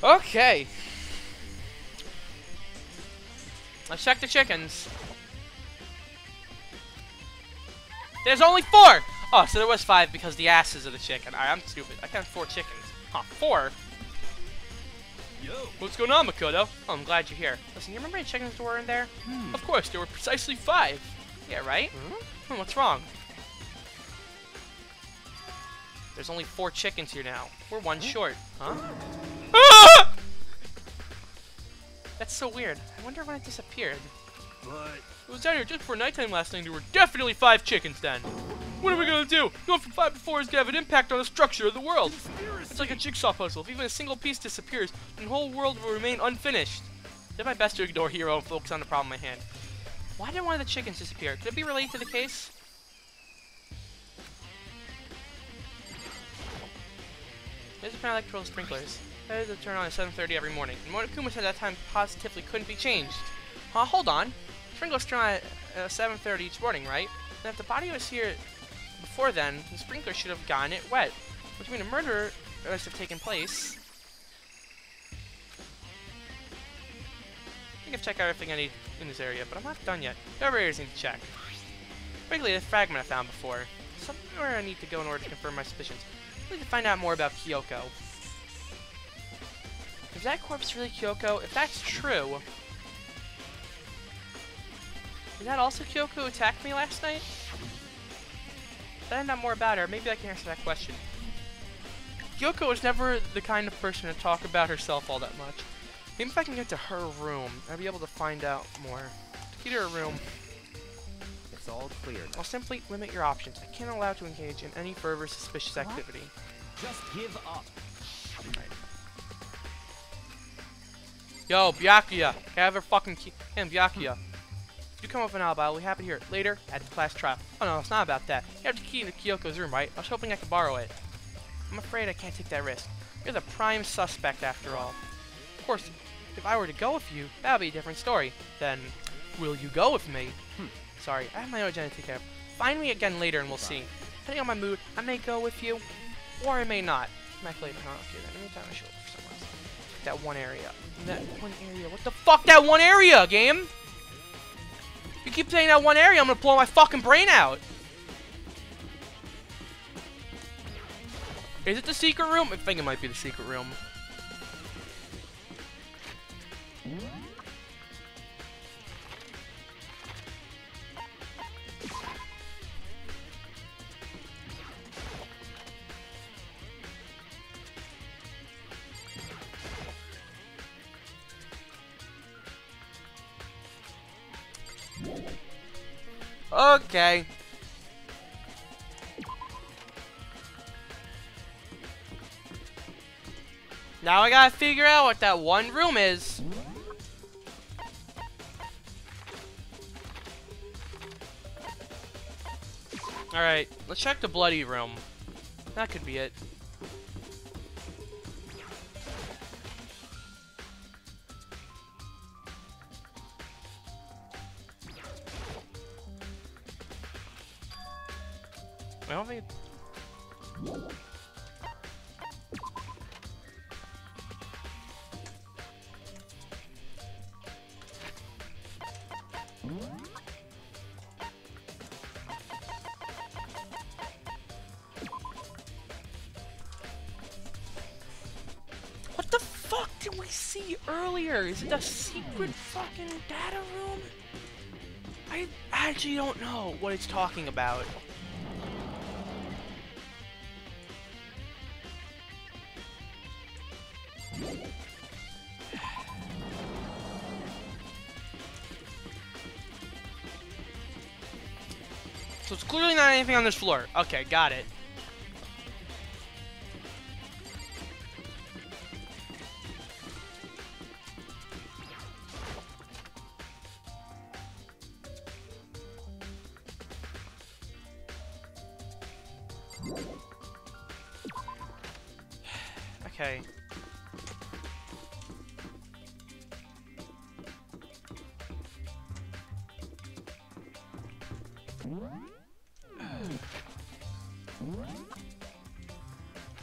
Okay. Let's check the chickens. There's only 4! Oh, so there was 5 because the asses of the chicken. Alright, I'm stupid. I count 4 chickens. Huh, 4? Yo. What's going on, Makoto? Oh, I'm glad you're here. Listen, you remember any chickens that were in there? Of course, there were precisely 5. Yeah, right? What's wrong? There's only 4 chickens here now. We're 1 short. Huh? Ah! That's so weird. I wonder when it disappeared. But It was down here just before nighttime last night. There were definitely 5 chickens then. What are we gonna do? Going from 5 to 4 is gonna have an impact on the structure of the world. It's like a jigsaw puzzle. If even a single piece disappears, then the whole world will remain unfinished. I did my best to ignore Hiro and focus on the problem at hand. Why did one of the chickens disappear? Could it be related to the case? There's a plan electrical sprinklers. That is to turn on at 7:30 every morning. And Monokuma said that time positively couldn't be changed. Hold on. Sprinklers turn on at 7:30 each morning, right? Then if the body was here before then, the sprinkler should have gotten it wet. Which means a murder must have taken place. I think I've checked everything I need in this area, but I'm not done yet. There are areas I need to check. Particularly the fragment I found before. Somewhere I need to go in order to confirm my suspicions. I need to find out more about Kyoko. Is that corpse really Kyoko? If that's true... Is that also Kyoko who attacked me last night? If I find out more about her, maybe I can answer that question. Kyoko was never the kind of person to talk about herself all that much. Maybe if I can get to her room, I'll be able to find out more. To get to her room, It's all clear now. I'll simply limit your options. I can't allow to engage in any further suspicious activity. just give up. Yo, Byakuya, can I have her fucking key? Damn, Byakuya. If you come up with an alibi, I'll be happy to hear it later at the class trial. Oh no, it's not about that. You have the key to Kyoko's room, right? I was hoping I could borrow it. I'm afraid I can't take that risk. You're the prime suspect after all. Of course, if I were to go with you, that would be a different story. Then, will you go with me? Sorry, I have my own agenda to take care of. Find me again later and we'll see. Depending on my mood, I may go with you, or I may not. Back later, huh? Okay, then let me tie my shoulder for someone else. That one area. That one area. What the fuck, that one area, game? You keep saying that one area, I'm gonna blow my fucking brain out. Is it the secret room? I think it might be the secret room. Okay. Now I gotta figure out what that one room is. Alright, let's check the bloody room. That could be it. I don't think what the fuck did we see earlier? Is it a secret fucking data room? I actually don't know what it's talking about. So it's clearly not anything on this floor. Okay, got it. Okay.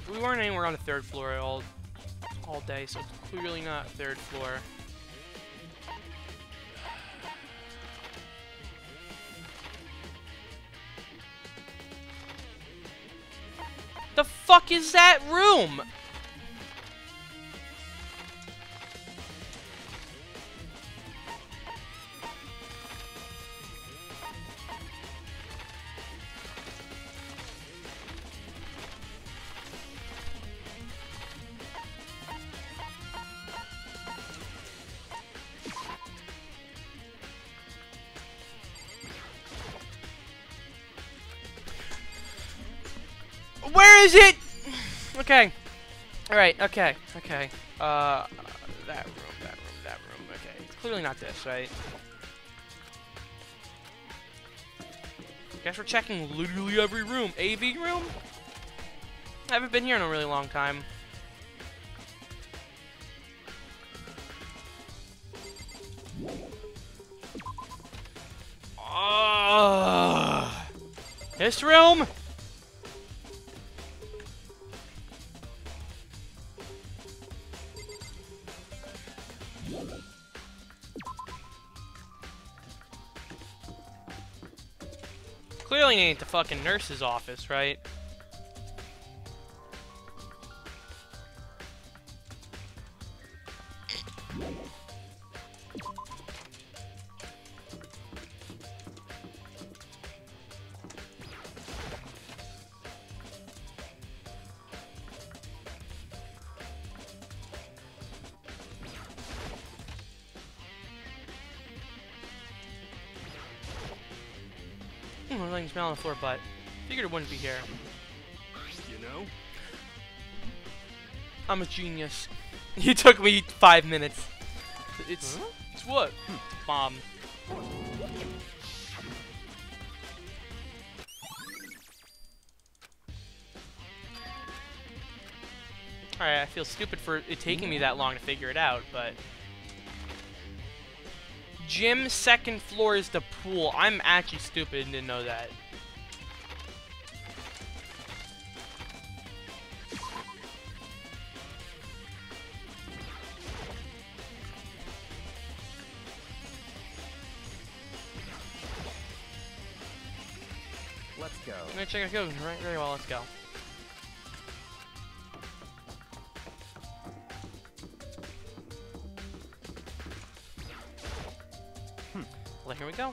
We weren't anywhere on the third floor all day, so it's clearly not third floor. The fuck is that room? Where is it? Okay. Alright, okay. That room. Okay. It's clearly not this, right? Guess we're checking literally every room. AV room? I haven't been here in a really long time. This room? Clearly ain't the fucking nurse's office, right? We're letting smell on the floor, but figured it wouldn't be here. You know? I'm a genius. You took me 5 minutes. It's what? Bomb. Alright, I feel stupid for it taking me that long to figure it out, but... Gym, second floor is the pool. I'm actually stupid and didn't know that. Let's go. I'm gonna check it out. Right, very well, let's go. Lovely, here we go.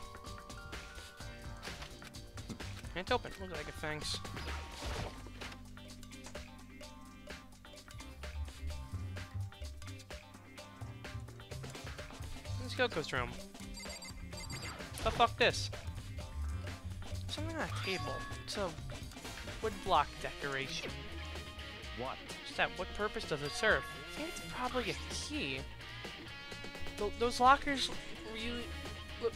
Can't open. Looks like it, thanks. This is Kyoko's room. The fuck this? Something on a table. It's a wood block decoration. What? Just that, what purpose does it serve? I think it's probably a key. Those lockers really...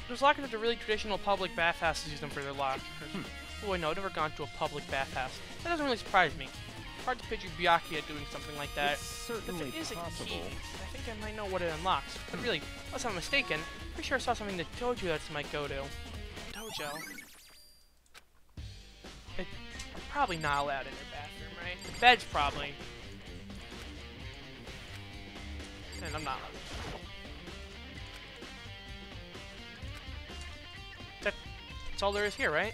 Those lockers are the really traditional public bathhouses use them for their lockers. Oh, no, I've never gone to a public bathhouse. That doesn't really surprise me. Hard to picture Byakuya doing something like that. It's certainly if it is possible. a key, I think I might know what it unlocks. But really, unless I'm mistaken, pretty sure I saw something that dojo that's might go to. Dojo. It's probably not allowed in their bathroom, right? The bed's probably. And I'm not allowed. That's all there is here, right?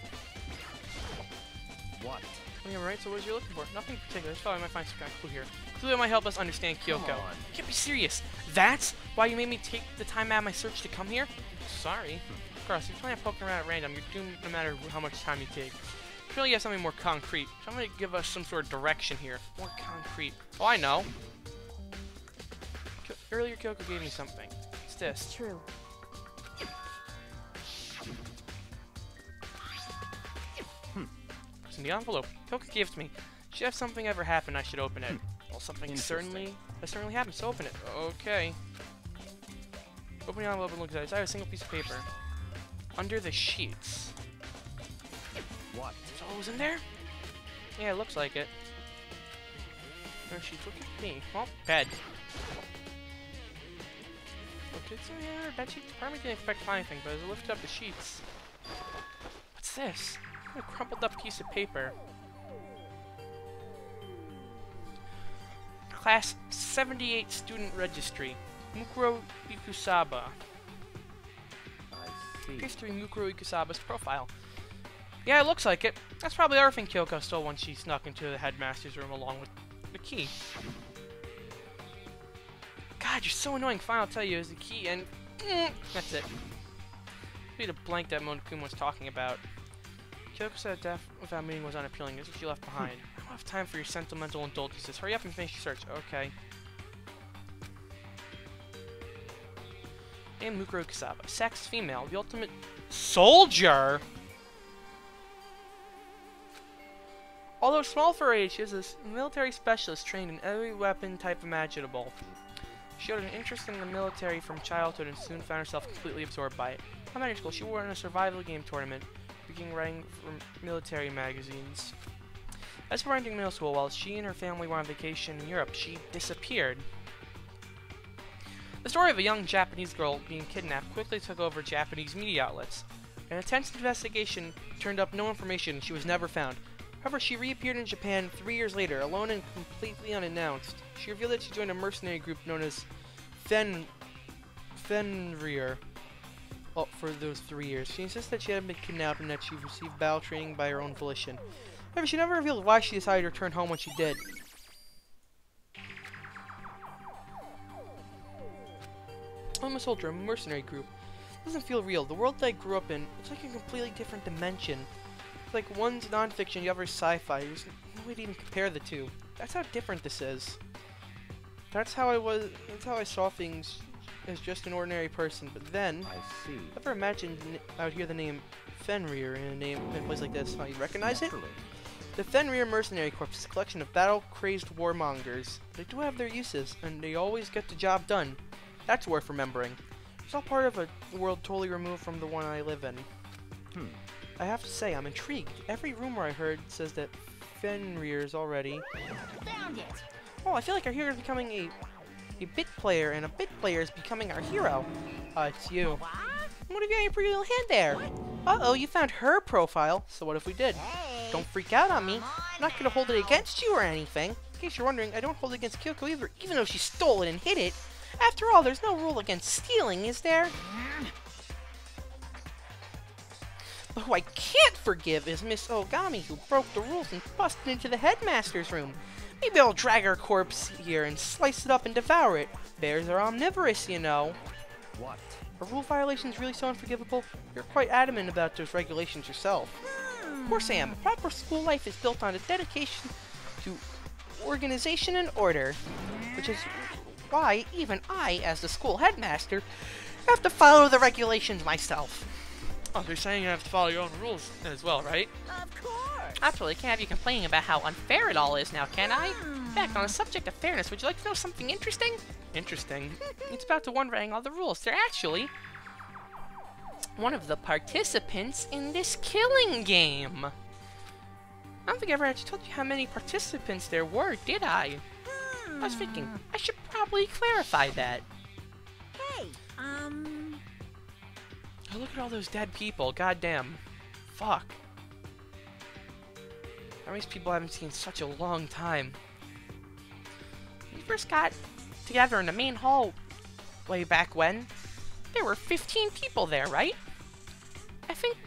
What? Yeah, right, so what is you looking for? Nothing in particular. Just thought I might find some kind of clue here. Clue that might help us understand Kyoko. Come on. You can't be serious. That's why you made me take the time out of my search to come here? Sorry. Of course, if you're planning on poking around at random, you're doomed no matter how much time you take. Surely you have something more concrete. So I'm going to give us some sort of direction here. More concrete. Oh, I know. Earlier, Kyoko gave me something. It's this. It's true. In the envelope Kyoko gave to me. Should have something ever happen, I should open it. Well, something certainly happened, so open it. Okay. Open the envelope and look at it. It's a single piece of paper. Under the sheets. What? Is all was in there? Yeah, it looks like it. Under sheets, look at me. Well, bed. Okay, so yeah, bed sheets. Probably didn't expect to find anything, but as I lifted up the sheets. What's this? A crumpled up piece of paper. Class 78 student registry. Mukuro Ikusaba. I see. Appears to be Mukuro Ikusaba's profile. Yeah, it looks like it. That's probably everything Kyoko stole when she snuck into the headmaster's room along with the key. God, you're so annoying. Fine, I'll tell you, is the key and... that's it. Read the blank that Monokuma was talking about. Kyoko said death without meaning was unappealing. This is what she left behind. I don't have time for your sentimental indulgences. Hurry up and finish your search. Okay. And Mukuro Kusaba. Sex, female. The ultimate soldier! Although small for her age, she is a military specialist trained in every weapon type imaginable. She showed an interest in the military from childhood and soon found herself completely absorbed by it. In elementary school, she won a survival game tournament, began writing for military magazines. As for entering middle school, while she and her family were on vacation in Europe, she disappeared. The story of a young Japanese girl being kidnapped quickly took over Japanese media outlets. An intense investigation turned up no information and she was never found. However, she reappeared in Japan 3 years later, alone and completely unannounced. She revealed that she joined a mercenary group known as Fenrir. For those 3 years. She insists that she hadn't been kidnapped and that she received battle training by her own volition. However, she never revealed why she decided to return home when she did. I'm a soldier, a mercenary group. It doesn't feel real. The world that I grew up in, it's like a completely different dimension. It's like one's nonfiction, the other's sci-fi. There's no way to even compare the two. That's how different this is. That's how I saw things as just an ordinary person, but then I see. Never imagined I would hear the name Fenrir in a place like this. How you recognize it? The Fenrir Mercenary Corps is a collection of battle-crazed warmongers. They do have their uses, and they always get the job done. That's worth remembering. It's all part of a world totally removed from the one I live in. I have to say, I'm intrigued. Every rumor I heard says that Fenrir's already... Found it! Oh, I feel like our hero is becoming a bit player, and a bit player is becoming our hero. It's you. What have you got in your pretty little hand there? Uh-oh, you found her profile. So what if we did? Hey! Don't freak out on me. I'm not gonna hold it against you or anything. In case you're wondering, I don't hold it against Kyoko either, even though she stole it and hid it. After all, there's no rule against stealing, is there? But who I can't forgive is Miss Ogami, who broke the rules and busted into the headmaster's room. Maybe I'll drag her corpse here and slice it up and devour it. Bears are omnivorous, you know. What? Are rule violations really so unforgivable? You're quite adamant about those regulations yourself. Of course I am. Proper school life is built on a dedication to organization and order, which is why even I, as the school headmaster, have to follow the regulations myself. Oh, they're saying you have to follow your own rules as well, right? Of course. Absolutely, can't have you complaining about how unfair it all is now, can I? In fact, on the subject of fairness, would you like to know something interesting? Interesting. It's about the one writing all the rules. They're actually one of the participants in this killing game. I don't think I ever actually told you how many participants there were, did I? I was thinking, I should probably clarify that. Hey, Oh, look at all those dead people, goddamn. Fuck. How many people I haven't seen in such a long time? When we first got together in the main hall way back when, there were 15 people there, right? I think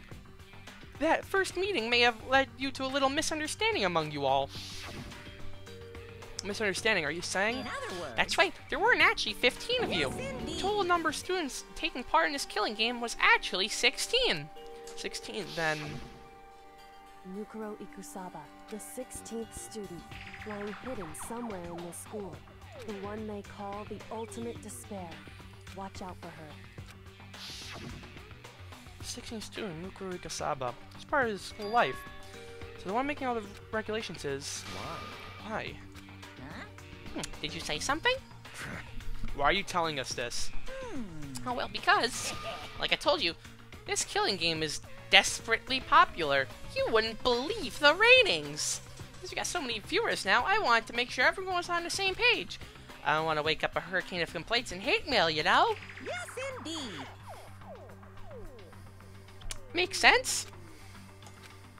that first meeting may have led you to a little misunderstanding among you all. Misunderstanding, are you saying? in other words, That's right, there weren't actually 15 of you. Yes, indeed. The total number of students taking part in this killing game was actually 16. 16, then... Mukuro Ikusaba, the 16th student, lying hidden somewhere in this school. The one they call the ultimate despair. Watch out for her. 16th student, Mukuro Ikasaba. It's part of his school life. So the one making all the regulations is... Why? Did you say something? Why are you telling us this? Oh, well, because, like I told you, this killing game is desperately popular. You wouldn't believe the ratings. Because we got so many viewers now, I wanted to make sure everyone was on the same page. I don't want to wake up a hurricane of complaints and hate mail, you know? yes, indeed. Makes sense?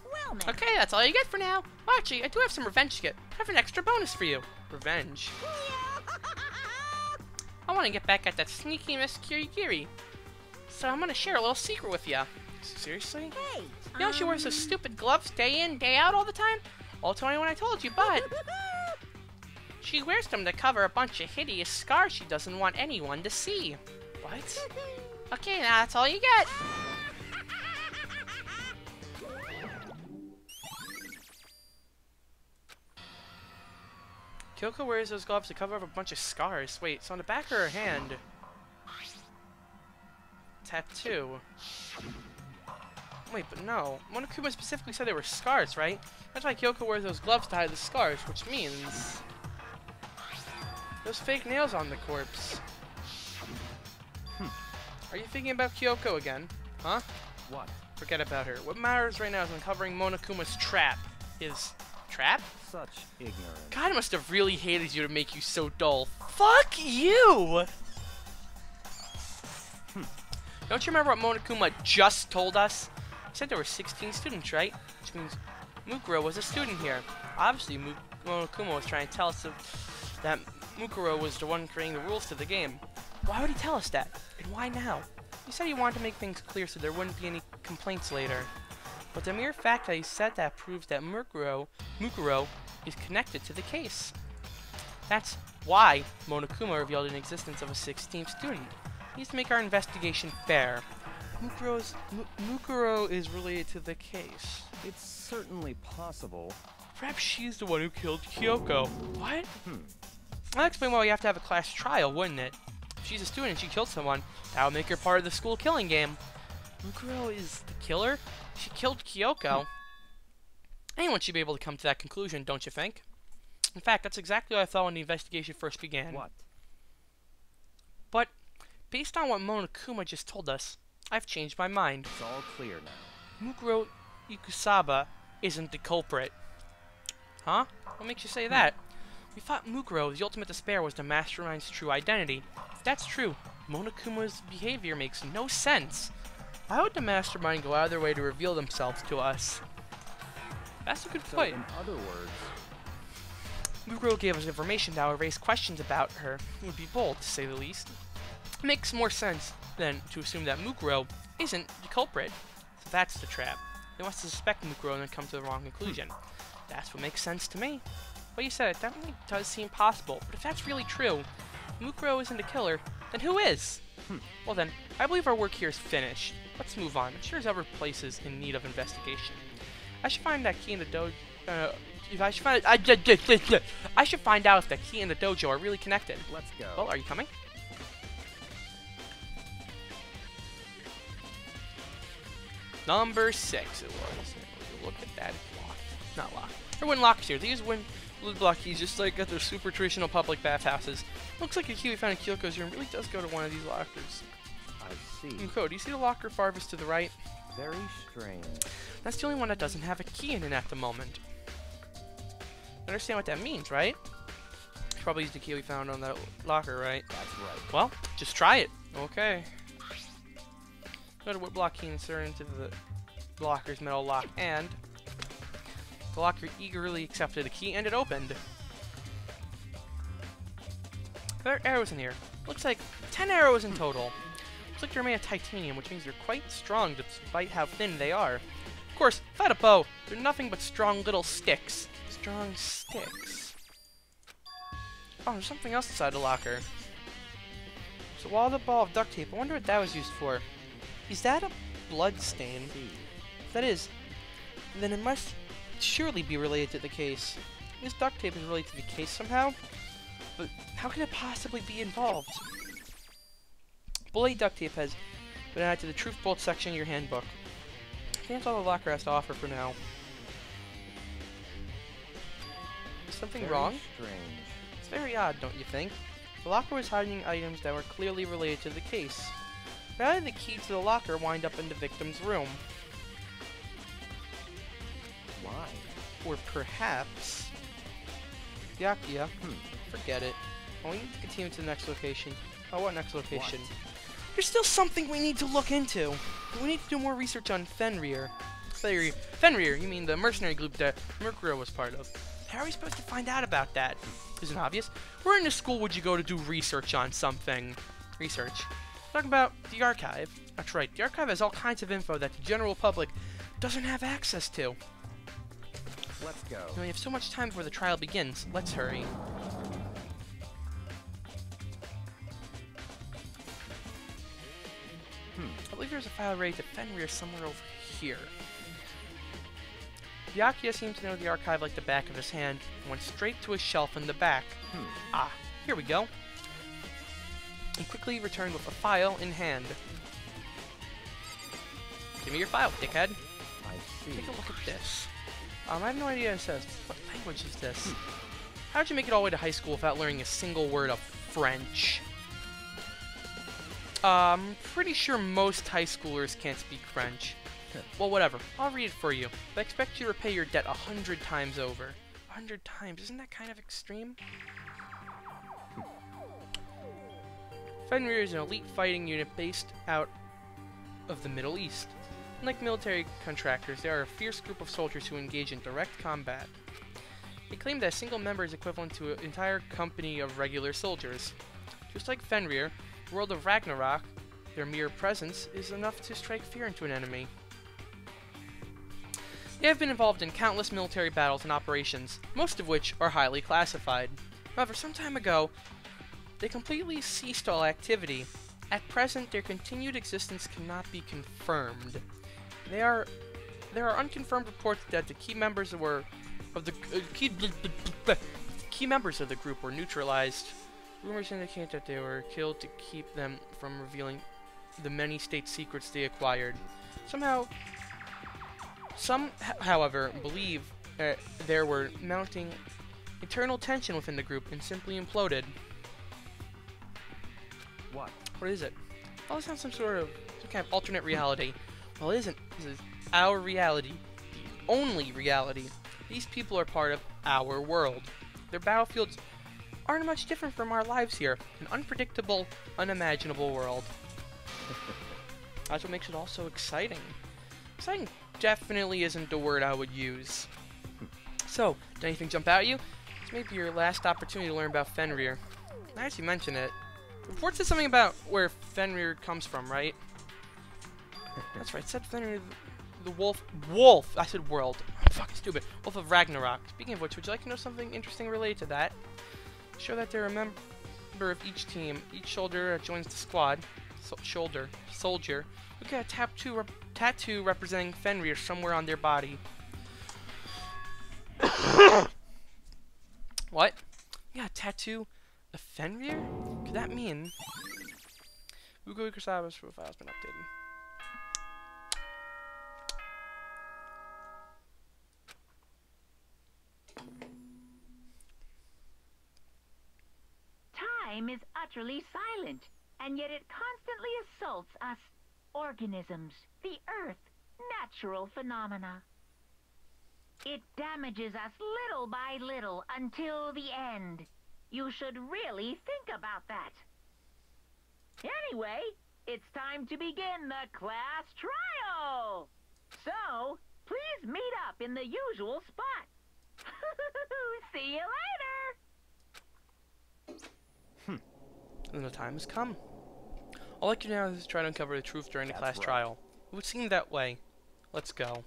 Well, now. Okay, that's all you get for now. Well, actually, I do have some revenge to get. I have an extra bonus for you. Revenge. I want to get back at that sneaky Miss Kirigiri. So I'm going to share a little secret with you. Seriously? Hey, You know she wears those stupid gloves day in, day out all the time? I'll tell anyone I told you, but... she wears them to cover a bunch of hideous scars she doesn't want anyone to see. What? Okay, now that's all you get. Kyoko wears those gloves to cover up a bunch of scars. Wait, so on the back of her hand... Tattoo. Wait, but no. Monokuma specifically said they were scars, right? That's why Kyoko wears those gloves to hide the scars, which means... those fake nails on the corpse. Are you thinking about Kyoko again? Huh? What? Forget about her. What matters right now is uncovering Monokuma's trap. His... trap? Such ignorance. God, I must have really hated you to make you so dull. Fuck you! Don't you remember what Monokuma just told us? He said there were 16 students, right? Which means Mukuro was a student here. Obviously, Monokuma was trying to tell us that Mukuro was the one creating the rules to the game. Why would he tell us that? And why now? He said he wanted to make things clear so there wouldn't be any complaints later. But the mere fact that he said that proves that Mukuro is connected to the case. That's why Monokuma revealed an existence of a 16th student. He needs to make our investigation fair. Mukuro is related to the case. It's certainly possible. Perhaps she's the one who killed Kyoko. What? That'll explain why we have to have a class trial, wouldn't it? If she's a student and she killed someone, that'll make her part of the school killing game. Mukuro is the killer? She killed Kyoko. Anyone should be able to come to that conclusion, don't you think? In fact, that's exactly what I thought when the investigation first began. What? But, based on what Monokuma just told us, I've changed my mind. It's all clear now. Mukuro Ikusaba isn't the culprit. Huh? What makes you say that? We thought Mukuro, the ultimate despair, was the mastermind's true identity. If that's true, Monokuma's behavior makes no sense. Why would the mastermind go out of their way to reveal themselves to us? That's a good So, point. in other words, Mukuro gave us information that would raise questions about her. It would be bold, to say the least. It makes more sense than to assume that Mukuro isn't the culprit. So that's the trap. They want to suspect Mukuro and then come to the wrong conclusion. That's what makes sense to me. Well, you said it, that really does seem possible. But if that's really true, Mukuro isn't the killer, then who is? Well then, I believe our work here is finished. Let's move on. I'm sure there's other places in need of investigation. I should find that key in the dojo. I should find out if the key and the dojo are really connected. Let's go. Well, are you coming? Number 6 it was. Look at that. It's locked. Not locked. Or when locked here. These wood block keys, just like at their super traditional public bathhouses. Looks like a key we found in Kyoko's room really does go to one of these lockers. I see. Miko, do you see the locker farthest to the right? Very strange. That's the only one that doesn't have a key in it at the moment. Understand what that means, right? Probably used the key we found on that locker, right? That's right. Well, just try it. Okay. Go to woodblock key and insert into the locker's metal lock, and the locker eagerly accepted the key, and it opened. There are arrows in here. Looks like 10 arrows in total. Looks like they're made of titanium, which means they're quite strong despite how thin they are. Of course, without a bow, they're nothing but strong little sticks. Strong sticks. Oh, there's something else inside the locker. So while the ball of duct tape, I wonder what that was used for. Is that a blood stain? If that is, then it must surely be related to the case. This duct tape is related to the case somehow, but how could it possibly be involved? Bullet duct tape has been added to the truth bolt section of your handbook. I think that's all the locker has to offer for now. Is something wrong? Strange. It's very odd, don't you think? The locker was hiding items that were clearly related to the case. But how did the key to the locker wind up in the victim's room? Why? Or perhaps... Byakuya? Forget it. Well, we need to continue to the next location. Oh, what next location? What? There's still something we need to look into. We need to do more research on Fenrir. Fenrir, you mean the mercenary group that Mercurio was part of. How are we supposed to find out about that? Isn't obvious? Where in the school would you go to do research on something? Research. Talking about the archive. That's right, the archive has all kinds of info that the general public doesn't have access to. Let's go. We have so much time before the trial begins. Let's hurry. I believe there's a file related to Fenrir somewhere over here. Byakuya seemed to know the archive like the back of his hand and went straight to a shelf in the back. Ah, here we go. He quickly returned with a file in hand. Give me your file, dickhead. I see. Take a look at this. I have no idea what it says. What language is this? How did you make it all the way to high school without learning a single word of French? I'm pretty sure most high schoolers can't speak French. Well, whatever. I'll read it for you. But I expect you to repay your debt 100 times over. 100 times? Isn't that kind of extreme? Fenrir is an elite fighting unit based out of the Middle East. Unlike military contractors, they are a fierce group of soldiers who engage in direct combat. They claim that a single member is equivalent to an entire company of regular soldiers. Just like Fenrir, the world of Ragnarok, their mere presence is enough to strike fear into an enemy. They have been involved in countless military battles and operations, most of which are highly classified. However, some time ago, they completely ceased all activity. At present, their continued existence cannot be confirmed. There are unconfirmed reports that the key members of the group were neutralized. Rumors indicate that they were killed to keep them from revealing the many state secrets they acquired. Some, however, believe there were mounting internal tension within the group and simply imploded. What? What is it? Well, this sounds some kind of alternate reality. Well, it isn't. This is our reality. The only reality. These people are part of our world. Their battlefields aren't much different from our lives here. An unpredictable, unimaginable world. That's what makes it all so exciting. Exciting definitely isn't the word I would use. So, did anything jump out at you? This may be your last opportunity to learn about Fenrir. Now that you mention it, the report said something about where Fenrir comes from, right? That's right, it said Fenrir the wolf! I said world. I'm fucking stupid. Wolf of Ragnarok. Speaking of which, would you like to know something interesting related to that? Show that they're a member of each team. Each soldier that joins the squad soldier. Look at a tattoo representing Fenrir somewhere on their body. What? Yeah, a tattoo of Fenrir? Could that mean Ugo Ikusaba's profile has been updated? Time is utterly silent, and yet it constantly assaults us organisms, the Earth, natural phenomena. It damages us little by little until the end. You should really think about that. Anyway, it's time to begin the class trial. So, please meet up in the usual spot. See you later. And the time has come. All I can do now is try to uncover the truth during the class trial. It would seem that way. Let's go.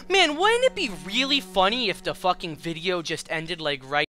Man, wouldn't it be really funny if the fucking video just ended like right